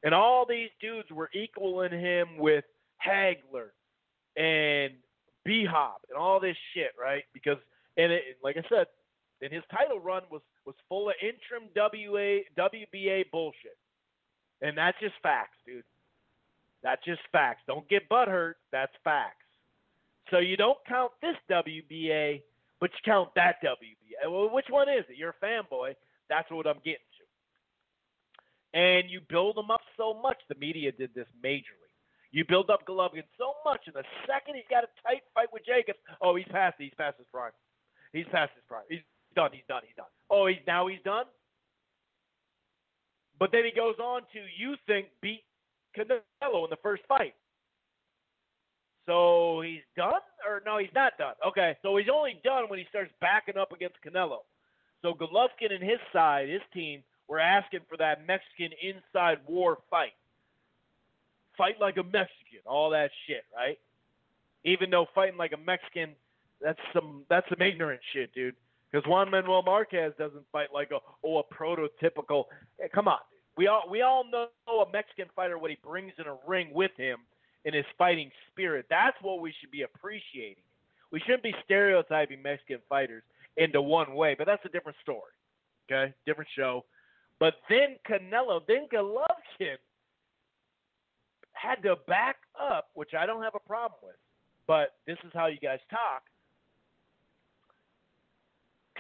And all these dudes were equaling him with Hagler and B-Hop and all this shit, right? Because, like I said, and his title run was full of interim WBA bullshit. And that's just facts, dude. That's just facts. Don't get butthurt. That's facts. So you don't count this WBA, but you count that WBA. Well, which one is it? You're a fanboy. That's what I'm getting to. And you build them up so much. The media did this majorly. You build up Golovkin so much, and the second he's got a tight fight with Jacobs, oh, he's past his prime. He's past his prime. He's done. Oh, he's done? But then he goes on to, you think, beat Canelo in the first fight. So he's done? Or no, he's not done. Okay, so he's only done when he starts backing up against Canelo. So Golovkin and his side, his team, were asking for that Mexican inside war fight. Fight like a Mexican, all that shit, right? Even though fighting like a Mexican, that's some ignorant shit, dude. Because Juan Manuel Marquez doesn't fight like a prototypical. Hey, come on, dude. We all know a Mexican fighter, what he brings in a ring with him in his fighting spirit. That's what we should be appreciating. We shouldn't be stereotyping Mexican fighters into one way, but that's a different story. Okay, different show. But then Golovkin had to back up, which I don't have a problem with, but this is how you guys talk.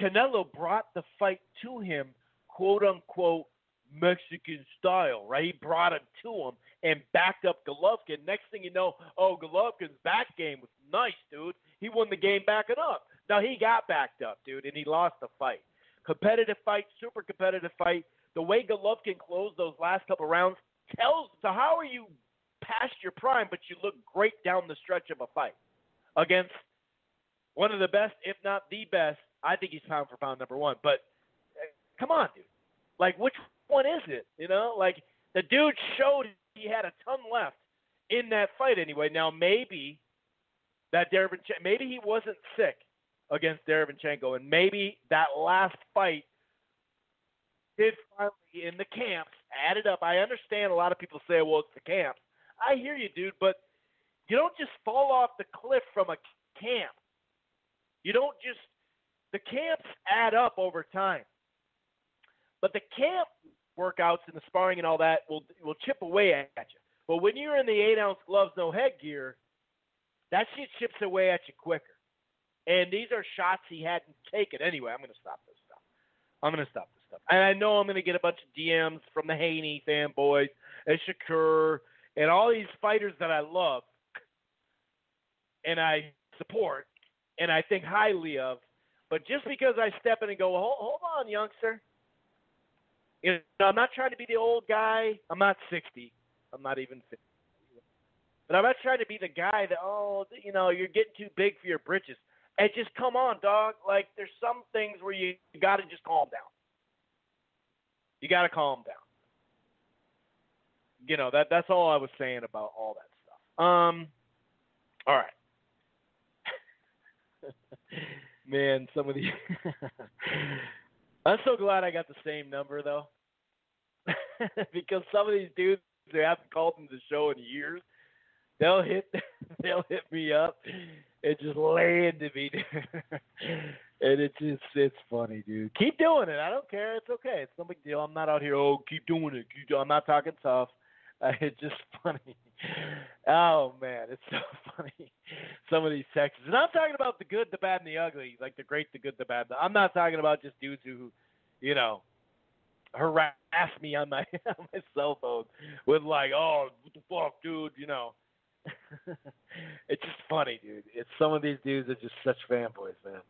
Canelo brought the fight to him, quote-unquote, Mexican style, right? He brought it to him and backed up Golovkin. Next thing you know, Golovkin's back game was nice, dude. He won the game backing up. Now, he got backed up, dude, and he lost the fight. Competitive fight, super competitive fight. The way Golovkin closed those last couple rounds tells, so how are you past your prime, but you look great down the stretch of a fight against one of the best, if not the best. I think he's pound for pound number one. But come on, dude. Like, which one is it? Like, the dude showed he had a ton left in that fight anyway. Now, maybe maybe he wasn't sick against Derevyanchenko, and maybe that last fight did finally, in the camps, added up. I understand a lot of people say, well, it's the camps. I hear you, dude, but you don't just fall off the cliff from a camp. You don't just – the camps add up over time. But the camp workouts and the sparring and all that will chip away at you. But when you're in the 8-ounce gloves, no headgear, that shit chips away at you quicker. And these are shots he hadn't taken. Anyway, I'm going to stop this stuff. And I know I'm going to get a bunch of DMs from the Haney fanboys and Shakur and all these fighters that I love and I support and I think highly of. But just because I step in and go, hold on, youngster. I'm not trying to be the old guy. I'm not 60. I'm not even 50. But I'm not trying to be the guy that, you're getting too big for your britches. And just come on, dog. Like, there's some things where you got to just calm down. You got to calm down. That's all I was saying about all that stuff. All right. Man, some of the I'm so glad I got the same number, though. Because some of these dudes who haven't called into the show in years, they'll hit me up and just lay into me. And it's funny, dude. Keep doing it. I don't care. It's okay. It's no big deal. I'm not out here, keep doing it. I'm not talking tough. It's just funny. Oh, man, it's so funny. Some of these texts. And I'm talking about the good, the bad, and the ugly, like the great, the good, the bad. I'm not talking about just dudes who, harass me on my cell phone with like, oh, what the fuck, dude, It's just funny, dude. It's some of these dudes are just such fanboys, man.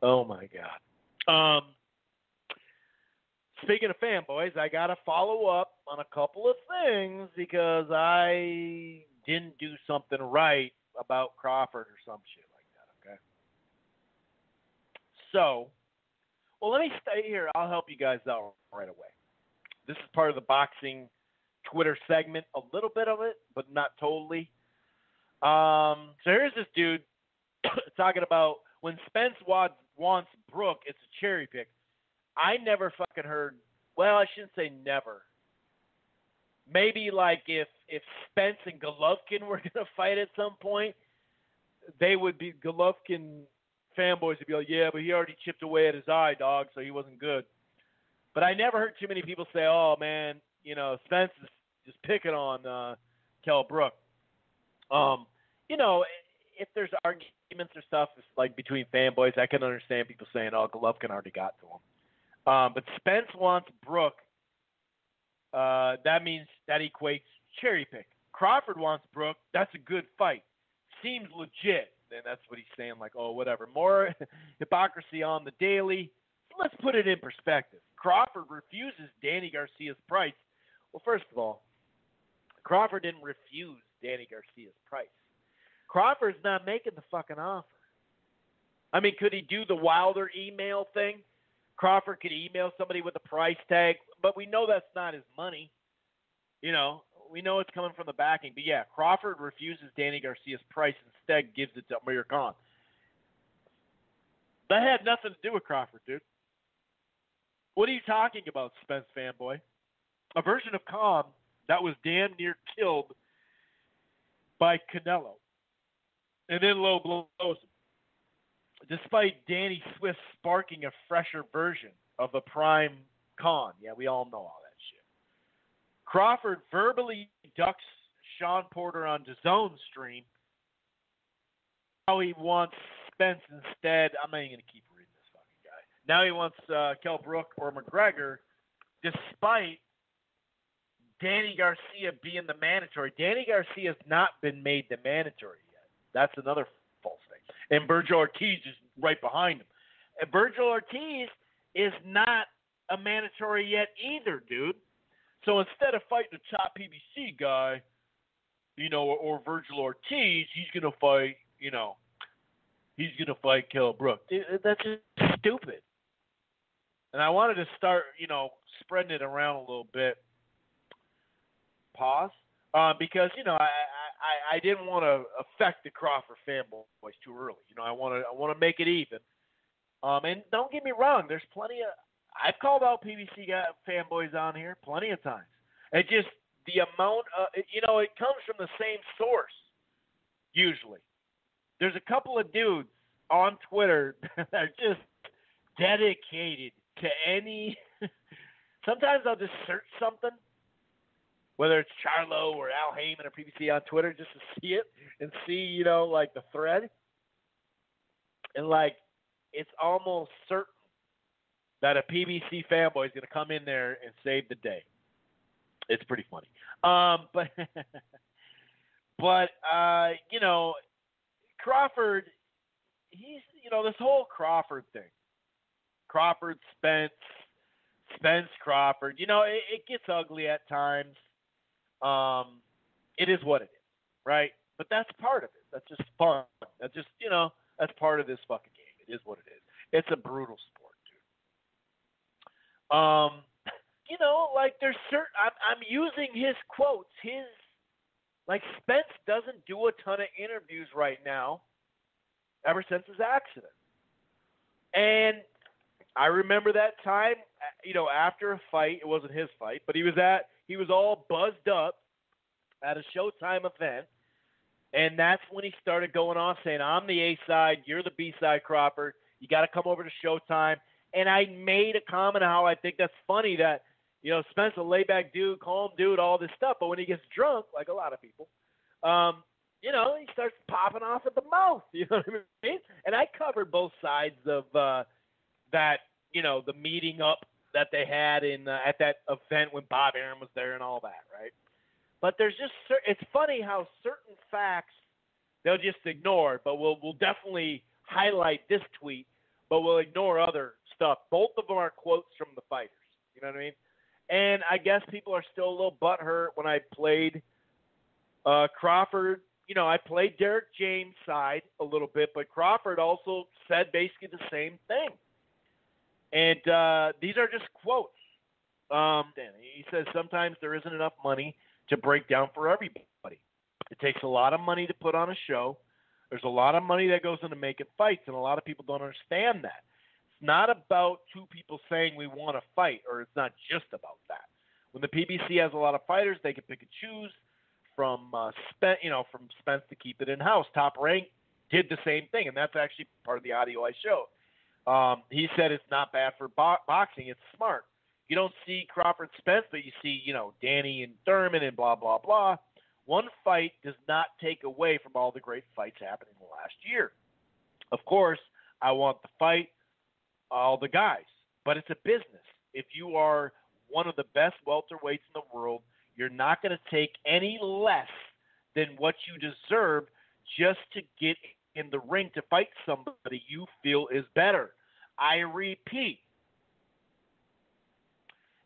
Oh, my God. Speaking of fanboys, I got to follow up on a couple of things because I didn't do something right about Crawford or some shit like that, okay? So, well, let me stay here. I'll help you guys out right away. This is part of the boxing Twitter segment, a little bit of it, but not totally. So here's this dude talking about when Spence wants Brooke, it's a cherry pick. I never fucking heard, well, I shouldn't say never. Maybe like if Spence and Golovkin were going to fight at some point, they would be, Golovkin fanboys would be like, yeah, but he already chipped away at his eye, dog, so he wasn't good. But I never heard too many people say, oh, man, Spence is just picking on Kell Brook. If there's arguments or stuff like between fanboys, I can understand people saying, oh, Golovkin already got to him. But Spence wants Brooke. That means that equates cherry pick. Crawford wants Brooke. That's a good fight. Seems legit. And that's what he's saying, like, oh, whatever. More hypocrisy on the daily. So let's put it in perspective. Crawford refuses Danny Garcia's price. Well, first of all, Crawford didn't refuse Danny Garcia's price. Crawford's not making the fucking offer. I mean, could he do the Wilder email thing? Crawford could email somebody with a price tag, but we know that's not his money. We know it's coming from the backing. But, yeah, Crawford refuses Danny Garcia's price, instead gives it to Amir Khan. That had nothing to do with Crawford, dude. What are you talking about, Spence fanboy? A version of Khan that was damn near killed by Canelo. And then low blows him. Despite Danny Swift sparking a fresher version of the prime Khan. Yeah, we all know all that shit. Crawford verbally ducks Sean Porter on DAZN's stream. Now he wants Spence instead. I'm not even going to keep reading this fucking guy. Now he wants Kell Brook or McGregor, despite Danny Garcia being the mandatory. Danny Garcia's not been made the mandatory yet. That's another false thing. And Virgil Ortiz is right behind him. And Virgil Ortiz is not a mandatory yet either, dude. So instead of fighting the top PBC guy, or Virgil Ortiz, he's gonna fight, Kell Brook. That's just stupid. And I wanted to start, spreading it around a little bit. Pause. Because I didn't want to affect the Crawford fanboys too early. I want to make it even. And don't get me wrong, there's plenty of. I've called out PBC fanboys on here plenty of times. It just the amount of it comes from the same source. Usually, there's a couple of dudes on Twitter that are just dedicated to any. Sometimes I'll just search something. Whether it's Charlo or Al Heyman or PBC on Twitter, just to see it and see, like the thread. And like, it's almost certain that a PBC fanboy is going to come in there and save the day. It's pretty funny. But Crawford, he's, this whole Crawford thing. Crawford, Spence, Crawford, it gets ugly at times. It is what it is, right? But that's part of it. That's just fun. That's just, that's part of this fucking game. It is what it is. It's a brutal sport, dude. Like there's certain, I'm using his quotes. Like Spence doesn't do a ton of interviews right now ever since his accident. And I remember that time, after a fight, it wasn't his fight, but he was all buzzed up at a Showtime event, and that's when he started going on saying, I'm the A side, you're the B side, Crawford. You got to come over to Showtime. And I made a comment how I think that's funny that Spence a laid-back dude, calm dude, all this stuff. But when he gets drunk, like a lot of people, he starts popping off at the mouth. You know what I mean? And I covered both sides of that, the meeting up that they had at that event when Bob Arum was there and all that, right? But there's just it's funny how certain facts they'll just ignore, but we'll definitely highlight this tweet, but we'll ignore other stuff. Both of them are quotes from the fighters. You know what I mean? And I guess people are still a little butthurt when I played Crawford. I played Derek James' side a little bit, but Crawford also said basically the same thing. And these are just quotes. He says sometimes there isn't enough money to break down for everybody. It takes a lot of money to put on a show. There's a lot of money that goes into making fights, and a lot of people don't understand that. It's not about two people saying we want to fight, or it's not just about that. When the PBC has a lot of fighters, they can pick and choose from Spence to keep it in-house. Top Rank did the same thing, and that's actually part of the audio I showed. He said it's not bad for boxing. It's smart. You don't see Crawford Spence, but you see, Danny and Thurman and blah, blah, blah. One fight does not take away from all the great fights happening in the last year. Of course, I want to fight all the guys, but it's a business. If you are one of the best welterweights in the world, you're not going to take any less than what you deserve just to get in the ring to fight somebody you feel is better. I repeat,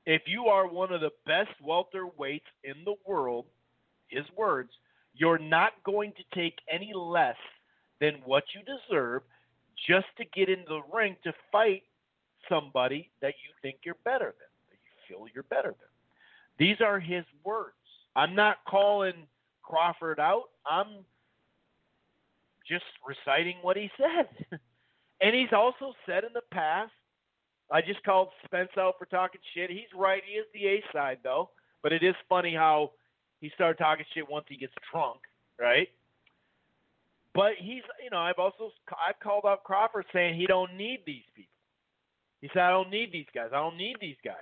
if you are one of the best welterweights in the world, his words, you're not going to take any less than what you deserve just to get in the ring to fight somebody that you think you're better than, that you feel you're better than. These are his words. I'm not calling Crawford out. I'm just reciting what he said. And he's also said in the past, I just called Spence out for talking shit. He's right. He is the A side, though. But it is funny how he started talking shit once he gets drunk, right? But he's, I've called out Crawford saying he don't need these people. He said, I don't need these guys. I don't need these guys.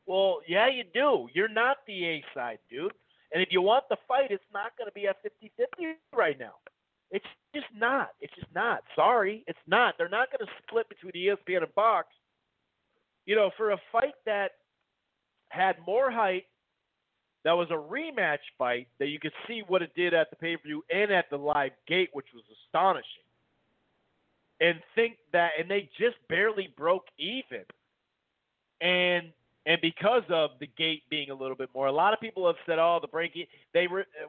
Well, yeah, you do. You're not the A side, dude. And if you want the fight, it's not going to be a 50-50 right now. It's just not. It's just not. Sorry, it's not. They're not going to split between ESPN and Fox. For a fight that had more height, that was a rematch fight, that you could see what it did at the pay-per-view and at the live gate, which was astonishing. And they just barely broke even. And because of the gate being a little bit more, a lot of people have said, the break,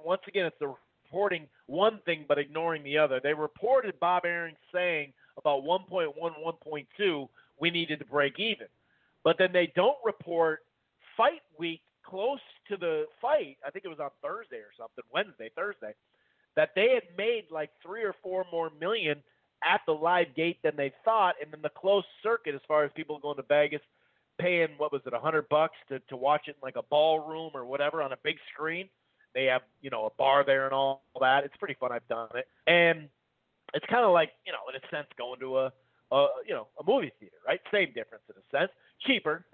once again, it's the reporting one thing but ignoring the other. They reported Bob Arum saying about 1.1, 1.2, we needed to break even. But then they don't report fight week close to the fight, I think it was on Thursday or something, Thursday, that they had made like 3 or 4 more million at the live gate than they thought, and then the closed circuit as far as people going to Vegas paying, $100 to watch it in like a ballroom or whatever on a big screen. They have, a bar there and all that. It's pretty fun. I've done it. And it's kind of like, in a sense, going to a movie theater, right? Same difference in a sense. Cheaper,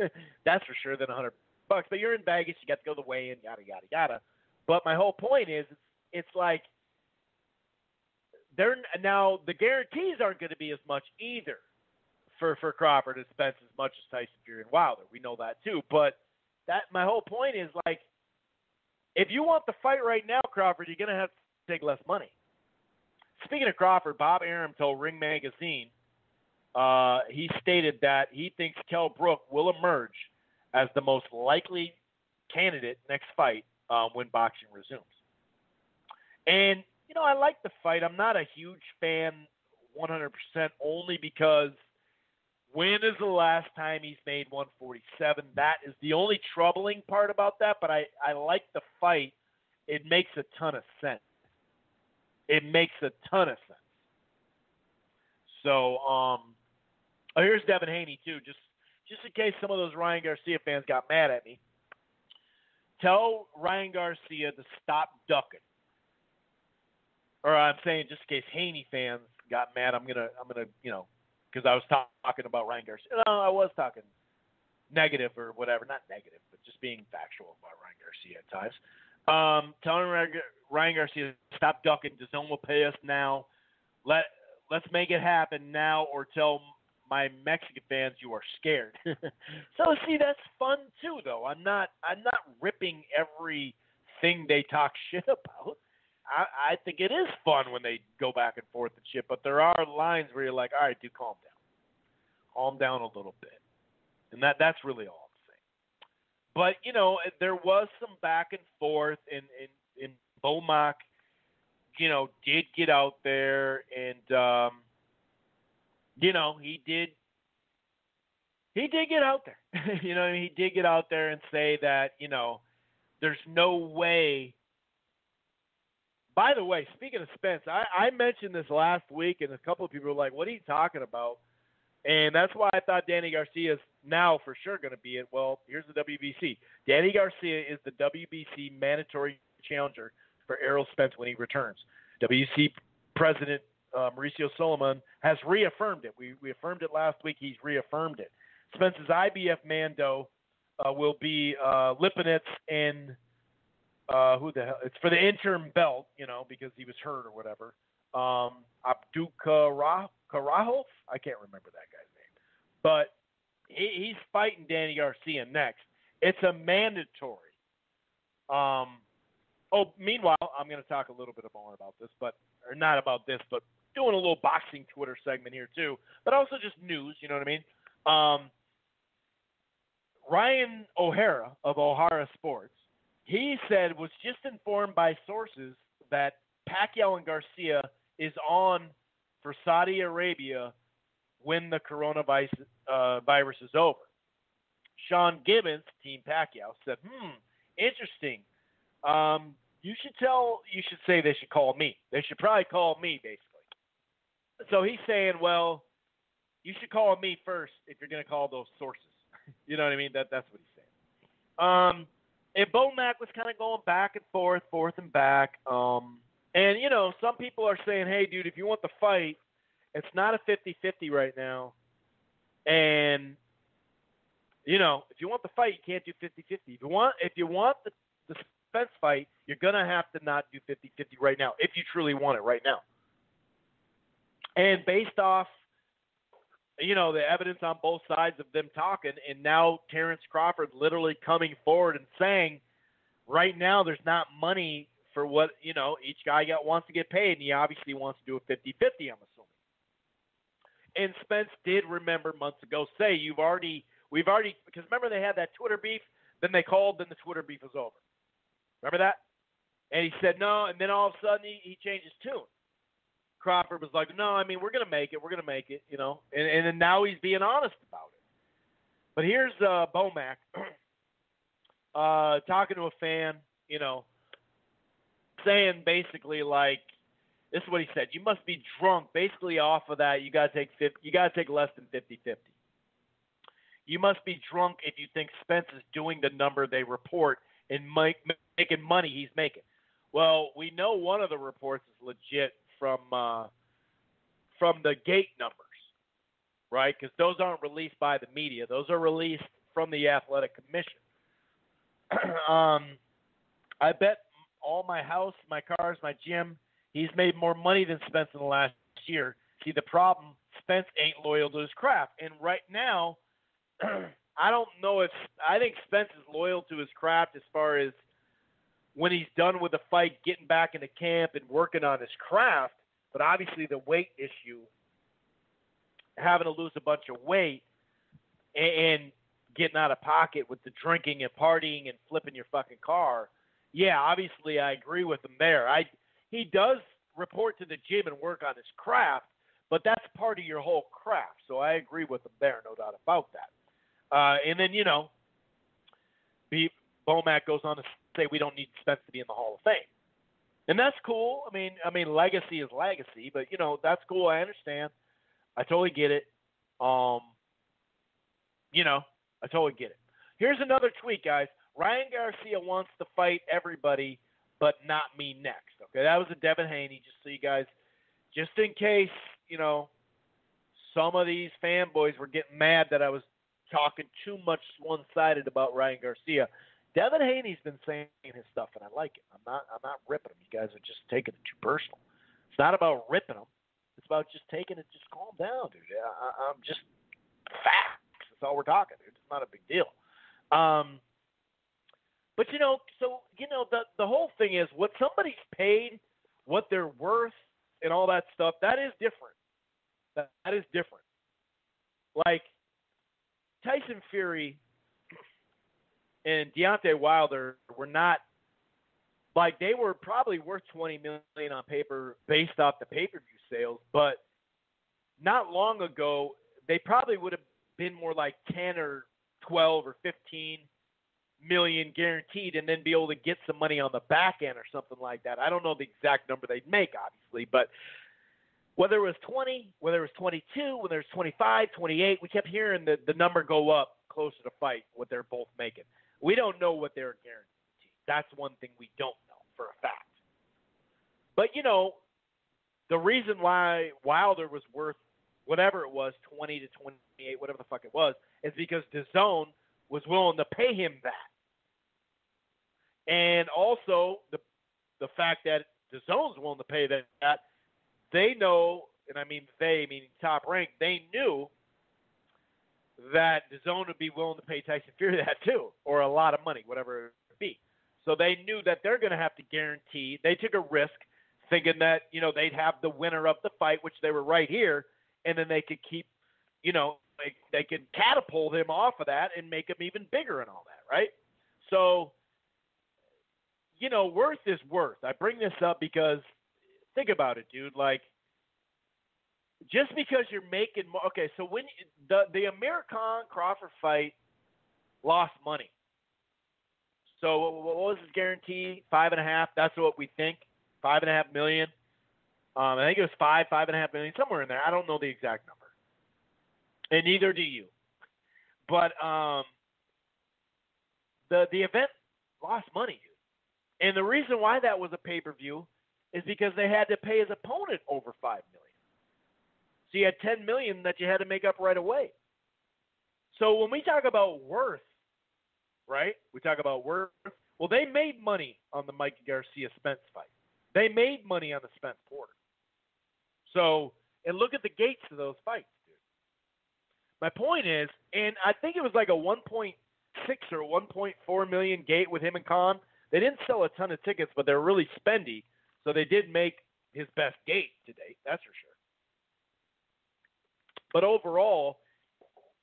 that's for sure, than $100. But you're in Vegas, you got to go the weigh-in, yada, yada, yada. But my whole point is, it's like, now the guarantees aren't going to be as much either for Crawford and Spence as much as Tyson Fury and Wilder. We know that too. But my whole point is, like, if you want the fight right now, Crawford, you're going to have to take less money. Speaking of Crawford, Bob Arum told Ring Magazine, he stated that he thinks Kell Brook will emerge as the most likely candidate next fight when boxing resumes. And, I like the fight. I'm not a huge fan 100% only because when is the last time he's made 147? That is the only troubling part about that, but I like the fight. It makes a ton of sense. It makes a ton of sense. So, here's Devin Haney, too, just in case some of those Ryan Garcia fans got mad at me. Tell Ryan Garcia to stop ducking. Or I'm saying just in case Haney fans got mad, I'm gonna, because I was talking about Ryan Garcia. No, I was talking negative or whatever. Not negative, but just being factual about Ryan Garcia at times. Telling Ryan Garcia, stop ducking. DAZN will pay us now. Let's make it happen now, or tell my Mexican fans you are scared. So see, that's fun too, though. I'm not ripping everything they talk shit about. I think it is fun when they go back and forth and shit, but there are lines where you're like, all right, dude, calm down a little bit, and that's really all I'm saying. But there was some back and forth, and Bomac, did get out there, and he did get out there. He did get out there and say that there's no way. By the way, speaking of Spence, I mentioned this last week, and a couple of people were like, what are you talking about? And that's why I thought Danny Garcia is now for sure going to be it. Well, here's the WBC. Danny Garcia is the WBC mandatory challenger for Errol Spence when he returns. WBC President Mauricio Solomon has reaffirmed it. We affirmed it last week. He's reaffirmed it. Spence's IBF Mando will be Lipinets and who the hell? It's for the interim belt, because he was hurt or whatever. Abdulkarahov? I can't remember that guy's name. But he's fighting Danny Garcia next. It's a mandatory. Meanwhile, I'm going to talk a little bit more about this, but doing a little boxing Twitter segment here too, but also just news, you know what I mean? Ryan O'Hara of O'Hara Sports, he said, was just informed by sources that Pacquiao and Garcia is on for Saudi Arabia when the coronavirus is over. Sean Gibbons, Team Pacquiao, said, interesting. You should say they should call me. They should probably call me, basically. So he's saying, well, you should call me first if you're going to call those sources. You know what I mean? That's what he's saying. And Bomac was kind of going back and forth and back. And, some people are saying, hey, dude, if you want the fight, it's not a 50-50 right now. And, if you want the fight, you can't do 50-50. If you want the Spence fight, you're going to have to not do 50-50 right now, if you truly want it right now. And based off, the evidence on both sides of them talking, and now Terrence Crawford literally coming forward and saying, right now there's not money for what, each guy wants to get paid, and he obviously wants to do a 50-50, I'm assuming. And Spence did remember months ago say, we've already, because remember they had that Twitter beef, then they called, then the Twitter beef was over. Remember that? And he said no, and then all of a sudden he changed his tune. Crawford was like, no, we're going to make it, and then now he's being honest about it. But here's Bomac talking to a fan, saying basically like, this is what he said, you must be drunk. Basically off of that, you got to take less than 50-50. You must be drunk if you think Spence is doing the number they report and making money he's making. Well, we know one of the reports is legit from the gate numbers, right? Because those aren't released by the media. Those are released from the Athletic Commission. I bet all my house, my cars, my gym, he's made more money than Spence in the last year. See, the problem, Spence ain't loyal to his craft. And right now, I think Spence is loyal to his craft as far as when he's done with the fight, getting back into camp and working on his craft. But obviously the weight issue, having to lose a bunch of weight and getting out of pocket with the drinking and partying and flipping your fucking car. Yeah, obviously I agree with him there. He does report to the gym and work on his craft, but that's part of your whole craft. So I agree with him there, no doubt about that. And then, Bomac goes on to say we don't need Spence to be in the Hall of Fame. And that's cool. I mean, legacy is legacy, but, that's cool. I understand. I totally get it. I totally get it. Here's another tweet, guys. Ryan Garcia wants to fight everybody, but not me next. Okay, that was a Devin Haney, just so you guys, just in case, some of these fanboys were getting mad that I was talking too much one-sided about Ryan Garcia. Devin Haney's been saying his stuff, and I like it. I'm not ripping him. You guys are just taking it too personal. It's not about ripping him. It's about just taking it. Just calm down, dude. I'm just facts. That's all we're talking, dude. It's not a big deal. But the whole thing is what somebody's paid, what they're worth, and all that stuff. That is different. That is different. Like Tyson Fury and Deontay Wilder were not like they were probably worth $20 million on paper based off the pay-per-view sales, but not long ago they probably would have been more like 10 or 12 or 15 million guaranteed, and then be able to get some money on the back end or something like that. I don't know the exact number they'd make, obviously, but whether it was 20, whether it was 22, whether it was 25, 28, we kept hearing the number go up closer to fight, what they're both making. We don't know what they're guaranteed. That's one thing we don't know for a fact. But, the reason why Wilder was worth whatever it was, 20 to 28, whatever the fuck it was, is because DAZN was willing to pay him that. And also the fact that DAZN's willing to pay that, they know, and I mean they, meaning Top Rank, they knew that DAZN would be willing to pay Tyson Fury that too, or a lot of money, whatever it would be. So they knew that they're going to have to guarantee. They took a risk thinking that, they'd have the winner of the fight, which they were right here, and then they could keep, they could catapult him off of that and make him even bigger and all that, right? So, worth is worth. I bring this up because think about it, dude. Like, just because you're making more. Okay, so when the Amir Khan Crawford fight lost money. So what was his guarantee? 5.5. That's what we think. $5.5 million. I think it was 5.5 million, somewhere in there. I don't know the exact number, and neither do you. But the event lost money, dude. And the reason why that was a pay-per-view is because they had to pay his opponent over $5 million. So you had $10 million that you had to make up right away. So when we talk about worth, right? We talk about worth. Well, they made money on the Mike Garcia-Spence fight. They made money on the Spence-Porter. So, and look at the gates of those fights, dude. My point is, and I think it was like a 1.6 or 1.4 million gate with him and Khan. They didn't sell a ton of tickets, but they're really spendy. So they did make his best gate to date, that's for sure. But overall,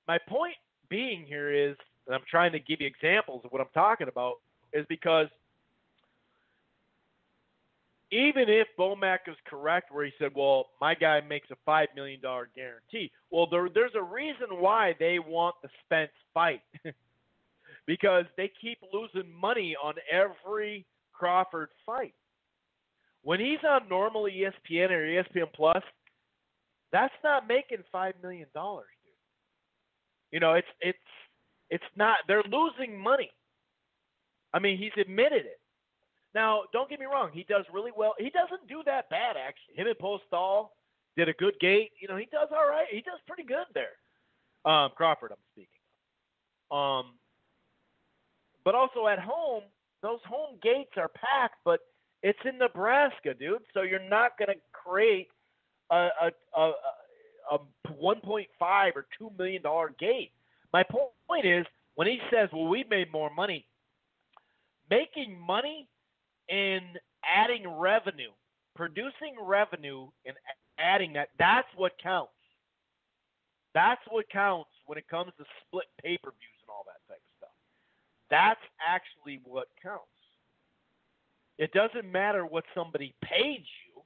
my point being here is, and I'm trying to give you examples of what I'm talking about, is because even if Bomac is correct where he said, well, my guy makes a $5 million guarantee, well, there's a reason why they want the Spence fight. Because they keep losing money on every Crawford fight. When he's on normal ESPN or ESPN Plus, that's not making $5 million, dude. It's not. They're losing money. I mean, he's admitted it. Now, don't get me wrong. He does really well. He doesn't do that bad, actually. Him and Postol did a good gate. He does all right. He does pretty good there. Crawford, I'm speaking. But also at home, those home gates are packed, but it's in Nebraska, dude. So you're not going to create a $1.5 or $2 million gate. My point is, when he says, well, we made more money, making money and adding revenue, producing revenue and adding that's what counts. That's what counts when it comes to split pay-per-views and all that type of stuff. That's actually what counts. It doesn't matter what somebody paid you.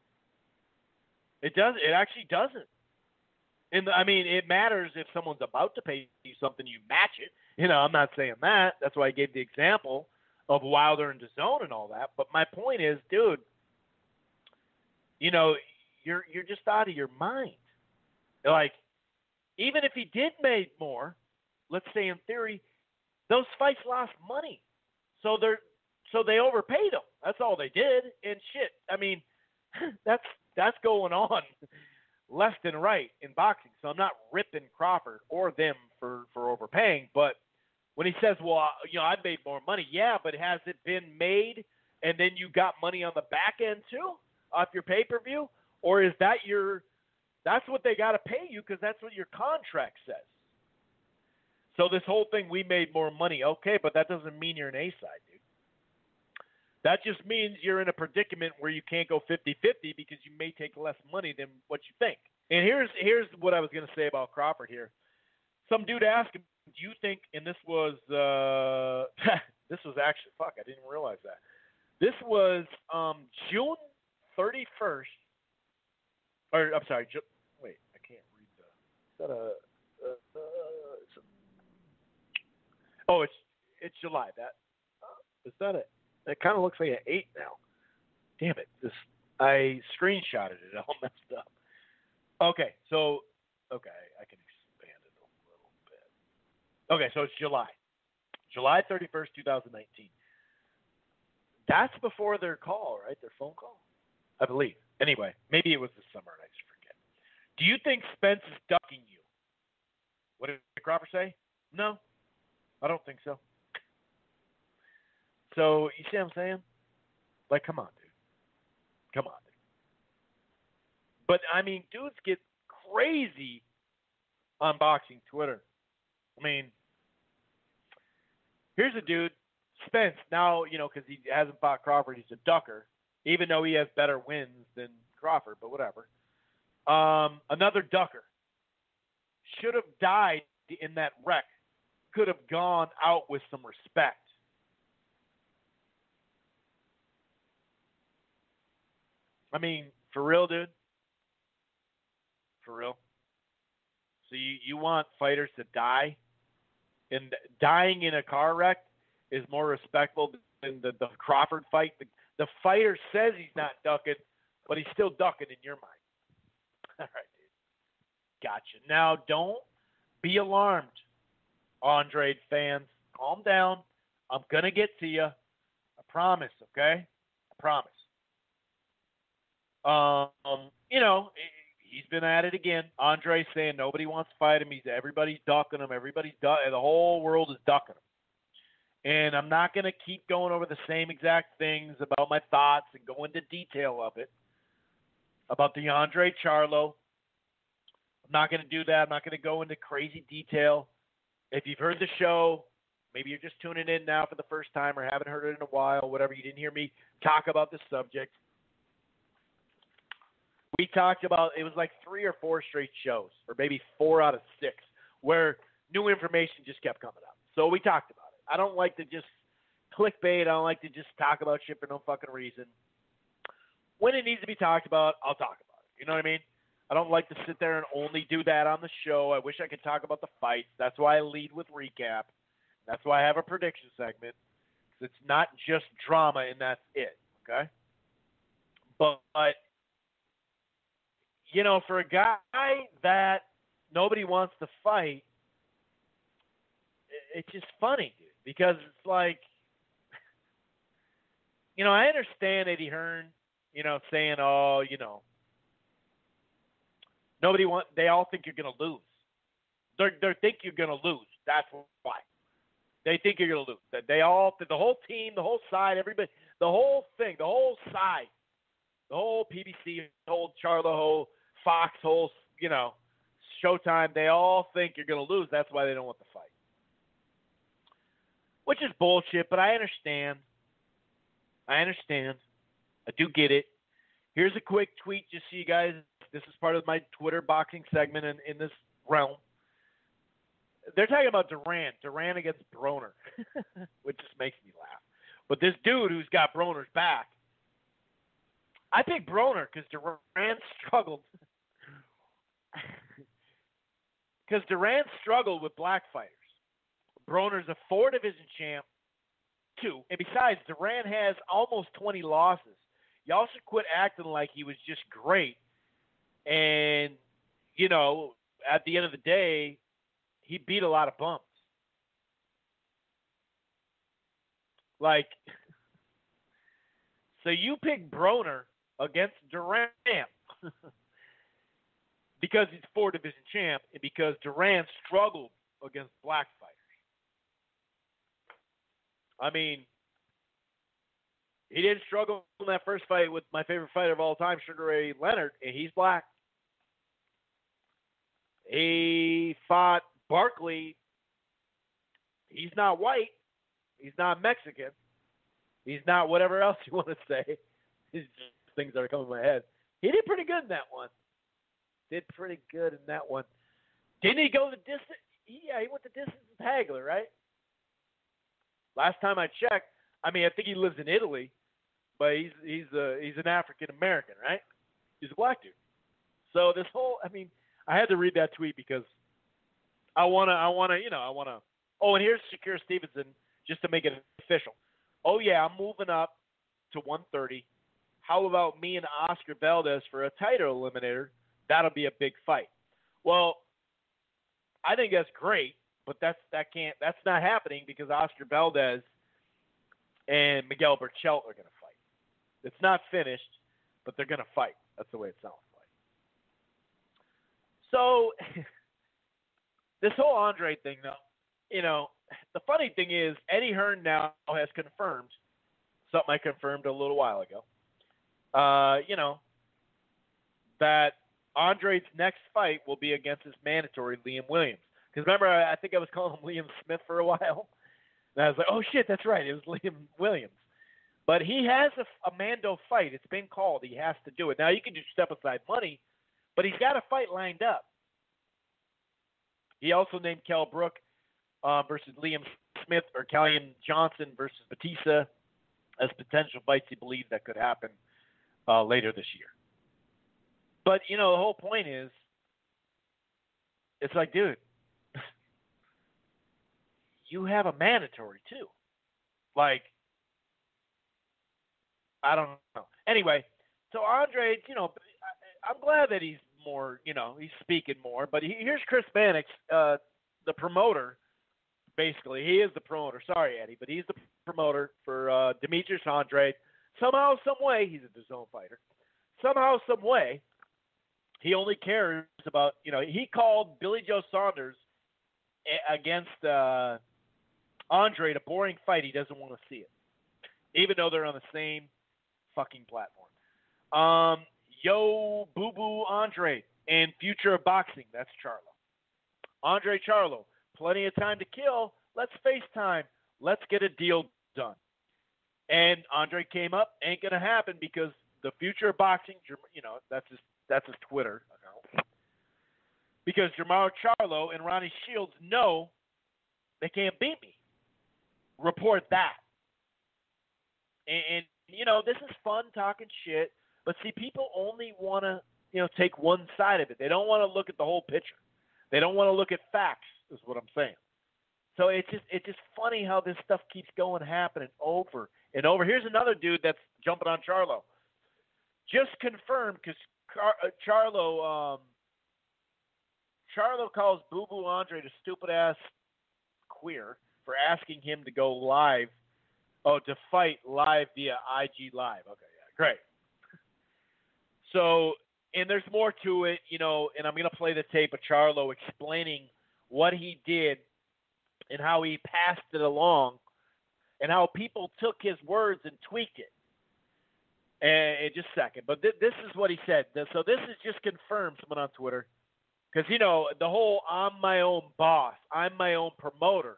It actually doesn't. It matters if someone's about to pay you something, you match it. I'm not saying that. That's why I gave the example of Wilder and DAZN and all that. But my point is, dude, you're just out of your mind. Like, even if he did make more, let's say in theory, those fights lost money. So they overpaid him. That's all they did. And shit, that's going on left and right in boxing. So I'm not ripping Crawford or them for overpaying. But when he says, well, I made more money, yeah, but has it been made and then you got money on the back end too off your pay-per-view? Or is that that's what they got to pay you because that's what your contract says? So this whole thing, we made more money. Okay, but that doesn't mean you're an A-side, dude. That just means you're in a predicament where you can't go 50-50 because you may take less money than what you think. And here's what I was going to say about Crawford here. Some dude asked him, do you think, and this was this was actually, I didn't realize that. This was June 31st. Or, I'm sorry, wait, I can't read the, is that it's July. Is that it? It kind of looks like an 8 now. Damn it. I screenshotted it. All messed up. Okay, I can expand it a little bit. Okay, so it's July. July 31st, 2019. That's before their call, right? Their phone call? I believe. Anyway, maybe it was this summer and I just forget. Do you think Spence is ducking you? What did Crawford say? No, I don't think so. So, you see what I'm saying? Like, come on, dude. Come on, dude. But, I mean, dudes get crazy on boxing Twitter. I mean, here's a dude, Spence, now, because he hasn't fought Crawford, he's a ducker, even though he has better wins than Crawford, but whatever. Another ducker. Should have died in that wreck. Could have gone out with some respect. I mean, for real, dude? For real? So you want fighters to die? And dying in a car wreck is more respectful than the Crawford fight? The fighter says he's not ducking, but he's still ducking in your mind. All right, dude. Gotcha. Now, don't be alarmed, Andre fans. Calm down. I'm going to get to you. I promise, okay? I promise. He's been at it again. Andre saying nobody wants to fight him. Everybody's ducking him. The whole world is ducking him. And I'm not going to keep going over the same exact things about my thoughts and go into detail of it. About the Andre Charlo. I'm not going to do that. I'm not going to go into crazy detail. If you've heard the show, maybe you're just tuning in now for the first time or haven't heard it in a while, whatever, you didn't hear me talk about this subject. We talked about, it was like 3 or 4 straight shows, or maybe 4 out of 6, where new information just kept coming up. So we talked about it. I don't like to just clickbait. I don't like to just talk about shit for no fucking reason. When it needs to be talked about, I'll talk about it. You know what I mean? I don't like to sit there and only do that on the show. I wish I could talk about the fights. That's why I lead with recap. That's why I have a prediction segment. It's not just drama, and that's it. Okay? But for a guy that nobody wants to fight, it's just funny, dude, because it's like, I understand Eddie Hearn, saying, they all think you're going to lose. They think you're going to lose. That's why. They think you're going to lose. The whole team, the whole side, everybody, the whole thing, the whole side, the whole PBC, the whole Charlo, whole Fox, whole, Showtime, they all think you're going to lose. That's why they don't want the fight. Which is bullshit, but I understand. I do get it. Here's a quick tweet just so you guys, this is part of my Twitter boxing segment in this realm. They're talking about Duran against Broner, which just makes me laugh. But this dude who's got Broner's back, I picked Broner because Duran struggled. Because Duran struggled with black fighters. Broner's a 4-division champ, 2. And besides, Duran has almost 20 losses. Y'all should quit acting like he was just great. And, at the end of the day, he beat a lot of bumps. So you pick Broner against Duran. because he's 4-division champ and because Duran struggled against black fighters. I mean, he didn't struggle in that first fight with my favorite fighter of all time, Sugar Ray Leonard, and he's black. He fought Barkley. He's not white. He's not Mexican. He's not whatever else you want to say. These things that are coming to my head. He did pretty good in that one. Didn't he go the distance? Yeah, he went the distance with Hagler, right? Last time I checked, I mean, I think he lives in Italy, but he's an African American, right? He's a black dude. So this whole, I mean, I had to read that tweet because I wanna. Oh, and here's Shakur Stevenson just to make it official. Oh yeah, I'm moving up to 130. How about me and Oscar Valdez for a title eliminator? That'll be a big fight. Well, I think that's great, but that's not happening because Oscar Valdez and Miguel Berchelt are going to fight. It's not finished, but they're going to fight. That's the way it sounds like. So this whole Andre thing, though, you know, the funny thing is Eddie Hearn now has confirmed something I confirmed a little while ago. You know, that Andre's next fight will be against his mandatory Liam Williams. Because remember, I think I was calling him Liam Smith for a while. And I was like, oh, shit, that's right. It was Liam Williams. But he has a Mando fight. It's been called. He has to do it. Now, you can just step aside money, but he's got a fight lined up. He also named Kell Brook versus Liam Smith or Callian Johnson versus Batista as potential fights he believes that could happen later this year. But, you know, the whole point is, it's like, dude, you have a mandatory too. Like, I don't know. Anyway, so Andre, you know, I'm glad that he's more, you know, he's speaking more. But here's Chris Mannix, the promoter, basically. He is the promoter. Sorry, Eddie, but he's the promoter for Demetrius Andrade. Somehow, some way, he's a DAZN fighter. Somehow, some way, he only cares about, you know, he called Billy Joe Saunders against Andrade a boring fight. He doesn't want to see it, even though they're on the same fucking platform. Yo Boo Boo Andrade and Future of Boxing. That's Charlo. Andre Charlo. Plenty of time to kill. Let's FaceTime. Let's get a deal done. And Andre came up. Ain't gonna happen because the Future of Boxing, you know, that's his Twitter account. Because Jamal Charlo and Ronnie Shields know they can't beat me. Report that. And you know, this is fun talking shit, but see, people only want to, you know, take one side of it. They don't want to look at the whole picture. They don't want to look at facts, is what I'm saying. So it's just funny how this stuff keeps going, happening over and over. Here's another dude that's jumping on Charlo. Just confirmed, because Charlo calls Boo Boo Andrade a stupid-ass queer for asking him to go live, to fight live via IG Live. Okay, yeah, great. So, and there's more to it, you know, and I'm going to play the tape of Charlo explaining what he did and how he passed it along and how people took his words and tweaked it. And just a second. But this is what he said. So this is just confirmed, someone on Twitter. Because, you know, the whole I'm my own boss, I'm my own promoter.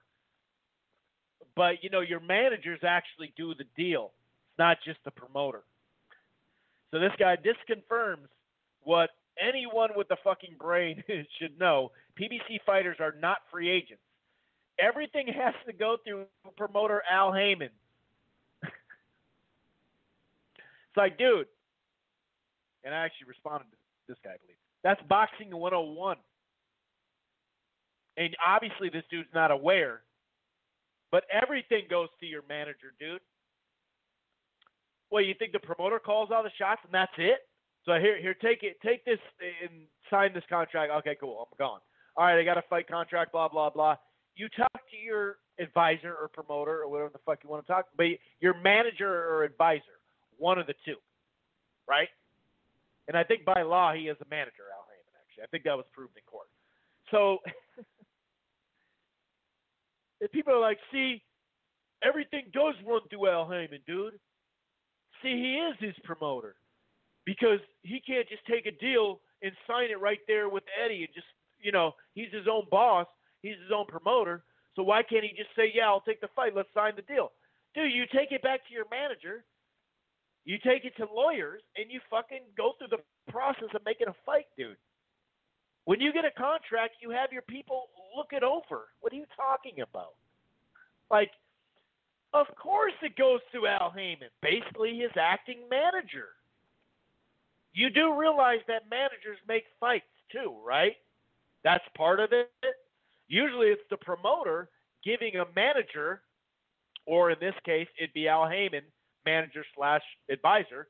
But, you know, your managers actually do the deal. It's not just the promoter. So this guy, this confirms what anyone with a fucking brain should know. PBC fighters are not free agents. Everything has to go through promoter Al Heyman. It's like, dude, and I actually responded to this guy, I believe. That's boxing 101. And obviously this dude's not aware, but everything goes to your manager, dude. Well, you think the promoter calls all the shots and that's it? So here, take this and sign this contract. Okay, cool, I'm gone. All right, I got a fight contract, blah, blah, blah. You talk to your advisor or promoter or whatever the fuck you want to talk, but your manager or advisor. One of the two, right? And I think by law he is a manager, Al Heyman, actually. I think that was proven in court. So if people are like, see, everything does run through Al Heyman, dude. See, he is his promoter because he can't just take a deal and sign it right there with Eddie and just, he's his own boss. He's his own promoter. So why can't he just say, yeah, I'll take the fight. Let's sign the deal. Dude, you take it back to your manager. You take it to lawyers, and you fucking go through the process of making a fight, dude. When you get a contract, you have your people look it over. What are you talking about? Like, of course it goes through Al Heyman, basically his acting manager. You do realize that managers make fights too, right? That's part of it. Usually it's the promoter giving a manager, or in this case, it'd be Al Heyman, manager/advisor,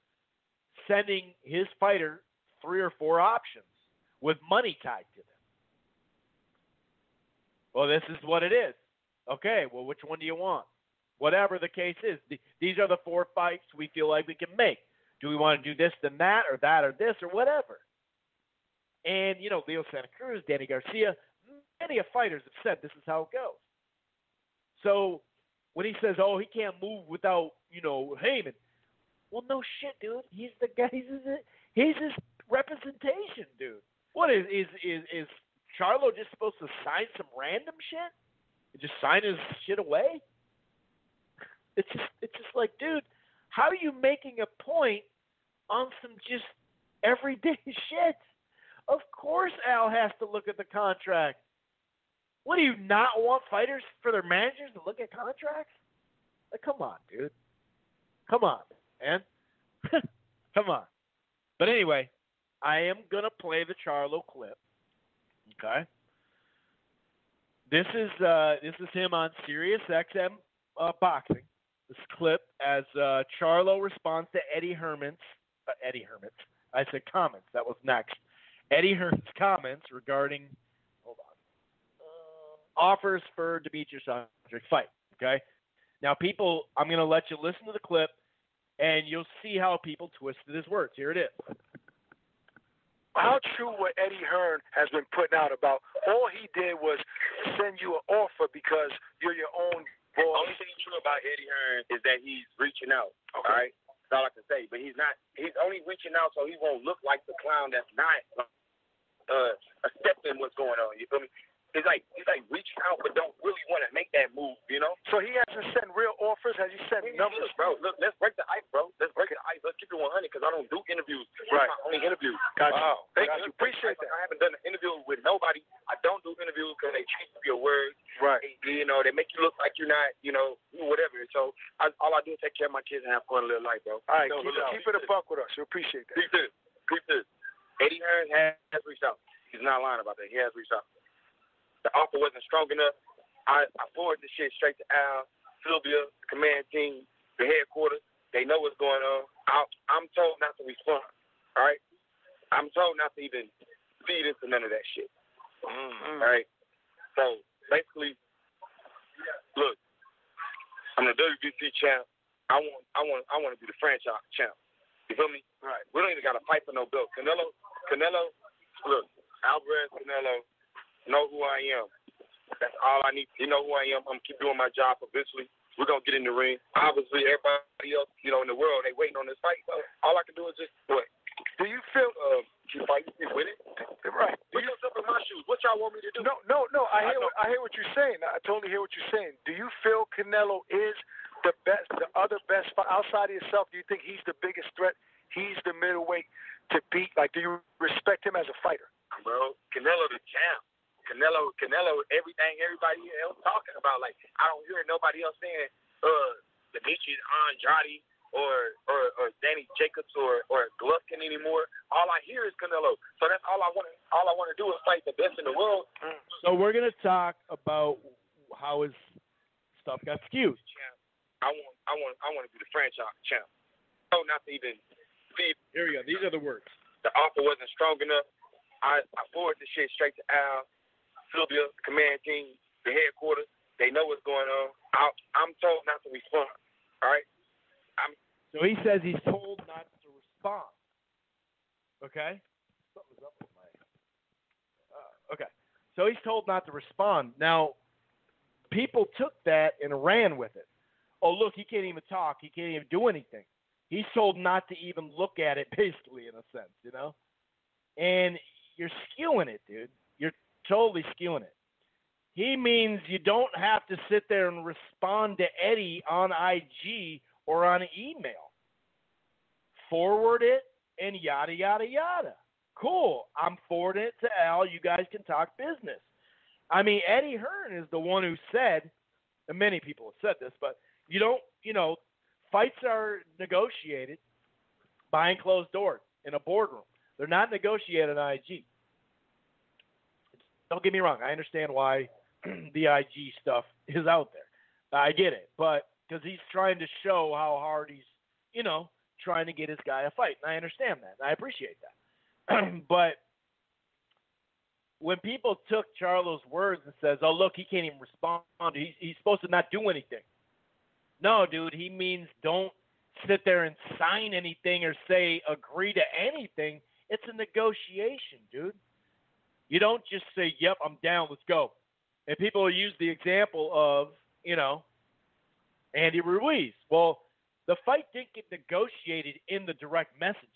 sending his fighter 3 or 4 options with money tied to them. Well, this is what it is. Okay, well, which one do you want? Whatever the case is, these are the 4 fights we feel like we can make. Do we want to do this, then that, or this, or whatever? And, Leo Santa Cruz, Danny Garcia, many of fighters have said this is how it goes. So when he says, oh, he can't move without, Heyman, well, no shit, dude. He's the guy. He's his representation, dude. What is Charlo just supposed to sign some random shit? And just sign his shit away? It's just like, dude, how are you making a point on some just everyday shit? Of course Al has to look at the contract. What, do you not want fighters for their managers to look at contracts? Like, come on, dude. Come on, man. Come on. But anyway, I am going to play the Charlo clip. Okay? This is him on Sirius XM Boxing. This clip as Charlo responds to Eddie Herman's I said comments. That was next. Eddie Herman's comments regarding offers for Demetrius Andrade fight. Okay? Now, people, I'm going to let you listen to the clip, and you'll see how people twisted his words. Here it is. How true what Eddie Hearn has been putting out about all he did was send you an offer because you're your own boss? The only thing true about Eddie Hearn is that he's reaching out. Okay. All right? That's all I can say. But he's only reaching out so he won't look like the clown that's not accepting what's going on. You feel me? He's like reaching out but don't really want to make that move, So he hasn't sent real offers? Has he sent numbers? Bro, look, let's break the ice, bro. Let's break the ice. Let's keep it 100 because I don't do interviews. Right. It's my only interview. Gotcha. Wow. Thank you. Appreciate that. I haven't done an interview with nobody. I don't do interviews because they change up your words. Right. They make you look like you're not, whatever. So all I do is take care of my kids and have fun in little life, bro. All right, keep it a buck with us. We appreciate that. Keep this. Eddie Hearn has reached out. He's not lying about that. He has reached out. The offer wasn't strong enough. I forwarded the shit straight to Al, Sylvia, the command team, the headquarters. They know what's going on. I'm told not to respond. All right? I'm told not to even feed into none of that shit. All right? So, basically, look, I'm the WBC champ. I want to be the franchise champ. You feel me? Right. We don't even got to fight for no belt. Canelo, look, Alvarez, Canelo, know who I am. That's all I need. You know who I am. I'm going to keep doing my job eventually. We're going to get in the ring. Obviously, everybody else, in the world, they waiting on this fight. So all I can do is just, what? Do you feel you fight with it? Right. Put yourself in my shoes. What y'all want me to do? No. I hear what you're saying. I totally hear what you're saying. Do you feel Canelo is the best, the other best outside of yourself? Do you think he's the biggest threat? He's the middleweight to beat? Like, do you respect him as a fighter? Bro, Canelo the champ. Canelo, everything everybody else talking about. Like, I don't hear nobody else saying Demetrius Andrade or Danny Jacobs or Golovkin anymore. All I hear is Canelo. So that's all I want. All I want to do is fight the best in the world. So we're gonna talk about how his stuff got skewed. I want to be the franchise champ. So not to even feed. Here we go. These are the words. The offer wasn't strong enough. I forwarded the shit straight to Al, Sylvia, command team, the headquarters. They know what's going on. I'm told not to respond. All right? So he says he's told not to respond. Okay? Something's up with my So he's told not to respond. Now, people took that and ran with it. Oh, look, he can't even talk. He can't even do anything. He's told not to even look at it, basically, in a sense, you know? And you're skewing it, dude. You're totally skewing it. He means you don't have to sit there and respond to Eddie on IG or on email. Forward it and yada, yada, yada. Cool. I'm forwarding it to Al. You guys can talk business. I mean, Eddie Hearn is the one who said, and many people have said this, but you don't, fights are negotiated behind closed doors in a boardroom. They're not negotiated on IG. Don't get me wrong. I understand why the IG stuff is out there. I get it. But because he's trying to show how hard he's, trying to get his guy a fight. And I understand that. And I appreciate that. But when people took Charlo's words and says, oh, look, he can't even respond. He's supposed to not do anything. No, dude, he means don't sit there and sign anything or say agree to anything. It's a negotiation, dude. You don't just say, yep, I'm down, let's go. And people use the example of, Andy Ruiz. Well, the fight didn't get negotiated in the direct messages.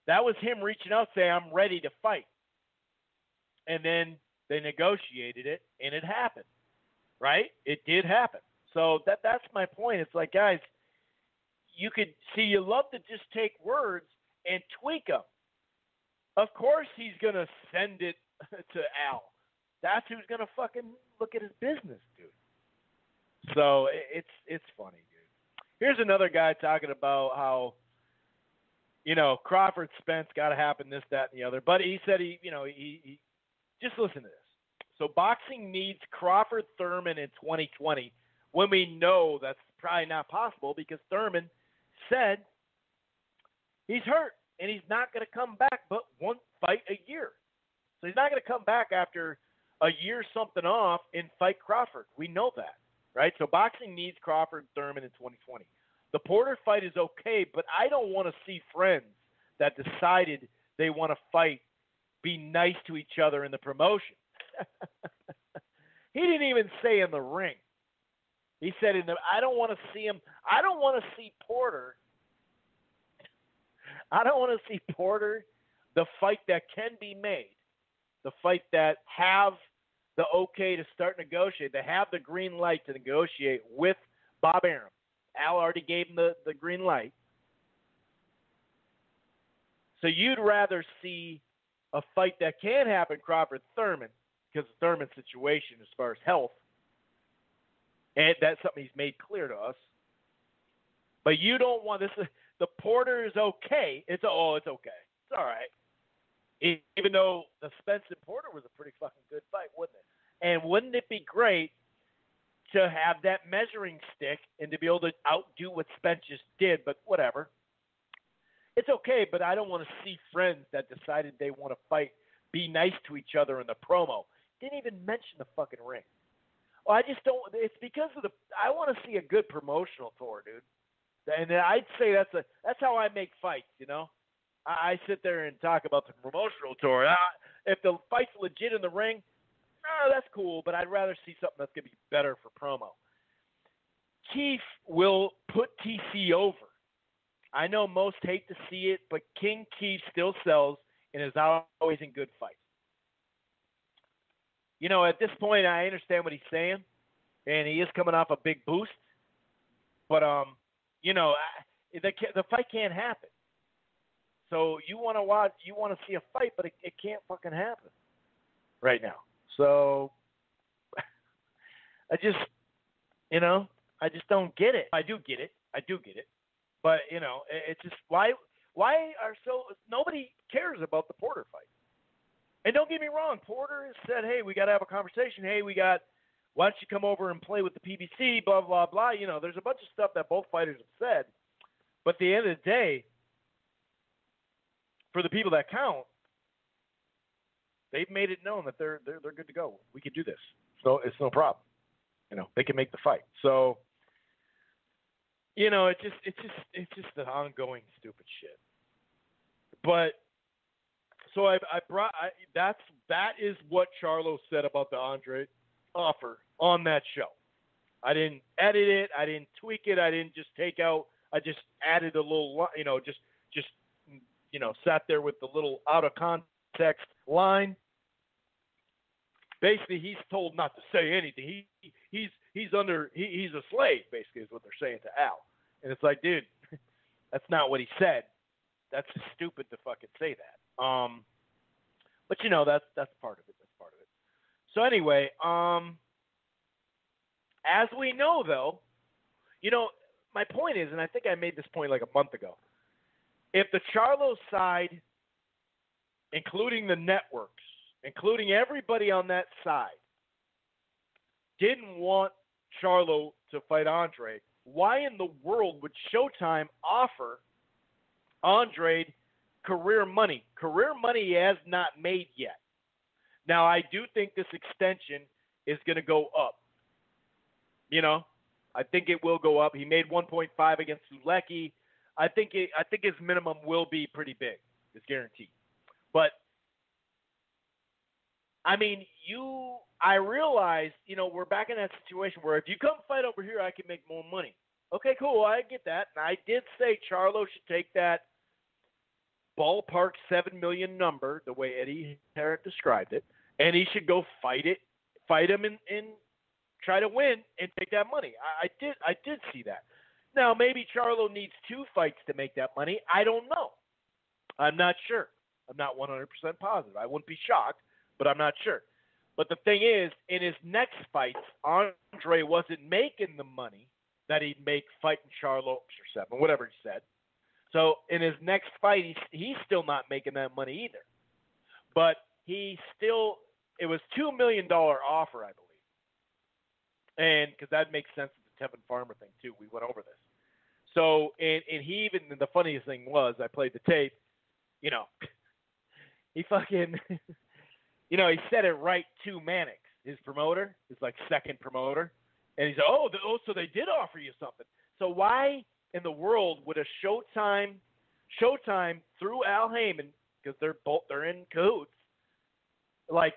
That was him reaching out saying, I'm ready to fight. And then they negotiated it, and it happened, right? It did happen. So that's my point. It's like, guys, you love to just take words and tweak them. Of course he's going to send it to Al. That's who's going to fucking look at his business, dude. So it's funny, dude. Here's another guy talking about how, Crawford Spence got to happen, this, that, and the other. But he said he just listen to this. So boxing needs Crawford Thurman in 2020 when we know that's probably not possible because Thurman said he's hurt and he's not going to come back but one fight a year. So he's not going to come back after a year something off and fight Crawford. We know that, right? So boxing needs Crawford Thurman in 2020. The Porter fight is okay, but I don't want to see friends that decided they want to fight be nice to each other in the promotion. He didn't even say in the ring. He said I don't want to see him. I don't want to see Porter. I don't want to see Porter, the fight that can be made, the fight that have the okay to start negotiate, that have the green light to negotiate with Bob Arum. Al already gave him the green light. So you'd rather see a fight that can happen, Crawford-Thurman, because of Thurman's situation as far as health. And that's something he's made clear to us. But you don't want this. The Porter is okay. It's okay. It's all right. Even though the Spence and Porter was a pretty fucking good fight, wouldn't it? And wouldn't it be great to have that measuring stick and to be able to outdo what Spence just did? But whatever. It's okay, but I don't want to see friends that decided they want to fight, be nice to each other in the promo. Didn't even mention the fucking ring. Well, I just don't. It's because of I want to see a good promotional tour, dude. And I'd say that's how I make fights, I sit there and talk about the promotional tour. If the fight's legit in the ring, that's cool, but I'd rather see something that's going to be better for promo. Keith will put TC over. I know most hate to see it, but King Keith still sells and is always in good fights. At this point, I understand what he's saying, and he is coming off a big boost. But, the fight can't happen. So you want to see a fight, but it can't fucking happen right now. So I just don't get it. I do get it. But, it's just why nobody cares about the Porter fight. And don't get me wrong, Porter has said, hey, we got to have a conversation. Hey, why don't you come over and play with the PBC, blah, blah, blah. There's a bunch of stuff that both fighters have said. But at the end of the day, for the people that count, they've made it known that they're good to go. We can do this. So it's no problem. They can make the fight. So, it's just the ongoing stupid shit. But that is what Charlo said about the Andre offer on that show. I didn't edit it. I didn't tweak it. I didn't just take out. I just added a little, just sat there with the little out of context line. Basically, he's told not to say anything. He's a slave. Basically, is what they're saying to Al. And it's like, dude, that's not what he said. That's just stupid to fucking say that. But that's part of it. That's part of it. So anyway, as we know, though, my point is, and I think I made this point like a month ago, if the Charlo side, including the networks, including everybody on that side, didn't want Charlo to fight Andre, why in the world would Showtime offer Andre career money? Career money he has not made yet. Now, I do think this extension is going to go up. I think it will go up. He made 1.5 against Zulecki. I think his minimum will be pretty big. It's guaranteed. But I mean, I realize, we're back in that situation where if you come fight over here, I can make more money. Okay, cool. I get that. And I did say Charlo should take that ballpark $7 million number, the way Eddie Herrick described it, and he should go fight him and try to win and take that money. I did see that. Now, maybe Charlo needs 2 fights to make that money. I don't know. I'm not sure. I'm not 100% positive. I wouldn't be shocked, but I'm not sure. But the thing is, in his next fights, Andre wasn't making the money that he'd make fighting Charlo for 7, whatever he said. So in his next fight, he's still not making that money either. But it was $2 million offer, I believe. And because that makes sense with the Tevin Farmer thing, too. We went over this. So, and he even, the funniest thing was, I played the tape, he fucking, he said it right to Mannix, his promoter, his second promoter. And he said, so they did offer you something. So why in the world would a Showtime through Al Heyman, because they're in cahoots,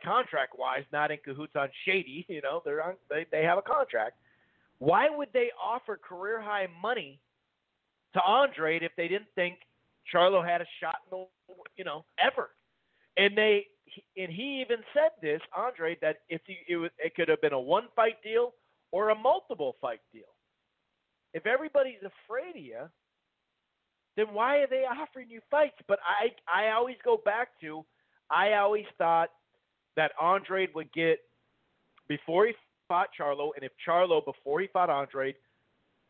contract-wise, not in cahoots on shady, they have a contract. Why would they offer career-high money to Andre if they didn't think Charlo had a shot in the, ever? And he even said this, Andre, that it could have been a 1-fight deal or a multiple-fight deal. If everybody's afraid of you, then why are they offering you fights? But I always go back to, I always thought that Andre would get, before he fought Charlo, and if Charlo, before he fought Andre,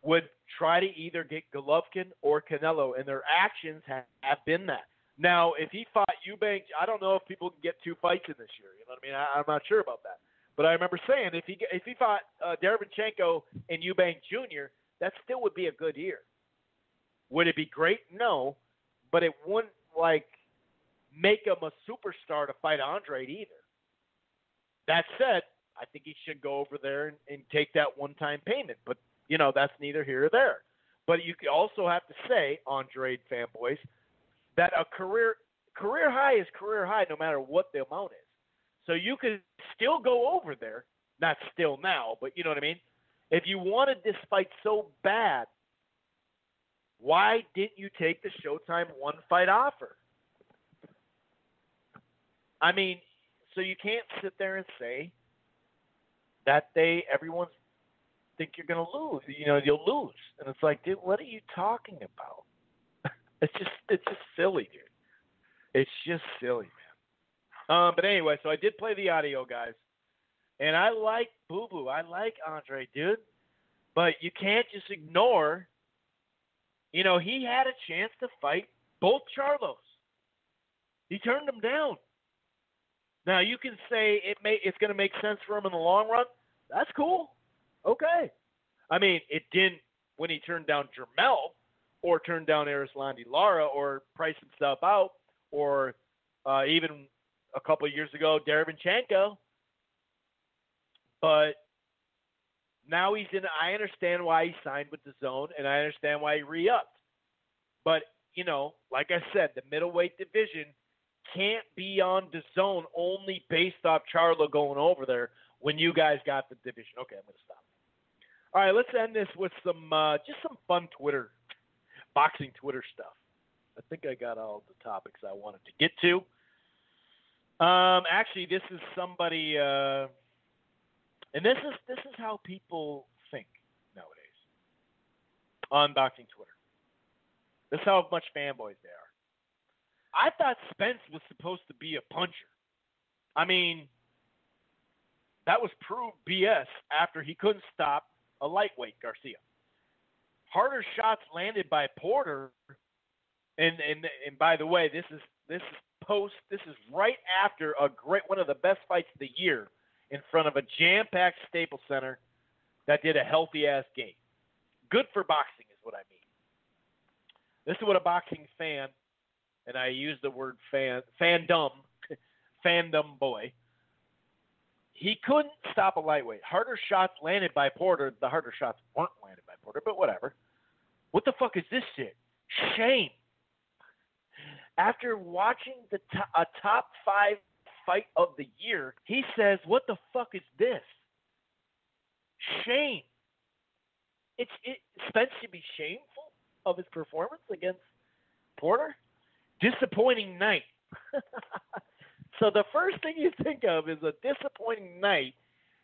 would try to either get Golovkin or Canelo, and their actions have been that. Now, if he fought Eubank, I don't know if people can get 2 fights in this year. You know what I mean? I'm not sure about that. But I remember saying if he fought Derevyanchenko and Eubank Jr., that still would be a good year. Would it be great? No, but it wouldn't make him a superstar to fight Andre either. That said, I think he should go over there and take that one-time payment. But, that's neither here or there. But you also have to say, Andre fanboys, that a career high is career high no matter what the amount is. So you could still go over there, not still now, but you know what I mean? If you wanted this fight so bad, why didn't you take the Showtime 1-fight offer? I mean, so you can't sit there and say that everyone think you're going to lose. You'll lose. And it's like, dude, what are you talking about? It's just silly, dude. It's just silly, man. But anyway, so I did play the audio, guys. And I like Boo Boo. I like Andre, dude. But you can't just ignore, he had a chance to fight both Charlos. He turned them down. Now, you can say it's going to make sense for him in the long run. That's cool. Okay. I mean, it didn't when he turned down Jamal or turned down Arislandi Lara or priced himself out or even a couple of years ago, Derevyanchenko. But now he's in. I understand why he signed with the Zone, and I understand why he re-upped. But, like I said, the middleweight division can't be on the zone only based off Charlo going over there when you guys got the division. Okay, I'm going to stop. All right, let's end this with some just some fun boxing Twitter stuff. I think I got all the topics I wanted to get to. Actually, this is somebody, and this is how people think nowadays on boxing Twitter. This is how much fanboys they are. I thought Spence was supposed to be a puncher. I mean, that was proved BS after he couldn't stop a lightweight Garcia. Harder shots landed by Porter, and by the way, this is right after one of the best fights of the year in front of a jam-packed Staples Center that did a healthy-ass game. Good for boxing is what I mean. This is what a boxing fan, and I use the word fandom boy, he couldn't stop a lightweight. Harder shots landed by Porter. The harder shots weren't landed by Porter, but whatever. What the fuck is this shit? Shame. After watching a top 5 fight of the year, he says, what the fuck is this? Shame. Spence should be shameful of his performance against Porter. Disappointing night. So the first thing you think of is a disappointing night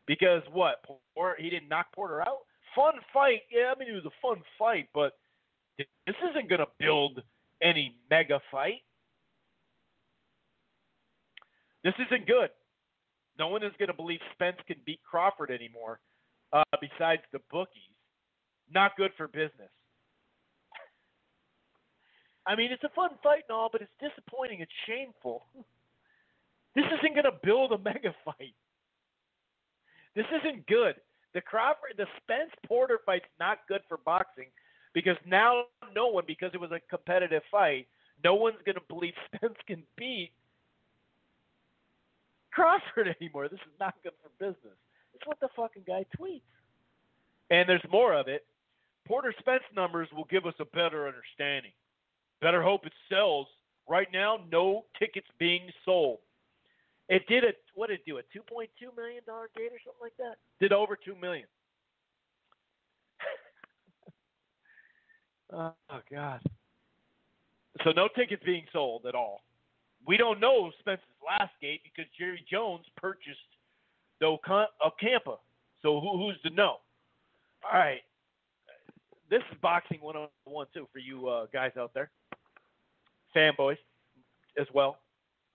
because what? He didn't knock Porter out? Fun fight. Yeah, I mean, it was a fun fight, but this isn't going to build any mega fight. This isn't good. No one is going to believe Spence can beat Crawford anymore besides the bookies. Not good for business. I mean, it's a fun fight and all, but it's disappointing. It's shameful. This isn't going to build a mega fight. This isn't good. The Spence-Porter fight's not good for boxing because now because it was a competitive fight, no one's going to believe Spence can beat Crawford anymore. This is not good for business. It's what the fucking guy tweets. And there's more of it. Porter-Spence numbers will give us a better understanding. Better hope it sells. Right now, no tickets being sold. It did what did it do? A $2.2 million gate or something like that? Did over $2 million. Oh, God. So no tickets being sold at all. We don't know Spence's last gate because Jerry Jones purchased the Ocampa. So who's to know? All right. This is Boxing 101, too, for you guys out there. Fanboys as well.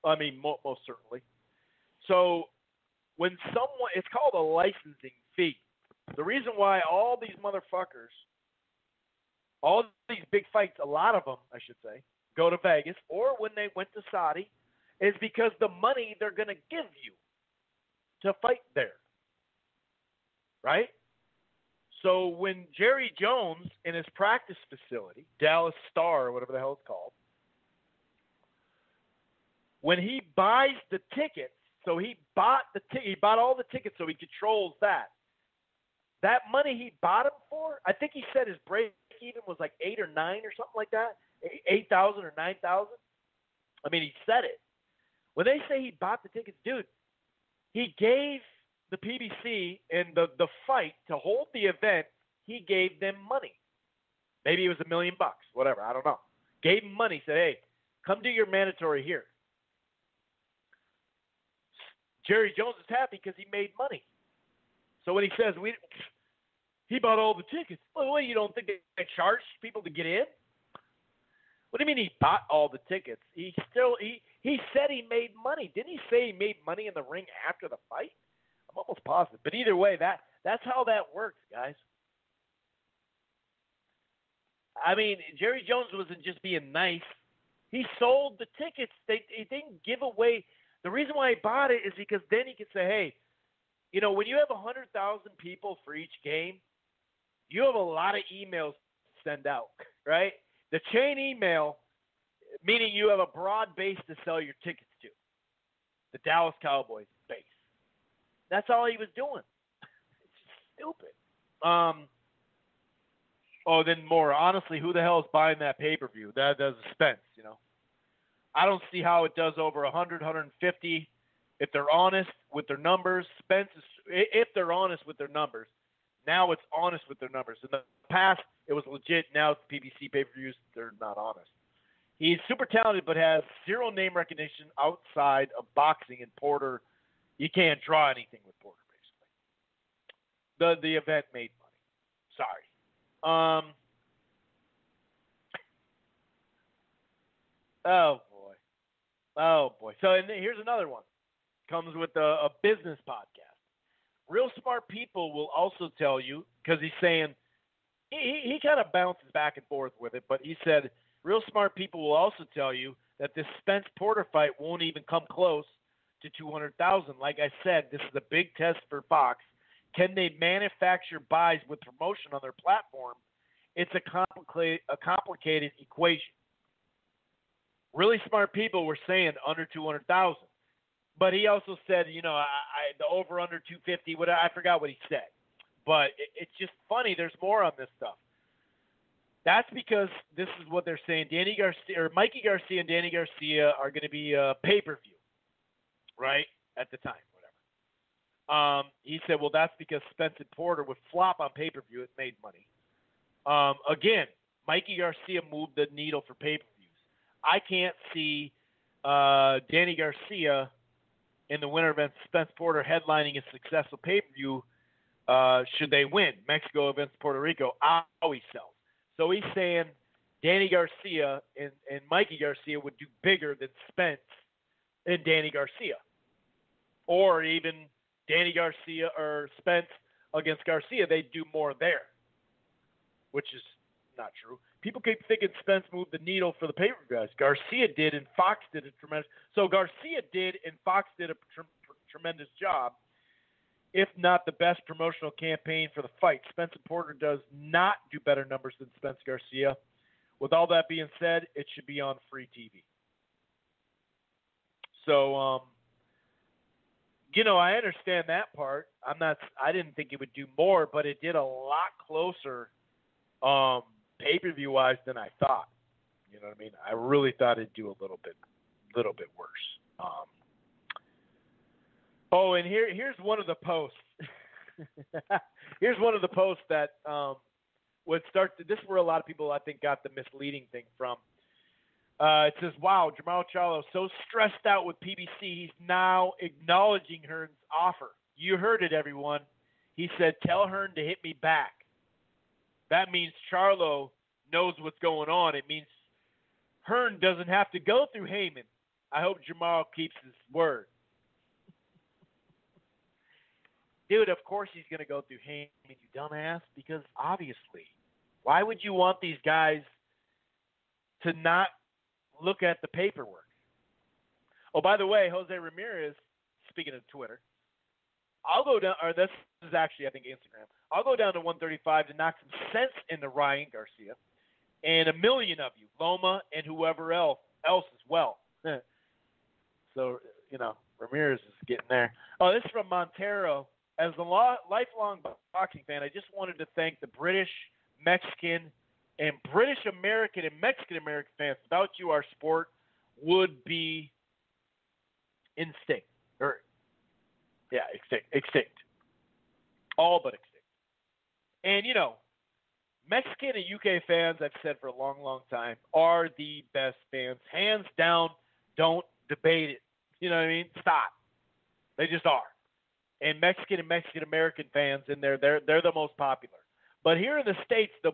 I mean, most certainly. So when it's called a licensing fee. The reason why all these motherfuckers, all these big fights, a lot of them, I should say, go to Vegas or when they went to Saudi is because the money they're going to give you to fight there. Right? So when Jerry Jones in his practice facility, Dallas Star or whatever the hell it's called, when he buys the tickets, so he bought all the tickets so he controls that. That money he bought them for, I think he said his break even was like 8 or 9 or something like that, 8,000 or 9,000. I mean, he said it. When they say he bought the tickets, dude, he gave the PBC and the fight to hold the event. He gave them money. Maybe it was $1 million, whatever. I don't know. Gave him money. Said, hey, come do your mandatory here. Jerry Jones is happy because he made money. So when he says he bought all the tickets, well, you don't think they charged people to get in? What do you mean he bought all the tickets? He said he made money. Didn't he say he made money in the ring after the fight? I'm almost positive. But either way, that's how that works, guys. I mean, Jerry Jones wasn't just being nice. He sold the tickets. He didn't give away. The reason why he bought it is because then he could say, hey, you know, when you have 100,000 people for each game, you have a lot of emails to send out, right? The chain email, meaning you have a broad base to sell your tickets to. The Dallas Cowboys base. That's all he was doing. It's just stupid. Then more. Honestly, who the hell is buying that pay-per-view? That's Spence, you know. I don't see how it does over 100, 150 if they're honest with their numbers. Spence is, if they're honest with their numbers. Now it's honest with their numbers. In the past, it was legit. Now it's PBC pay-per-views. They're not honest. He's super talented, but has zero name recognition outside of boxing. And Porter, you can't draw anything with Porter, basically. The event made money. Sorry. Oh boy. So and here's another one. Comes with a business podcast. Real smart people will also tell you, because he's saying, he kind of bounces back and forth with it, but he said, real smart people will also tell you that this Spence Porter fight won't even come close to 200,000. Like I said, this is a big test for Fox. Can they manufacture buys with promotion on their platform? It's a complicated equation. Really smart people were saying under 200,000. But he also said, the over under 250. I forgot what he said. But it's just funny. There's more on this stuff. That's because this is what they're saying. Mikey Garcia and Danny Garcia are going to be pay-per-view, right? At the time, whatever. He said, well, that's because Spence and Porter would flop on pay-per-view. It made money. Again, Mikey Garcia moved the needle for pay-per-views. I can't see Danny Garcia in the winter event, Spence Porter headlining a successful pay-per-view should they win. Mexico against Puerto Rico, always sells. So he's saying Danny Garcia and Mikey Garcia would do bigger than Spence and Danny Garcia. Or even Danny Garcia or Spence against Garcia, they'd do more there, which is not true. People keep thinking Spence moved the needle for the pay-per-view guys. Garcia did, and Fox did a tremendous. So Garcia did, and Fox did a tremendous job, if not the best promotional campaign for the fight. Spence and Porter does not do better numbers than Spence Garcia. With all that being said, it should be on free TV. So, I understand that part. I didn't think it would do more, but it did a lot closer. Pay-per-view wise than I thought. You know what I mean? I really thought it'd do a little bit worse. And here's one of the posts. Here's one of the posts that would start. This is where a lot of people, I think, got the misleading thing from. It says, wow, Jamal Charlo so stressed out with PBC, he's now acknowledging Hearn's offer. You heard it, everyone. He said, tell Hearn to hit me back. That means Charlo knows what's going on. It means Hearn doesn't have to go through Heyman. I hope Jamal keeps his word. Dude, of course he's going to go through Heyman, you dumbass, because obviously. Why would you want these guys to not look at the paperwork? Oh, by the way, Jose Ramirez, speaking of Twitter, I'll go down, or this is actually, I think, Instagram. I'll go down to 135 to knock some sense into Ryan Garcia and a million of you, Loma and whoever else as well. So, Ramirez is getting there. Oh, this is from Montero. As a lifelong boxing fan, I just wanted to thank the British, Mexican, and British American and Mexican American fans. Without you, our sport would be extinct. Extinct. All but extinct. And, Mexican and UK fans, I've said for a long, long time, are the best fans. Hands down, don't debate it. You know what I mean? Stop. They just are. And Mexican American fans in there, they're the most popular. But here in the States, the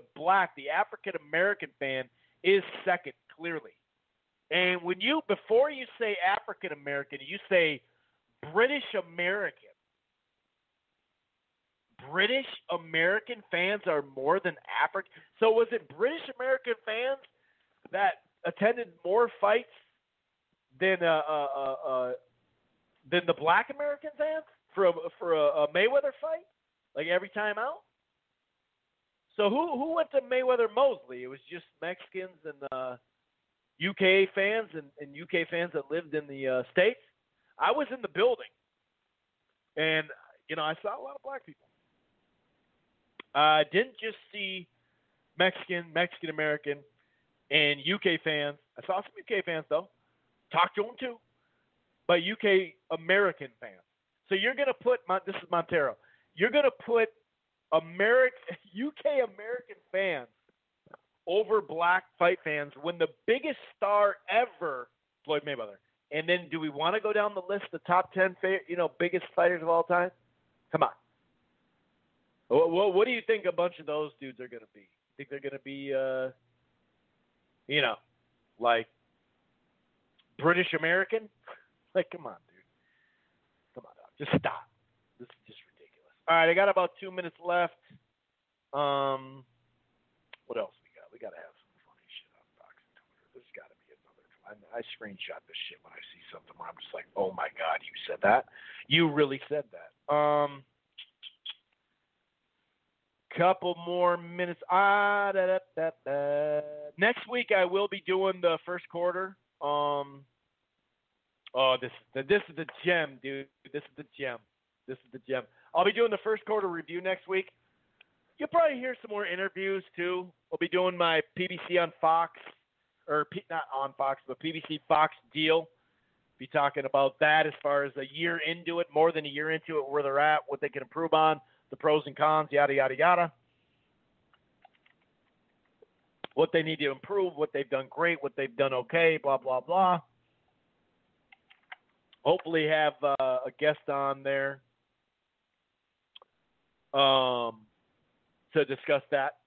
African American fan is second, clearly. And before you say African American, you say British American. British American fans are more than African. So was it British American fans that attended more fights than the Black American fans for a Mayweather fight, like every time out? So who went to Mayweather Mosley? It was just Mexicans and UK fans and UK fans that lived in the States. I was in the building, and I saw a lot of black people. I didn't just see Mexican American, and UK fans. I saw some UK fans though, talk to them too, but UK American fans. So you're going to put, this is Montero, you're going to put UK American fans over black fight fans when the biggest star ever, Floyd Mayweather. And then do we want to go down the list, the top 10 biggest fighters of all time? Come on. What do you think a bunch of those dudes are going to be? You think they're going to be, like British American? Like, come on, dude. Come on, dog. Just stop. This is just ridiculous. All right, I got about 2 minutes left. What else we got? We got to have some funny shit on boxing Twitter. There's got to be another. I screenshot this shit when I see something where I'm just like, oh my God, you said that? You really said that. Couple more minutes. Next week I will be doing the first quarter. This is the gem, dude. This is the gem. I'll be doing the first quarter review next week. You'll probably hear some more interviews too. I'll be doing my PBC on Fox, or not on Fox, but PBC Fox deal. Be talking about that as far as a year into it, more than a year into it, where they're at, what they can improve on, the pros and cons, yada, yada, yada. What they need to improve, what they've done great, what they've done okay, blah, blah, blah. Hopefully have a guest on there to discuss that.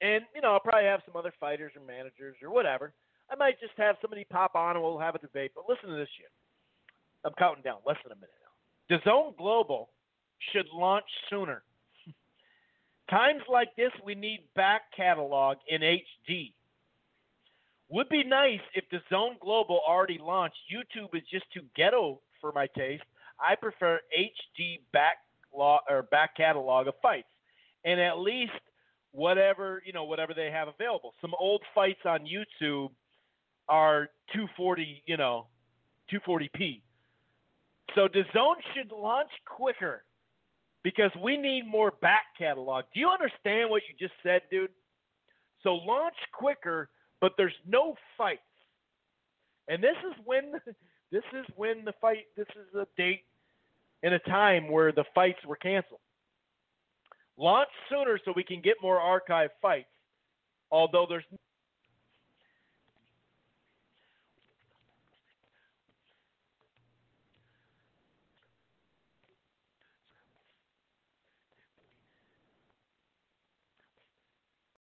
And, I'll probably have some other fighters or managers or whatever. I might just have somebody pop on and we'll have a debate. But listen to this shit. I'm counting down. Less than a minute now. DAZN Global should launch sooner. Times like this, we need back catalog in HD. Would be nice if DAZN Global already launched. YouTube is just too ghetto for my taste. I prefer HD back catalog of fights, and at least whatever they have available. Some old fights on YouTube are 240p. So DAZN should launch quicker because we need more back catalog. Do you understand what you just said, dude? So launch quicker, but there's no fights. And this is when the fight. This is a date and a time where the fights were canceled. Launch sooner so we can get more archive fights. Although there's